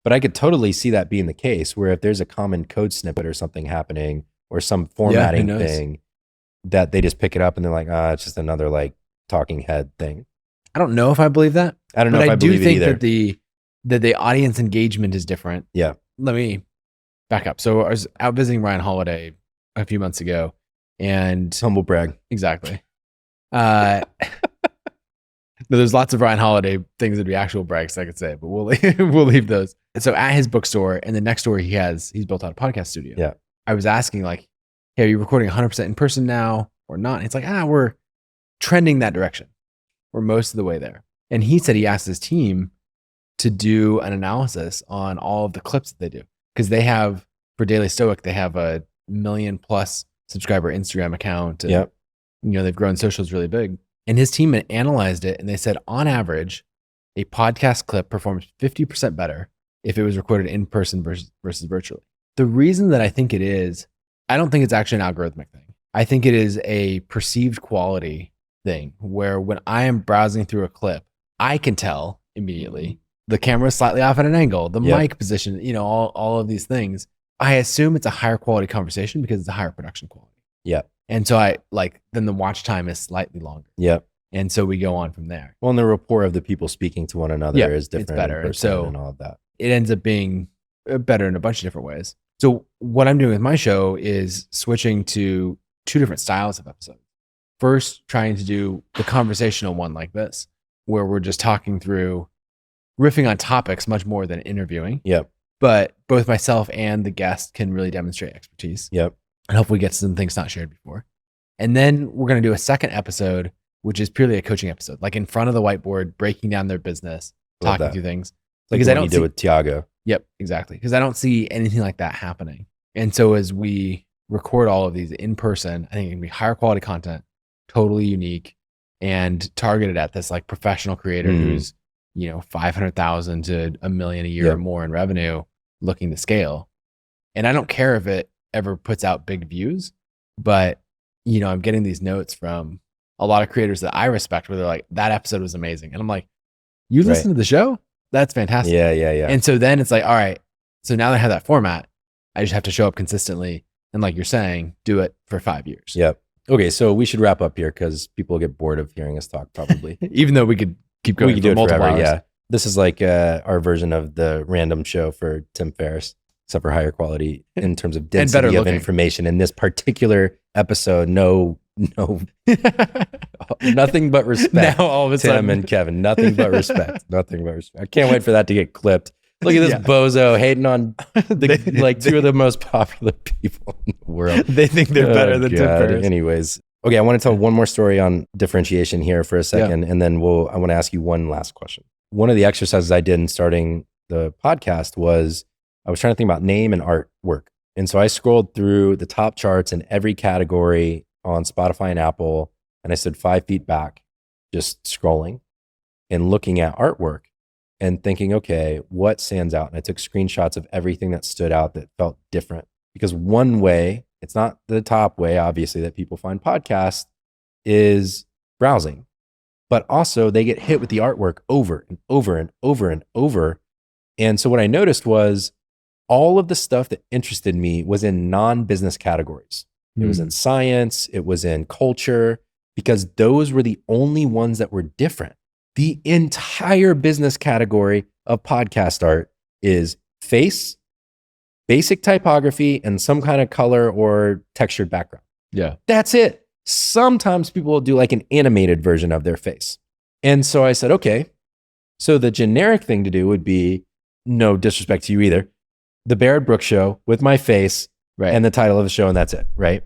But I could totally see that being the case where if there's a common code snippet or something happening or some formatting thing that they just pick it up and they're like, it's just another like talking head thing. I don't know if I believe that. I don't know if I believe it either. But I do think that the audience engagement is different. Yeah. Let me back up. So I was out visiting Ryan Holiday a few months ago, And Humble brag. exactly. No, there's lots of Ryan Holiday things that'd be actual brags I could say, but we'll leave those. And so at his bookstore, and the next door he's built out a podcast studio. Yeah. I was asking like, hey, are you recording 100% in person now or not? And it's like, we're trending that direction. We're most of the way there. And he said he asked his team to do an analysis on all of the clips that they do. Because they have, for Daily Stoic, they have a 1 million+ subscriber Instagram account. And, Yep. They've grown socials really big. And his team analyzed it, and they said, on average, a podcast clip performs 50% better if it was recorded in person versus virtually. The reason that I think it is, I don't think it's actually an algorithmic thing. I think it is a perceived quality thing where when I am browsing through a clip, I can tell immediately the camera is slightly off at an angle, the mic position, all of these things. I assume it's a higher quality conversation because it's a higher production quality. Yeah. And so then the watch time is slightly longer. Yep. And so we go on from there. Well, and the rapport of the people speaking to one another is different. It's better. In person and all of that. It ends up being better in a bunch of different ways. So what I'm doing with my show is switching to 2 different styles of episodes. First, trying to do the conversational one like this, where we're just talking through, riffing on topics much more than interviewing. Yep. But both myself and the guest can really demonstrate expertise. Yep. And hopefully get some things not shared before. And then we're going to do a second episode, which is purely a coaching episode, like in front of the whiteboard, breaking down their business, talking through things. Like because I don't did with Tiago. Yep, exactly. Because I don't see anything like that happening. And so as we record all of these in person, I think it can be higher quality content, totally unique, and targeted at this like professional creator who's 500,000 to $1 million a year or more in revenue, looking to scale. And I don't care if it ever puts out big views, but I'm getting these notes from a lot of creators that I respect where they're like, that episode was amazing. And I'm like, you listen to the show? That's fantastic. Yeah. And so then it's like, all right, so now that I have that format, I just have to show up consistently. And like you're saying, do it for 5 years. Yep. Okay. So we should wrap up here because people get bored of hearing us talk probably. Even though we could keep going. We could do it multiple hours. Yeah. This is like our version of the random show for Tim Ferriss, except for higher quality in terms of density of information. In this particular episode, no, nothing but respect. Now all of a Tim sudden, and Kevin, nothing but respect. Nothing but respect. I can't wait for that to get clipped. Look at this bozo hating on two of the most popular people in the world. They think they're better than Tim Ferriss. Anyways, okay, I want to tell one more story on differentiation here for a second, and then I want to ask you one last question. One of the exercises I did in starting the podcast was I was trying to think about name and artwork. And so I scrolled through the top charts in every category on Spotify and Apple, and I stood 5 feet back, just scrolling and looking at artwork and thinking, okay, what stands out? And I took screenshots of everything that stood out that felt different. Because one way, it's not the top way, obviously, that people find podcasts is browsing. But also they get hit with the artwork over and over and over and over. And so what I noticed was all of the stuff that interested me was in non-business categories. It was in science, it was in culture, because those were the only ones that were different. The entire business category of podcast art is face, basic typography, and some kind of color or textured background. Yeah. That's it. Sometimes people will do like an animated version of their face. And so I said, okay, so the generic thing to do would be, no disrespect to you either, the Barrett Brooks Show with my face and the title of the show, and that's it, right?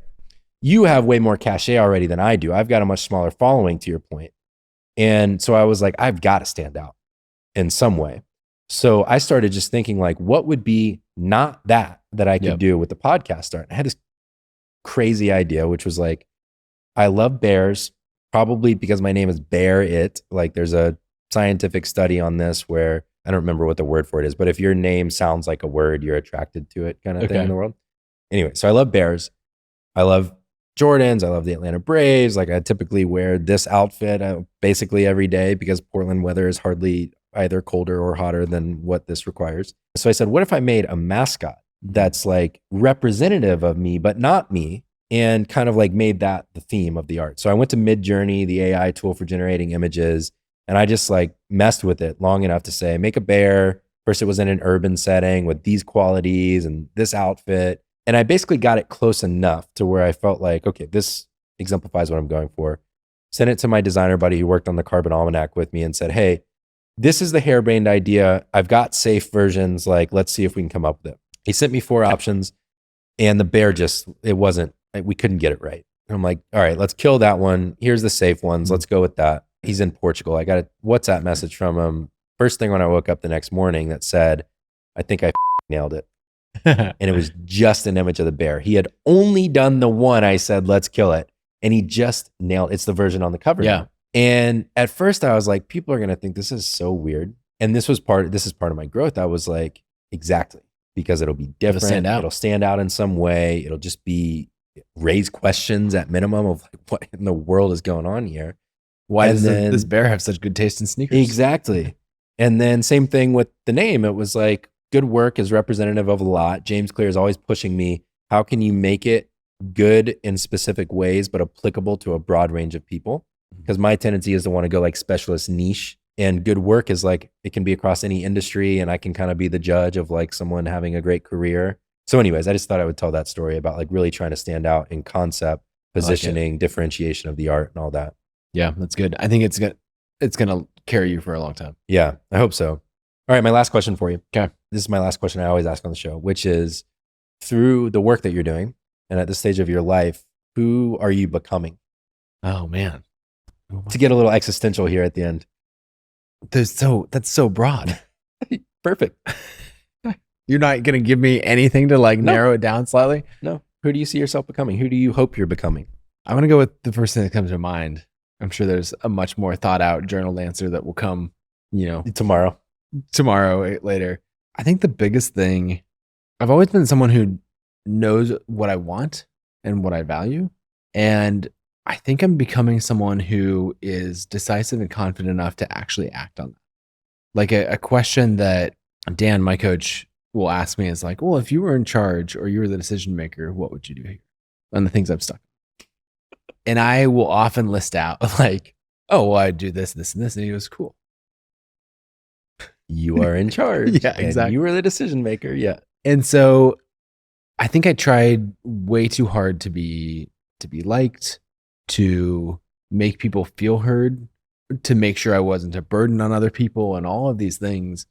You have way more cachet already than I do. I've got a much smaller following, to your point. And so I was like, I've got to stand out in some way. So I started just thinking like, what would be not that I could do with the podcast art? I had this crazy idea, which was like, I love bears, probably because my name is Barrett. Like there's a scientific study on this where I don't remember what the word for it is, but if your name sounds like a word, you're attracted to it kind of thing in the world. Anyway, so I love bears. I love Jordans. I love the Atlanta Braves. Like I typically wear this outfit basically every day because Portland weather is hardly either colder or hotter than what this requires. So I said, what if I made a mascot that's like representative of me, but not me, and kind of like made that the theme of the art? So I went to Midjourney, the AI tool for generating images, and I just like messed with it long enough to say, make a bear. First, it was in an urban setting with these qualities and this outfit. And I basically got it close enough to where I felt like, okay, this exemplifies what I'm going for. Sent it to my designer buddy who worked on the Carbon Almanac with me and said, hey, this is the harebrained idea. I've got safe versions. Like, let's see if we can come up with it. He sent me 4 options, and the bear we couldn't get it right. And I'm like, all right, let's kill that one. Here's the safe ones. Let's go with that. He's in Portugal. I got a WhatsApp message from him first thing when I woke up the next morning that said, I think I nailed it. And it was just an image of the bear. He had only done the one I said, let's kill it. And he just nailed it's the version on the cover. Yeah. Now. And at first I was like, people are going to think this is so weird. And this is part of my growth. I was like, exactly, because it'll be different. It'll stand out in some way. It'll just raise questions at minimum of like, what in the world is going on here? Why does this bear have such good taste in sneakers? Exactly. And then same thing with the name. It was like, good work is representative of a lot. James Clear is always pushing me. How can you make it good in specific ways, but applicable to a broad range of people? Because my tendency is to want to go like specialist niche, and good work is like, it can be across any industry, and I can kind of be the judge of like someone having a great career. So anyways, I just thought I would tell that story about like really trying to stand out in concept, positioning, differentiation of the art and all that. Yeah, that's good. I think it's going to carry you for a long time. Yeah, I hope so. All right, my last question for you. Okay. This is my last question I always ask on the show, which is, through the work that you're doing and at this stage of your life, who are you becoming? Oh, man. To get a little existential here at the end. That's so broad. Perfect. You're not going to give me anything to like narrow it down slightly? No. Who do you see yourself becoming? Who do you hope you're becoming? I'm going to go with the first thing that comes to mind. I'm sure there's a much more thought out journaled answer that will come, tomorrow later. I think the biggest thing, I've always been someone who knows what I want and what I value. And I think I'm becoming someone who is decisive and confident enough to actually act on that. Like a question that Dan, my coach, will ask me is like, well, if you were in charge or you were the decision maker, what would you do here? On the things I'm stuck. And I will often list out like, oh, well, I'd do this, this, and this. And he goes, cool. You are in charge. Yeah, exactly. You were the decision maker. Yeah. And so I think I tried way too hard to be liked, to make people feel heard, to make sure I wasn't a burden on other people and all of these things.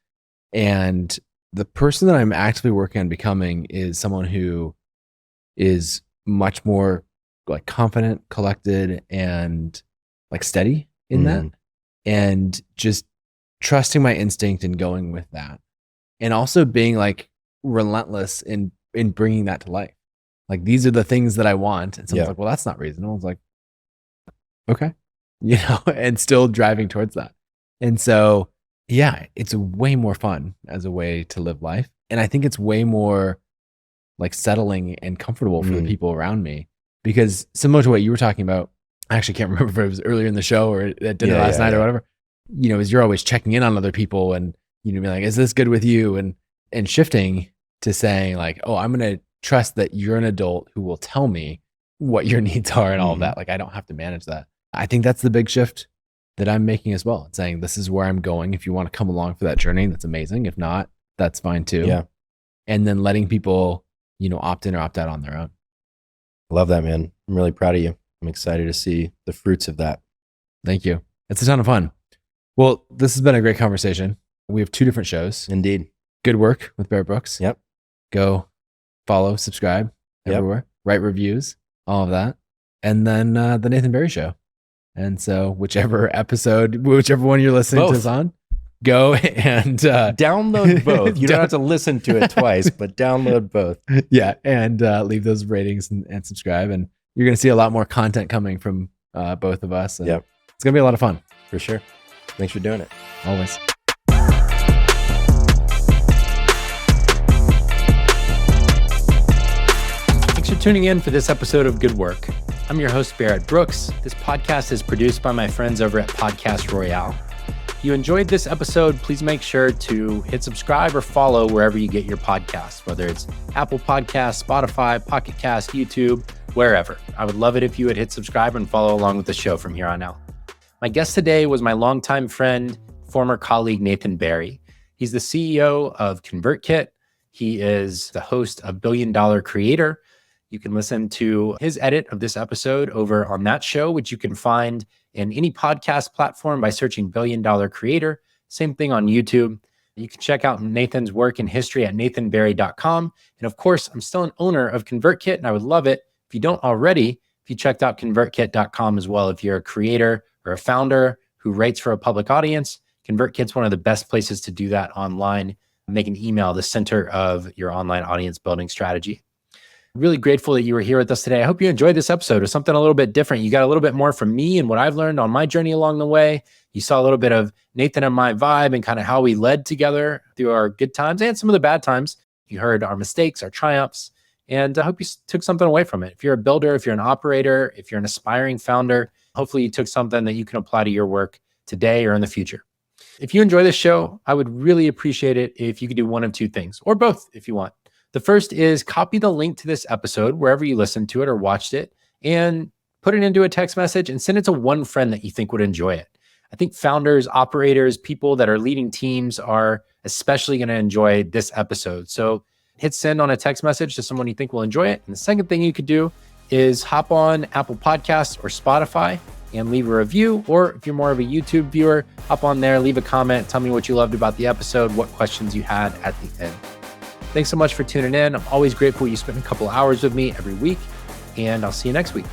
And the person that I'm actively working on becoming is someone who is much more like confident, collected, and like steady in that. And just trusting my instinct and going with that. And also being like relentless in bringing that to life. Like, these are the things that I want. And someone's like, well, that's not reasonable. It's like, okay, and still driving towards that. And so, yeah, it's way more fun as a way to live life. And I think it's way more like settling and comfortable for the people around me, because similar to what you were talking about, I actually can't remember if it was earlier in the show or at dinner last night or whatever, is you're always checking in on other people and, be like, is this good with you? And shifting to saying like, oh, I'm going to trust that you're an adult who will tell me what your needs are and all of that. Like, I don't have to manage that. I think that's the big shift that I'm making as well. It's saying, this is where I'm going. If you want to come along for that journey, that's amazing. If not, that's fine too. Yeah. And then letting people, opt in or opt out on their own. Love that, man. I'm really proud of you. I'm excited to see the fruits of that. Thank you. It's a ton of fun. Well, this has been a great conversation. We have 2 different shows. Indeed. Good Work with Barrett Brooks. Yep. Go follow, subscribe everywhere, write reviews, all of that. And then the Nathan Barry Show. And so whichever one you're listening to is on, go and download both. You don't have to listen to it twice, but download both. Yeah. And leave those ratings and subscribe. And you're going to see a lot more content coming from both of us. And it's going to be a lot of fun. For sure. Thanks for doing it. Always. Thanks for tuning in for this episode of Good Work. I'm your host, Barrett Brooks. This podcast is produced by my friends over at Podcast Royale. If you enjoyed this episode, please make sure to hit subscribe or follow wherever you get your podcasts, whether it's Apple Podcasts, Spotify, Pocket Cast, YouTube, wherever. I would love it if you would hit subscribe and follow along with the show from here on out. My guest today was my longtime friend, former colleague, Nathan Barry. He's the CEO of ConvertKit. He is the host of Billion Dollar Creator. You can listen to his edit of this episode over on that show, which you can find in any podcast platform by searching Billion Dollar Creator. Same thing on YouTube. You can check out Nathan's work and history at nathanbarry.com. And of course, I'm still an owner of ConvertKit, and I would love it if you don't already, if you checked out convertkit.com as well. If you're a creator or a founder who writes for a public audience, ConvertKit's one of the best places to do that online. Make an email the center of your online audience building strategy. Really grateful that you were here with us today. I hope you enjoyed this episode. It was something a little bit different. You got a little bit more from me and what I've learned on my journey along the way. You saw a little bit of Nathan and my vibe and kind of how we led together through our good times and some of the bad times. You heard our mistakes, our triumphs, and I hope you took something away from it. If you're a builder, if you're an operator, if you're an aspiring founder, hopefully you took something that you can apply to your work today or in the future. If you enjoy this show, I would really appreciate it if you could do one of two things, or both if you want. The first is copy the link to this episode wherever you listened to it or watched it and put it into a text message and send it to one friend that you think would enjoy it. I think founders, operators, people that are leading teams are especially going to enjoy this episode. So hit send on a text message to someone you think will enjoy it. And the second thing you could do is hop on Apple Podcasts or Spotify and leave a review. Or if you're more of a YouTube viewer, hop on there, leave a comment, tell me what you loved about the episode, what questions you had at the end. Thanks so much for tuning in. I'm always grateful you spend a couple hours with me every week, and I'll see you next week.